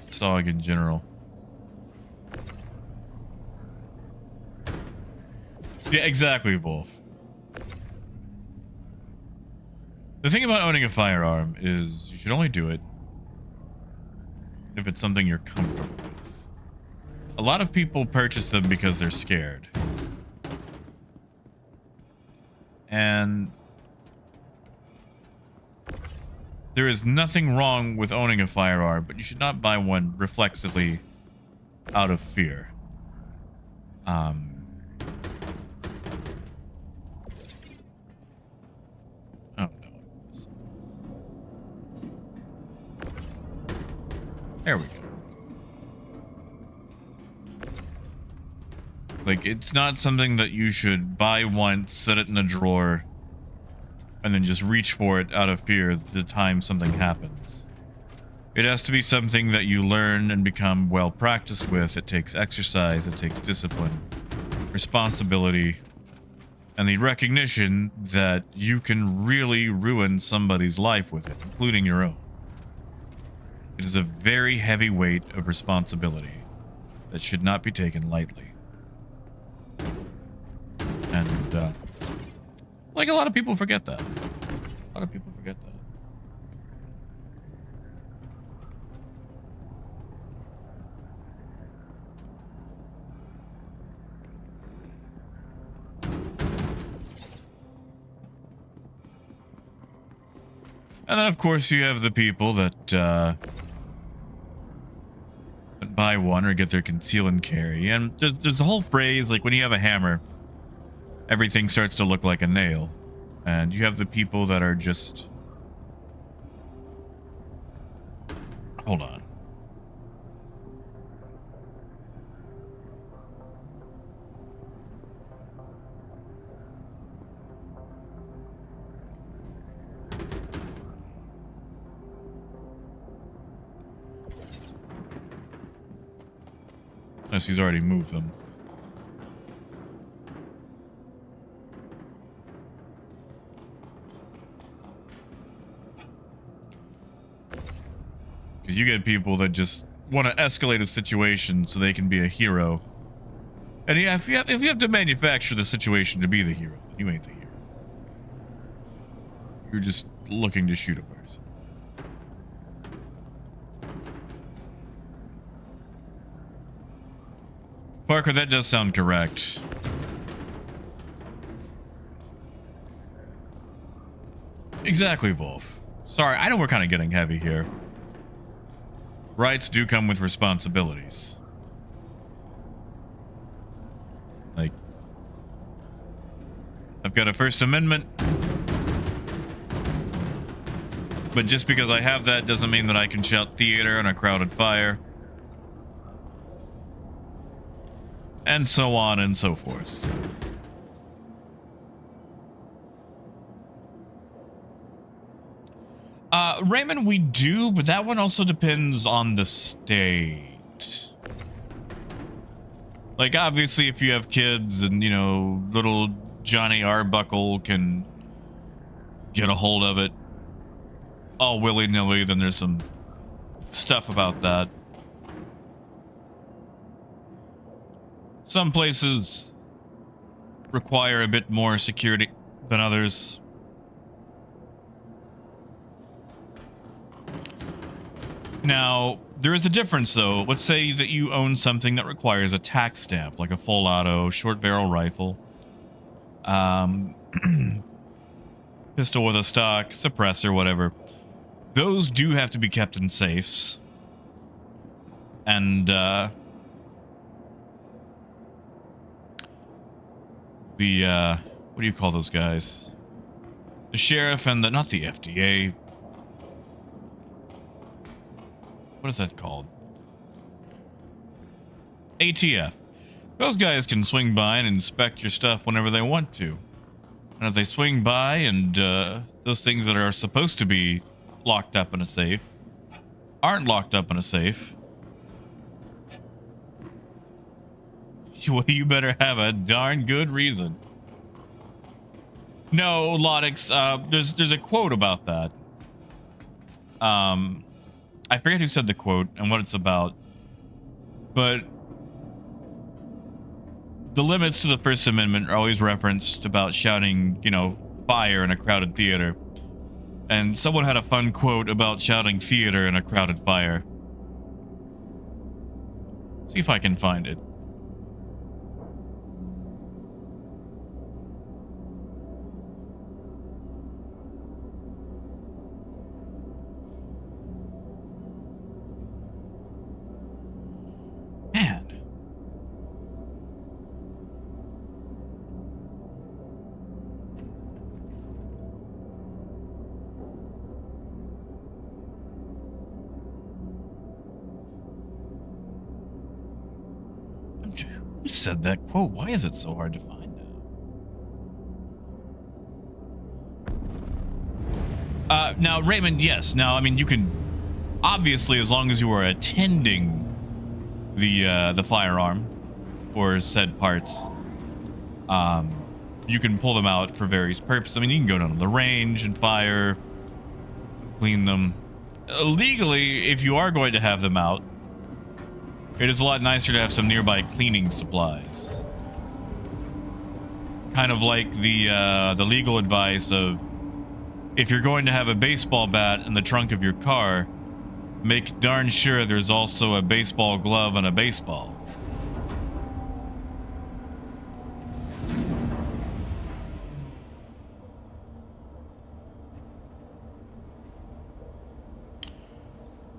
[SPEAKER 1] SOG in general. Yeah, exactly, Wolf. The thing about owning a firearm is you should only do it if it's something you're comfortable with. A lot of people purchase them because they're scared. And there is nothing wrong with owning a firearm, but you should not buy one reflexively out of fear. Oh no. There we go. Like, it's not something that you should buy once, set it in a drawer, and then just reach for it out of fear the time something happens. It has to be something that you learn and become well practiced with. It takes exercise, it takes discipline, responsibility, and the recognition that you can really ruin somebody's life with it, including your own. It is a very heavy weight of responsibility that should not be taken lightly. And, like, a lot of people forget that. A lot of people forget that. And then, of course, you have the people that buy one or get their conceal and carry. And there's a whole phrase, like, when you have a hammer, everything starts to look like a nail. And you have the people that are just... Hold on. Unless he's already moved them. Because you get people that just want to escalate a situation so they can be a hero. And yeah, if you have to manufacture the situation to be the hero, then you ain't the hero. You're just looking to shoot a person. Parker, that does sound correct. Exactly, Wolf. Sorry, I know we're kind of getting heavy here. Rights do come with responsibilities. Like, I've got a First Amendment, but just because I have that doesn't mean that I can shout theater on a crowded fire. And so on and so forth. Raymond, we do, but that one also depends on the state. Like, obviously, if you have kids and, you know, little Johnny Arbuckle can get a hold of it all willy-nilly, then there's some stuff about that. Some places require a bit more security than others. Now, there is a difference, though. Let's say that you own something that requires a tax stamp, like a full auto, short barrel rifle, pistol with a stock, suppressor, whatever. Those do have to be kept in safes. And, what do you call those guys? The sheriff and not the FDA. What is that called? ATF. Those guys can swing by and inspect your stuff whenever they want to. And if they swing by and those things that are supposed to be locked up in a safe aren't locked up in a safe, well, you better have a darn good reason. No, Lodix, there's a quote about that. I forget who said the quote and what it's about, but the limits to the First Amendment are always referenced about shouting, you know, fire in a crowded theater. And someone had a fun quote about shouting theater in a crowded fire. See if I can find it. Man. Who said that quote? Why is it so hard to find now? Now, Raymond, yes. Now, I mean, you can obviously, as long as you are attending the firearm or said parts, you can pull them out for various purposes. I mean, you can go down to the range and fire, clean them. Legally, if you are going to have them out, it is a lot nicer to have some nearby cleaning supplies. Kind of like the legal advice of, if you're going to have a baseball bat in the trunk of your car, make darn sure there's also a baseball glove and a baseball.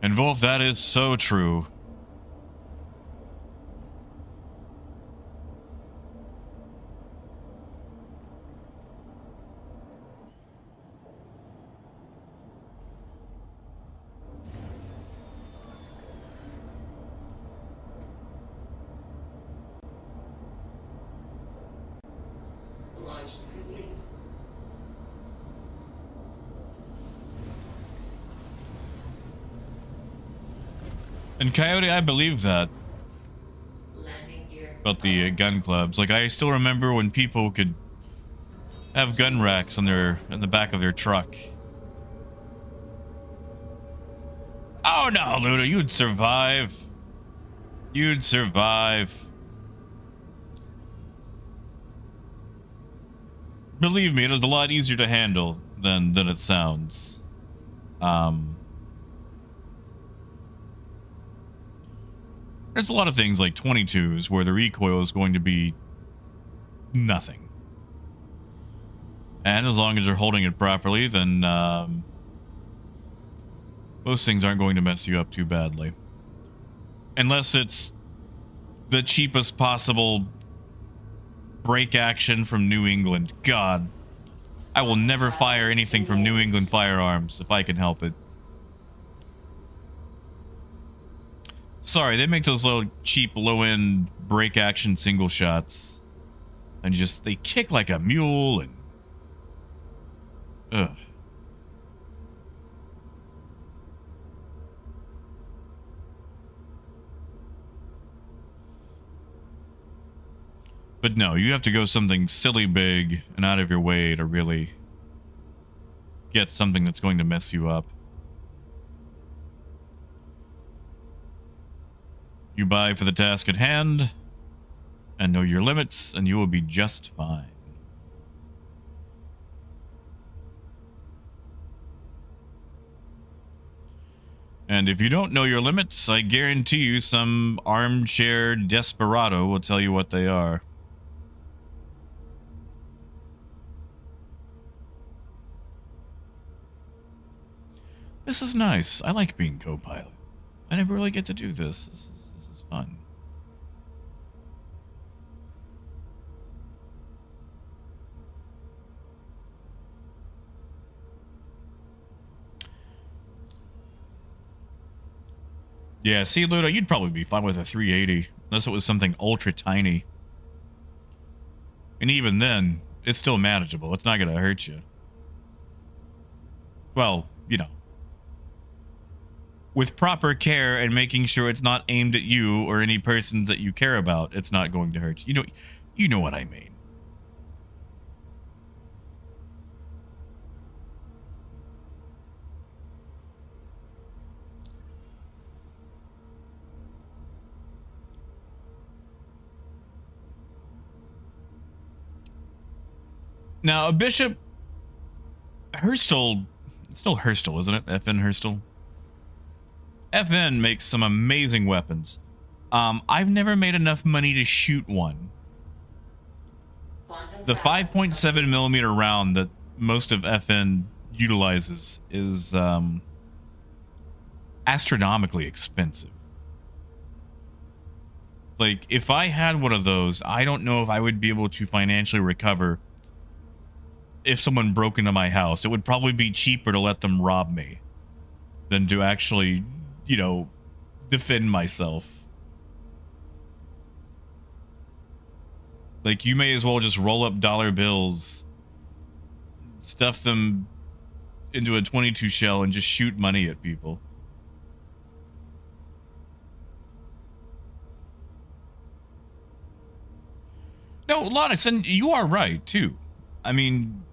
[SPEAKER 1] And Wolf, that is so true.
[SPEAKER 5] Launch complete.
[SPEAKER 1] And Coyote, I believe that
[SPEAKER 5] Landing gear.
[SPEAKER 1] about the gun clubs. Like, I still remember when people could have gun racks in the back of their truck. Oh no, Luda, you'd survive. You'd survive. Believe me, it is a lot easier to handle than it sounds. There's a lot of things like 22s where the recoil is going to be nothing. And as long as you're holding it properly, then most things aren't going to mess you up too badly. Unless it's the cheapest possible break action from New England. God, I will never fire anything from New England Firearms if I can help it. Sorry, they make those little cheap low-end break action single shots. And just, they kick like a mule and... Ugh. But no, you have to go something silly big and out of your way to really get something that's going to mess you up. You buy for the task at hand and know your limits, and you will be just fine. And if you don't know your limits, I guarantee you some armchair desperado will tell you what they are. This is nice. I like being co-pilot. I never really get to do this. This is fun. Yeah, see, Ludo, you'd probably be fine with a 380, unless it was something ultra tiny. And even then, it's still manageable. It's not going to hurt you. Well, you know, with proper care and making sure it's not aimed at you or any persons that you care about, it's not going to hurt you. You know what I mean. Now, a Bishop Herstal, it's still Herstal, isn't it? FN Herstal. FN makes some amazing weapons. I've never made enough money to shoot one. The 5.7 millimeter round that most of FN utilizes is astronomically expensive. Like, if I had one of those, I don't know if I would be able to financially recover if someone broke into my house. It would probably be cheaper to let them rob me than to actually, you know, defend myself. Like, you may as well just roll up dollar bills, stuff them into a 22 shell, and just shoot money at people. No, Lonix, and you are right, too. I mean,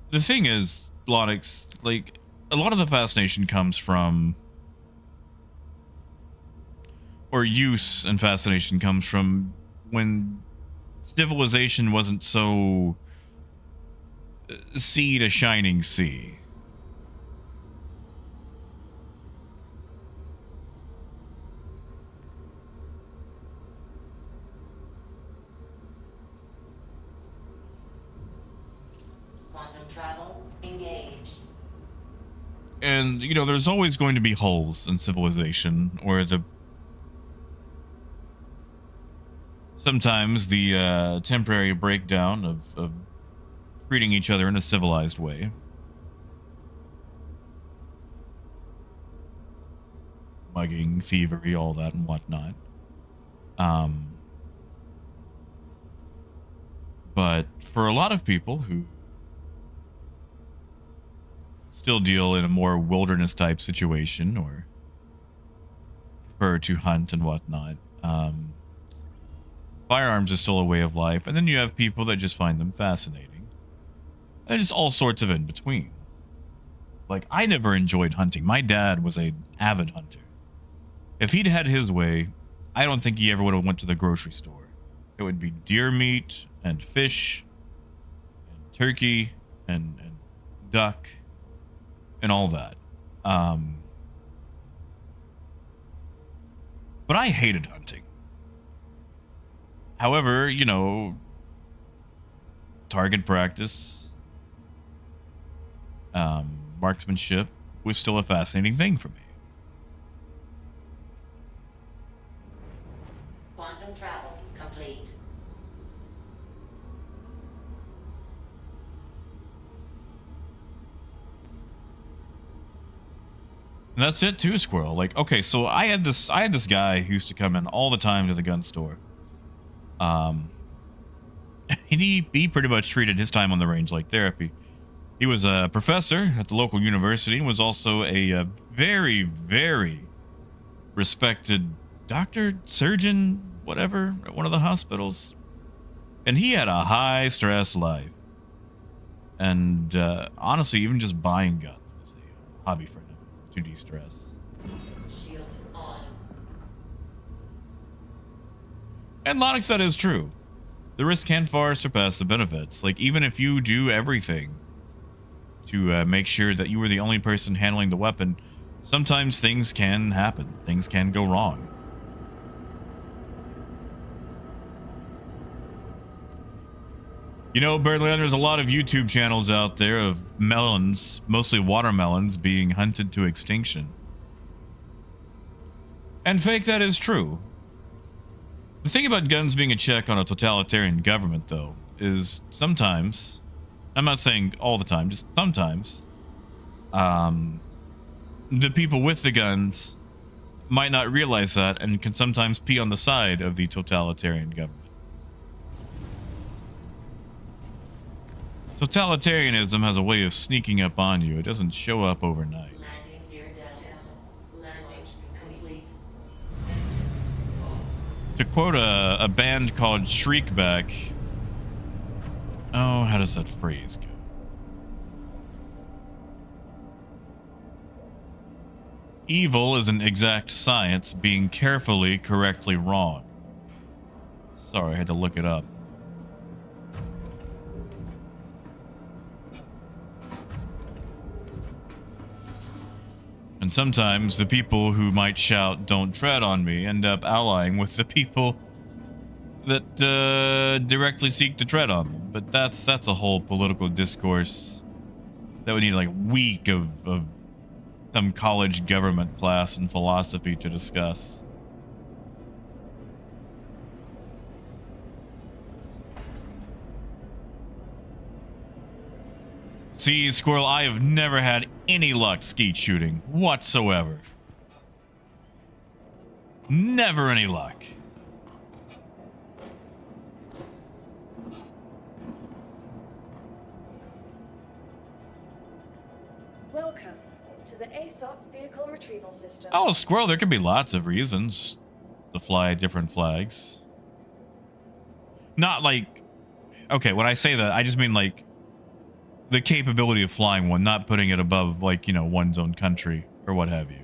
[SPEAKER 1] the thing is, Lonix, like, a lot of the fascination comes from, or use and fascination comes from when civilization wasn't so sea to shining sea.
[SPEAKER 5] Travel engaged.
[SPEAKER 1] And, you know, there's always going to be holes in civilization, or sometimes the temporary breakdown of treating each other in a civilized way. Mugging, thievery, all that and whatnot. But for a lot of people who still deal in a more wilderness type situation or prefer to hunt and whatnot, firearms is still a way of life. And then you have people that just find them fascinating. And just all sorts of in between. Like, I never enjoyed hunting. My dad was an avid hunter. If he'd had his way, I don't think he ever would have went to the grocery store. It would be deer meat and fish and turkey and duck and all that. But I hated hunting. However, you know, target practice, marksmanship was still a fascinating thing for me.
[SPEAKER 5] Quantum travel complete.
[SPEAKER 1] And that's it too, Squirrel. Like, okay, so I had this guy who used to come in all the time to the gun store. He pretty much treated his time on the range like therapy. He was a professor at the local university and was also a very, very respected doctor, surgeon, whatever, at one of the hospitals. And he had a high stress life. And honestly, even just buying guns was a hobby for him to de-stress.
[SPEAKER 5] Shields on.
[SPEAKER 1] And Lonix, that is true. The risk can far surpass the benefits. Like, even if you do everything to make sure that you are the only person handling the weapon, sometimes things can happen. Things can go wrong. You know, Birdland, there's a lot of YouTube channels out there of melons, mostly watermelons, being hunted to extinction. And fake that is true. The thing about guns being a check on a totalitarian government, though, is sometimes, I'm not saying all the time, just sometimes, the people with the guns might not realize that and can sometimes pee on the side of the totalitarian government. Totalitarianism has a way of sneaking up on you. It doesn't show up overnight.
[SPEAKER 5] Landing gear down. Landing complete.
[SPEAKER 1] To quote a band called Shriekback, oh, how does that phrase go? Evil is an exact science, being carefully correctly wrong. Sorry, I had to look it up. And sometimes the people who might shout, "Don't tread on me," end up allying with the people that directly seek to tread on them. But that's a whole political discourse that we need like a week of some college government class in philosophy to discuss. See, Squirrel, I have never had any luck skeet shooting whatsoever. Never any luck.
[SPEAKER 2] Welcome to the ASOP vehicle retrieval system.
[SPEAKER 1] Oh, Squirrel, there could be lots of reasons to fly different flags. Not like... Okay, when I say that, I just mean like the capability of flying one, not putting it above, like, you know, one's own country or what have you.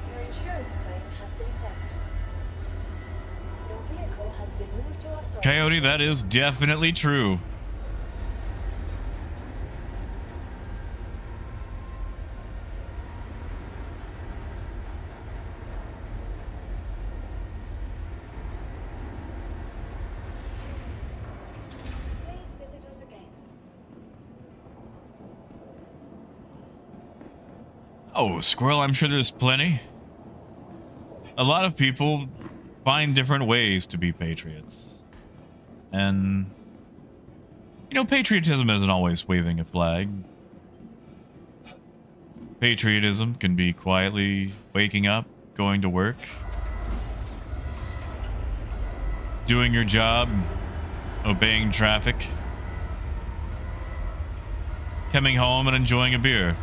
[SPEAKER 2] Your insurance claim has been sent. Your vehicle has been moved to our storage.
[SPEAKER 1] Coyote, that is definitely true.
[SPEAKER 2] Please visit us again.
[SPEAKER 1] Oh, Squirrel, I'm sure there's plenty. A lot of people find different ways to be patriots. And, you know, patriotism isn't always waving a flag. Patriotism can be quietly waking up, going to work, doing your job, obeying traffic, coming home and enjoying a beer.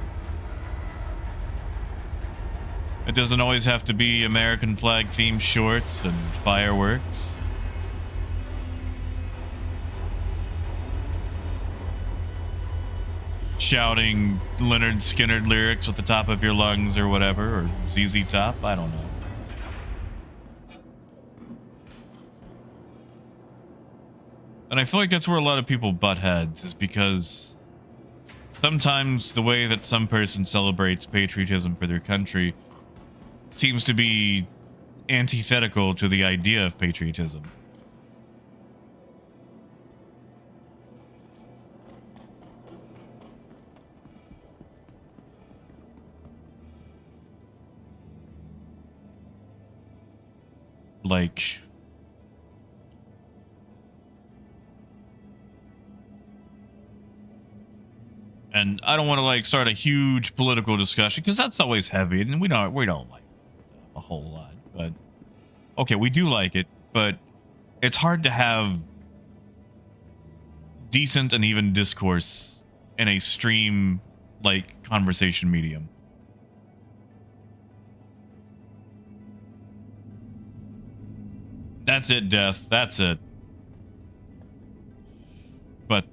[SPEAKER 1] It doesn't always have to be American flag themed shorts and fireworks. Shouting Leonard Skinner lyrics at the top of your lungs or whatever, or ZZ Top, I don't know. And I feel like that's where a lot of people butt heads, is because sometimes the way that some person celebrates patriotism for their country seems to be antithetical to the idea of patriotism. Like, and I don't want to like start a huge political discussion because that's always heavy, and we don't like a whole lot. But okay, we do like it, but it's hard to have decent and even discourse in a stream like conversation medium. That's it, Death. That's it. But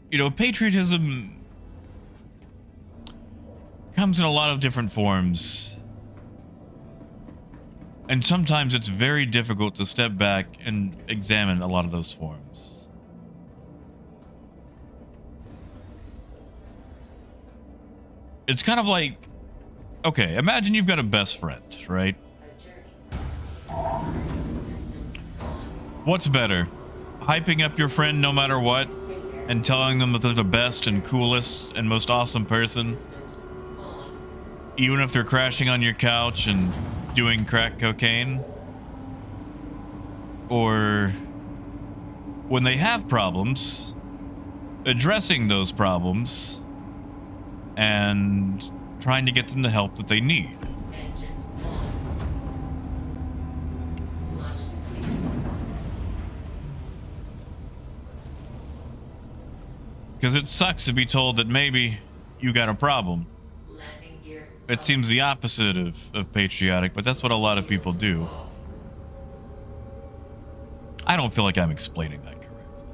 [SPEAKER 1] you know, patriotism comes in a lot of different forms. And sometimes it's very difficult to step back and examine a lot of those forms. It's kind of like, okay, imagine you've got a best friend, right? What's better? Hyping up your friend no matter what and telling them that they're the best and coolest and most awesome person, even if they're crashing on your couch and doing crack cocaine? Or when they have problems, addressing those problems and trying to get them the help that they need? Because it sucks to be told that maybe you got a problem. It seems the opposite of patriotic, but that's what a lot of people do. I don't feel like I'm explaining that correctly.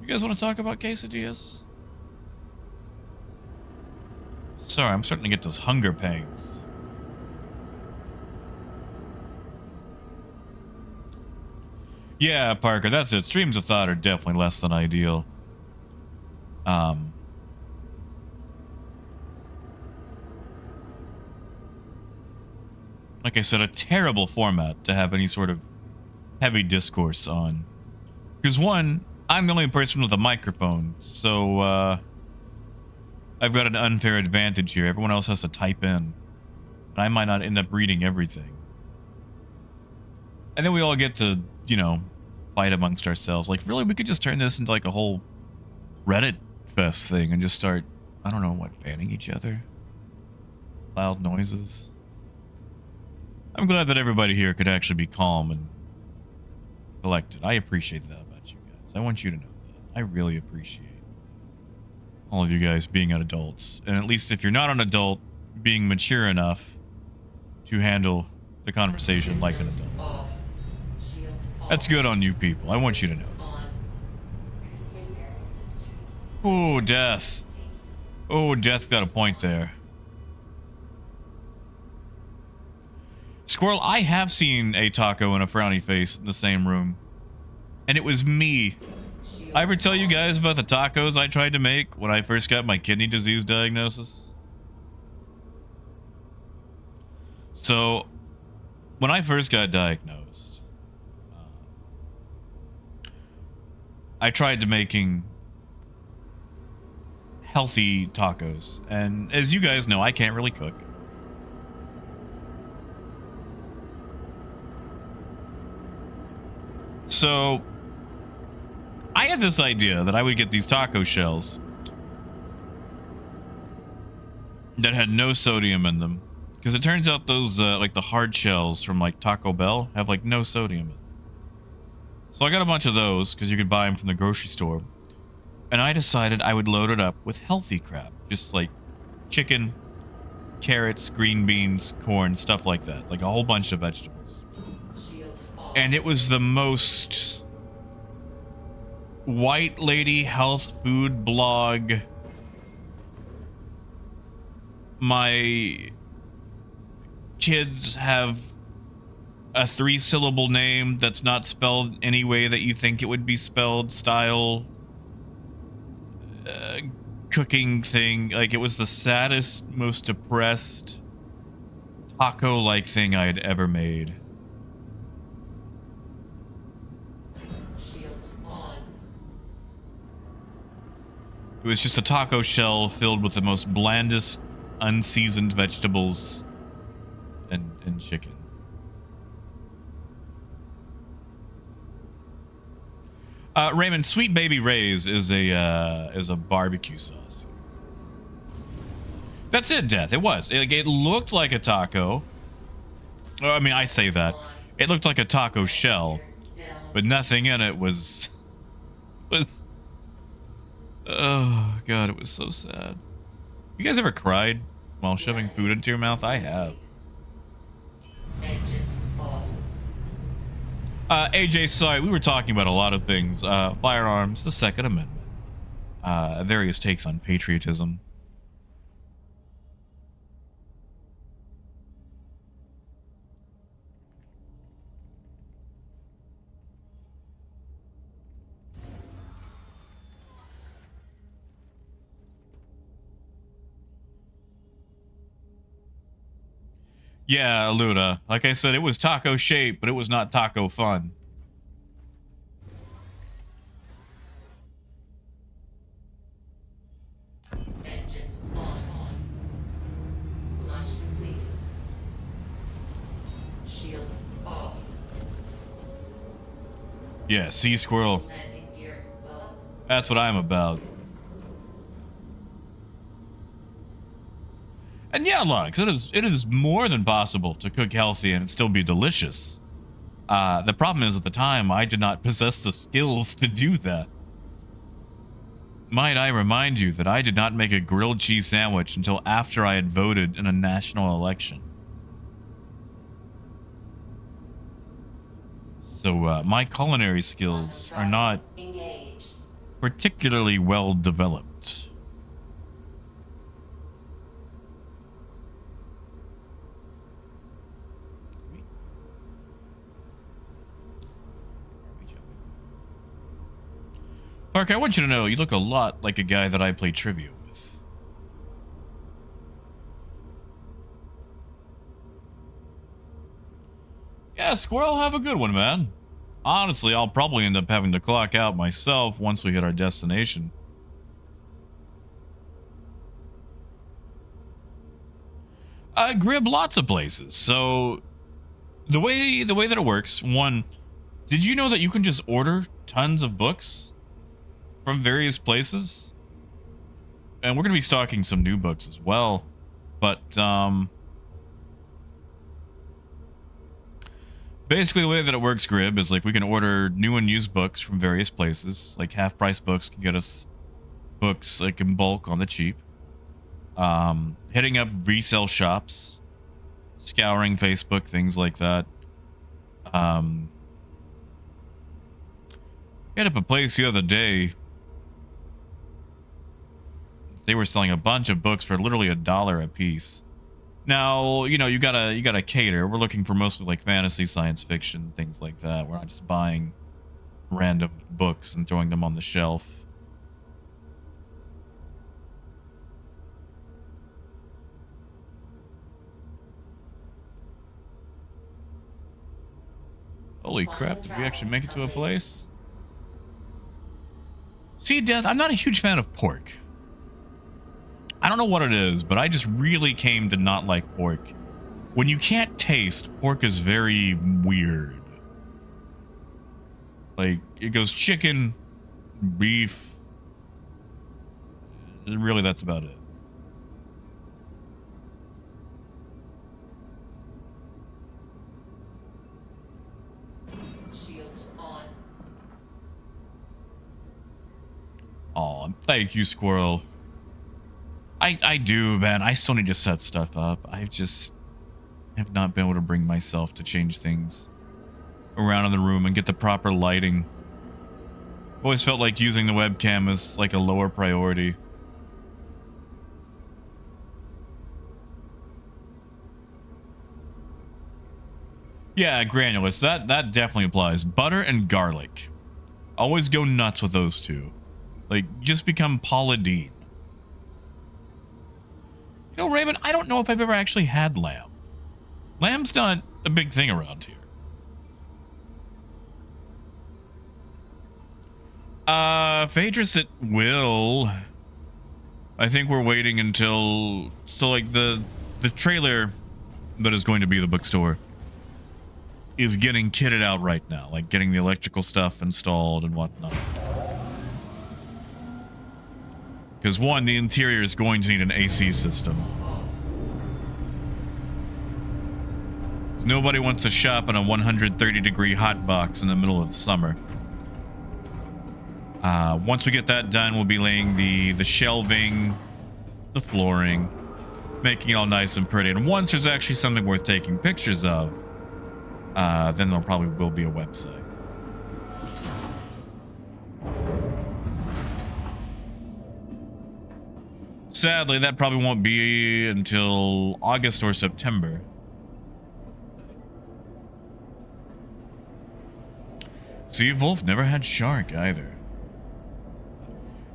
[SPEAKER 1] You guys want to talk about quesadillas? Sorry, I'm starting to get those hunger pangs. Yeah, Parker, that's it. Streams of thought are definitely less than ideal. Like I said, a terrible format to have any sort of heavy discourse on. Because one, I'm the only person with a microphone, so I've got an unfair advantage here. Everyone else has to type in, and I might not end up reading everything. And then we all get to, you know, fight amongst ourselves. Like, really, we could just turn this into like a whole Reddit fest thing and just start, I don't know what, banning each other? Loud noises. I'm glad that everybody here could actually be calm and collected. I appreciate that about you guys. I want you to know that. I really appreciate all of you guys being adults. And at least if you're not an adult, being mature enough to handle the conversation like an adult.
[SPEAKER 5] Off. Shields off.
[SPEAKER 1] That's good on you people. I want you to know.
[SPEAKER 5] On. Crusader Industries.
[SPEAKER 1] Oh, Death. Oh, Death got a point there. Squirrel, I have seen a taco and a frowny face in the same room. And it was me. I ever tell you guys about the tacos I tried to make when I first got my kidney disease diagnosis? So, when I first got diagnosed, I tried to making healthy tacos. And as you guys know, I can't really cook. So, I had this idea that I would get these taco shells that had no sodium in them. Because it turns out those, like the hard shells from like Taco Bell have like no sodium in them. So I got a bunch of those because you could buy them from the grocery store. And I decided I would load it up with healthy crap. Just like chicken, carrots, green beans, corn, stuff like that. Like a whole bunch of vegetables. And it was the most white lady health food blog. My kids have a 3-syllable name that's not spelled any way that you think it would be spelled style cooking thing. Like, it was the saddest, most depressed taco-like thing I had ever made. It was just a taco shell filled with the most blandest, unseasoned vegetables and chicken. Raymond, Sweet Baby Ray's is a barbecue sauce. That's it, Death. It was. It looked like a taco. Well, I mean, I say that. It looked like a taco shell, but nothing in it was. Oh god, it was so sad. You guys ever cried while shoving food into your mouth? I have. AJ, sorry, we were talking about a lot of things. Firearms, the Second Amendment, various takes on patriotism. Yeah, Luna. Like I said, it was taco shaped, but it was not taco fun.
[SPEAKER 5] Engines on. Launch completed. Shields off.
[SPEAKER 1] Yeah, sea squirrel.
[SPEAKER 5] Landing gear well.
[SPEAKER 1] That's what I'm about. And yeah, Lonix, it is more than possible to cook healthy and it still be delicious. The problem is, at the time, I did not possess the skills to do that. Might I remind you that I did not make a grilled cheese sandwich until after I had voted in a national election. So, my culinary skills are not particularly well developed. Squirk, I want you to know you look a lot like a guy that I play trivia with. Yeah, Squirrel, have a good one, man. Honestly, I'll probably end up having to clock out myself once we hit our destination. Grib, lots of places. So the way that it works, one, did you know that you can just order tons of books from various places? And we're going to be stocking some new books as well. But basically the way that it works, Grib, is like we can order new and used books from various places. Like Half Price Books can get us books like in bulk on the cheap. Hitting up resale shops, scouring Facebook, things like that. Hit up a place the other day. They were selling a bunch of books for literally $1 a piece. Now, you know, you gotta cater. We're looking for mostly like fantasy, science fiction, things like that. We're not just buying random books and throwing them on the shelf. Holy crap, did we actually make it to a place? See, Death, I'm not a huge fan of pork. I don't know what it is, but I just really came to not like pork. When you can't taste, pork is very weird. Like, it goes chicken, beef. Really, that's about it. Oh, thank you, Squirrel. I do, man. I still need to set stuff up. I just have not been able to bring myself to change things around in the room and get the proper lighting. Always felt like using the webcam is like a lower priority. Yeah, granulous. That definitely applies. Butter and garlic. Always go nuts with those two. Like, just become Paula Deen. You know, Raven, I don't know if I've ever actually had lamb. Lamb's not a big thing around here. Phaedrus, it will. I think we're waiting until... So, like, the trailer that is going to be the bookstore is getting kitted out right now. Like, getting the electrical stuff installed and whatnot. Because, one, the interior is going to need an AC system. Nobody wants to shop in a 130-degree hot box in the middle of the summer. Once we get that done, we'll be laying the shelving, the flooring, making it all nice and pretty. And once there's actually something worth taking pictures of, then there probably will be a website. Sadly, that probably won't be until August or September. See, Wolf never had shark either.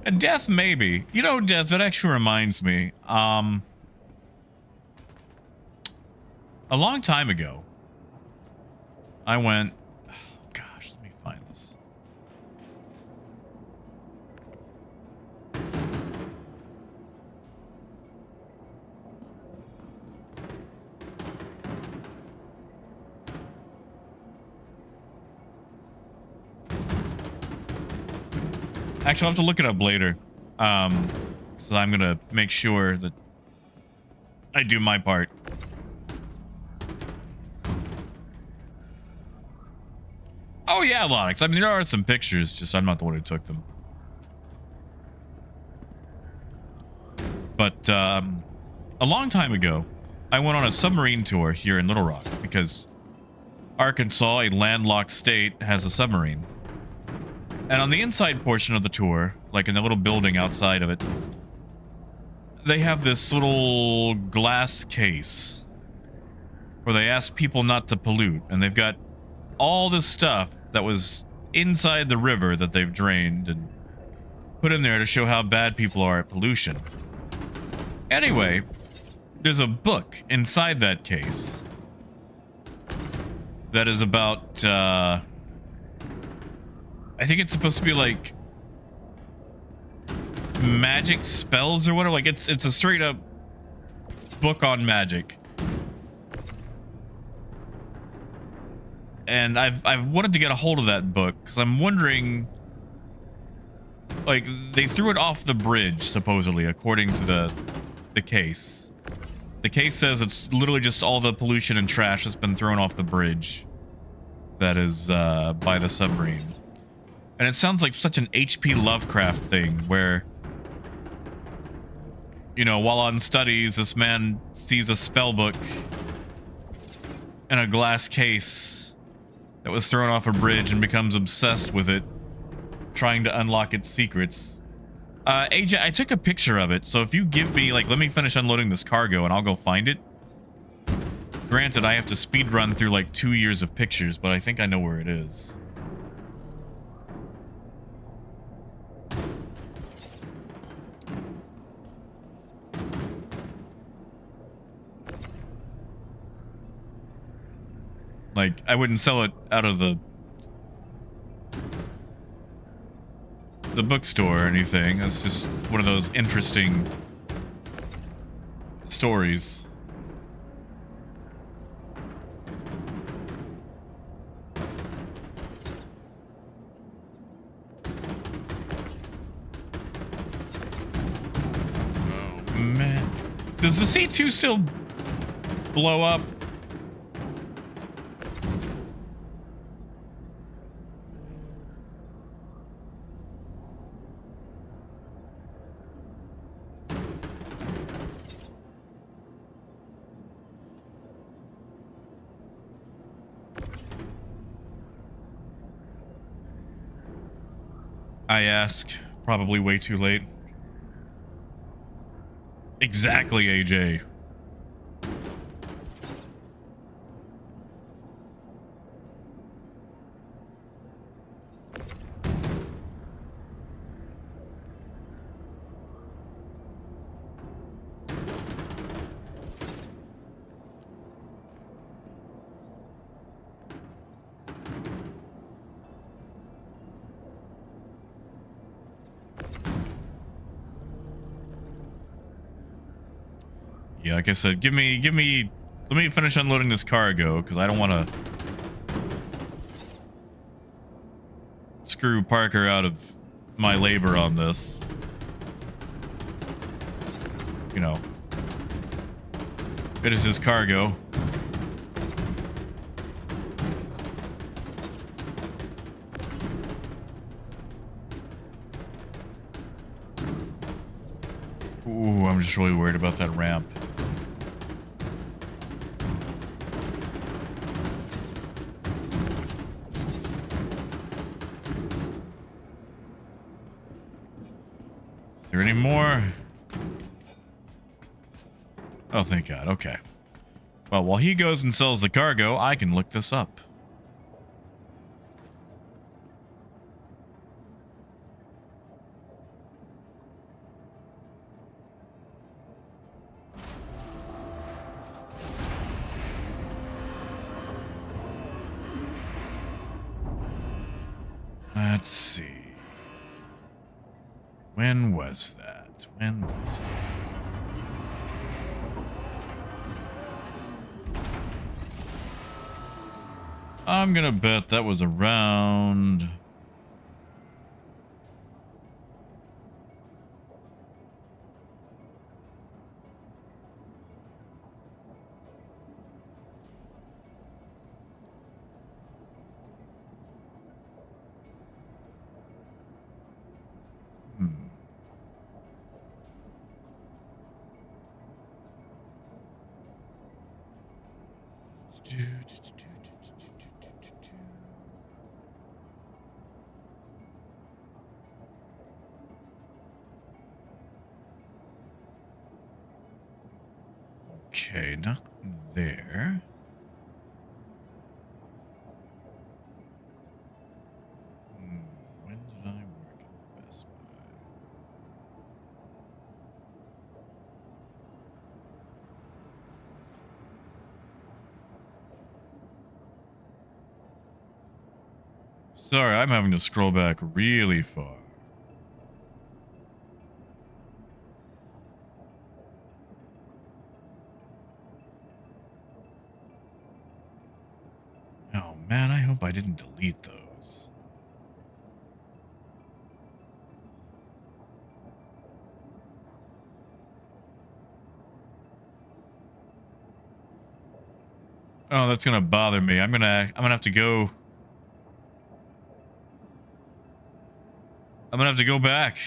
[SPEAKER 1] And Death, maybe. You know, Death, that actually reminds me. A long time ago, I went... Oh, gosh, let me find this. Actually, I'll have to look it up later. So I'm going to make sure that I do my part. Oh, yeah, Lonix. I mean, there are some pictures, just I'm not the one who took them. But a long time ago, I went on a submarine tour here in Little Rock because Arkansas, a landlocked state, has a submarine. And on the inside portion of the tour, like in the little building outside of it, they have this little glass case where they ask people not to pollute. And they've got all this stuff that was inside the river that they've drained and put in there to show how bad people are at pollution. Anyway, there's a book inside that case that is about, I think it's supposed to be like magic spells or whatever. Like it's a straight up book on magic. And I've wanted to get a hold of that book because I'm wondering, like, they threw it off the bridge supposedly, according to the case. The case says it's literally just all the pollution and trash that's been thrown off the bridge that is by the submarine. And it sounds like such an H.P. Lovecraft thing where, you know, while on studies, this man sees a spell book in a glass case that was thrown off a bridge and becomes obsessed with it, trying to unlock its secrets. AJ, I took a picture of it, so if you give me, like, let me finish unloading this cargo and I'll go find it. Granted, I have to speed run through like 2 years of pictures, but I think I know where it is. Like, I wouldn't sell it out of the bookstore or anything. It's just one of those interesting stories. Oh, man. Does the C2 still blow up? I ask, probably way too late. Exactly, AJ. Yeah, like I said, let me finish unloading this cargo, because I don't want to screw Parker out of my labor on this. You know, it is his cargo. Ooh, I'm just really worried about that ramp. Is there any more? Oh, thank God. Okay. Well, while he goes and sells the cargo, I can look this up. Let's see. When was that? When was that? I'm gonna bet that was around... Okay, not there. When did I work at Best Buy? Sorry, I'm having to scroll back really far. Oh man, I hope I didn't delete those. Oh, that's gonna bother me. I'm gonna have to go. I'm gonna have to go back.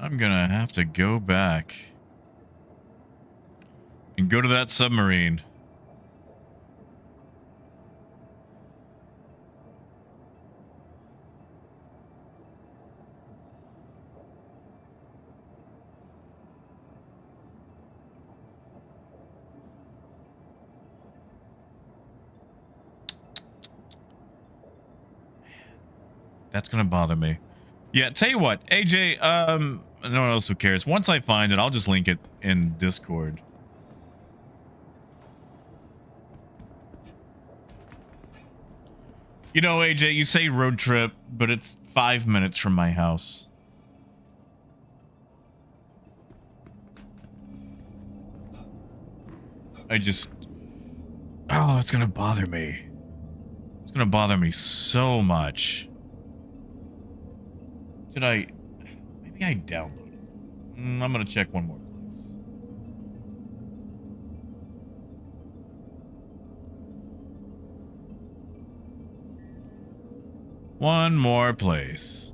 [SPEAKER 1] I'm gonna have to go back and go to that submarine. That's gonna bother me. Yeah, tell you what, AJ, no one else who cares. Once I find it, I'll just link it in Discord. You know, AJ, you say road trip, but it's 5 minutes from my house. Oh, it's gonna bother me. It's gonna bother me so much. Maybe I downloaded it. I'm gonna check one more place. One more place.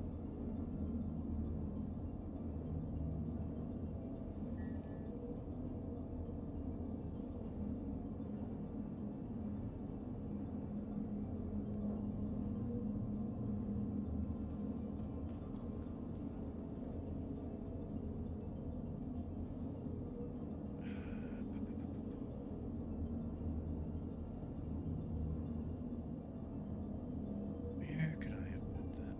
[SPEAKER 1] Where could I have put that?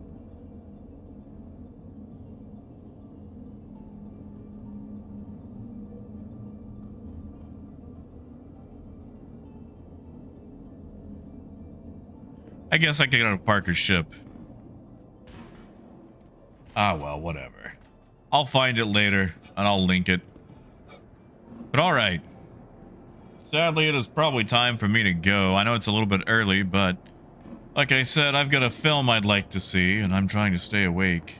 [SPEAKER 1] I guess I could get on Parker's ship. Ah, well, whatever. I'll find it later, and I'll link it. But alright. Sadly, it is probably time for me to go. I know it's a little bit early, but like I said, I've got a film I'd like to see, and I'm trying to stay awake.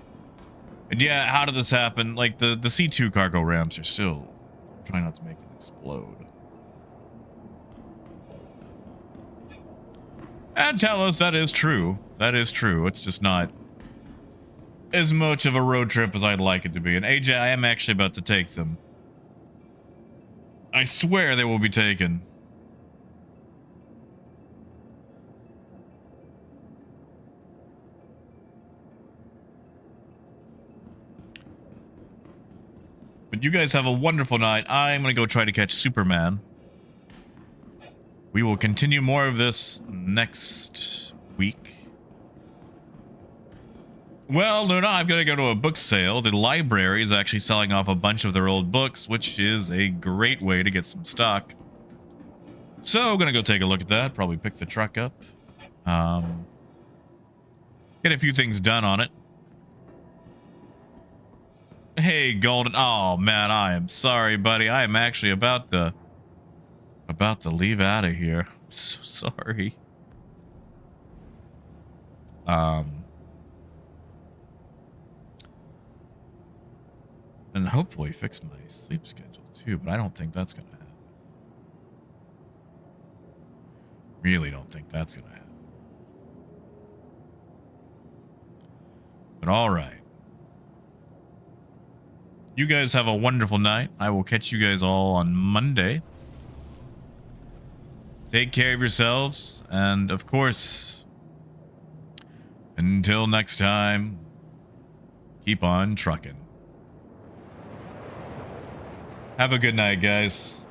[SPEAKER 1] And yeah, how did this happen? Like, the C2 cargo ramps are still... I'm trying not to make it explode. And tell us that is true. That is true. It's just not as much of a road trip as I'd like it to be. And AJ, I am actually about to take them. I swear they will be taken. But you guys have a wonderful night. I'm going to go try to catch Superman. We will continue more of this next week. Well, Luna, I've got to go to a book sale. The library is actually selling off a bunch of their old books, which is a great way to get some stock. So, I'm going to go take a look at that. Probably pick the truck up. Get a few things done on it. Hey, Golden. Oh, man, I am sorry, buddy. I am actually about to leave out of here. I'm so sorry. And hopefully fix my sleep schedule too, but I don't think that's gonna happen. Really don't think that's gonna happen. But all right. You guys have a wonderful night. I will catch you guys all on Monday. Take care of yourselves, and of course, until next time, keep on trucking. Have a good night, guys.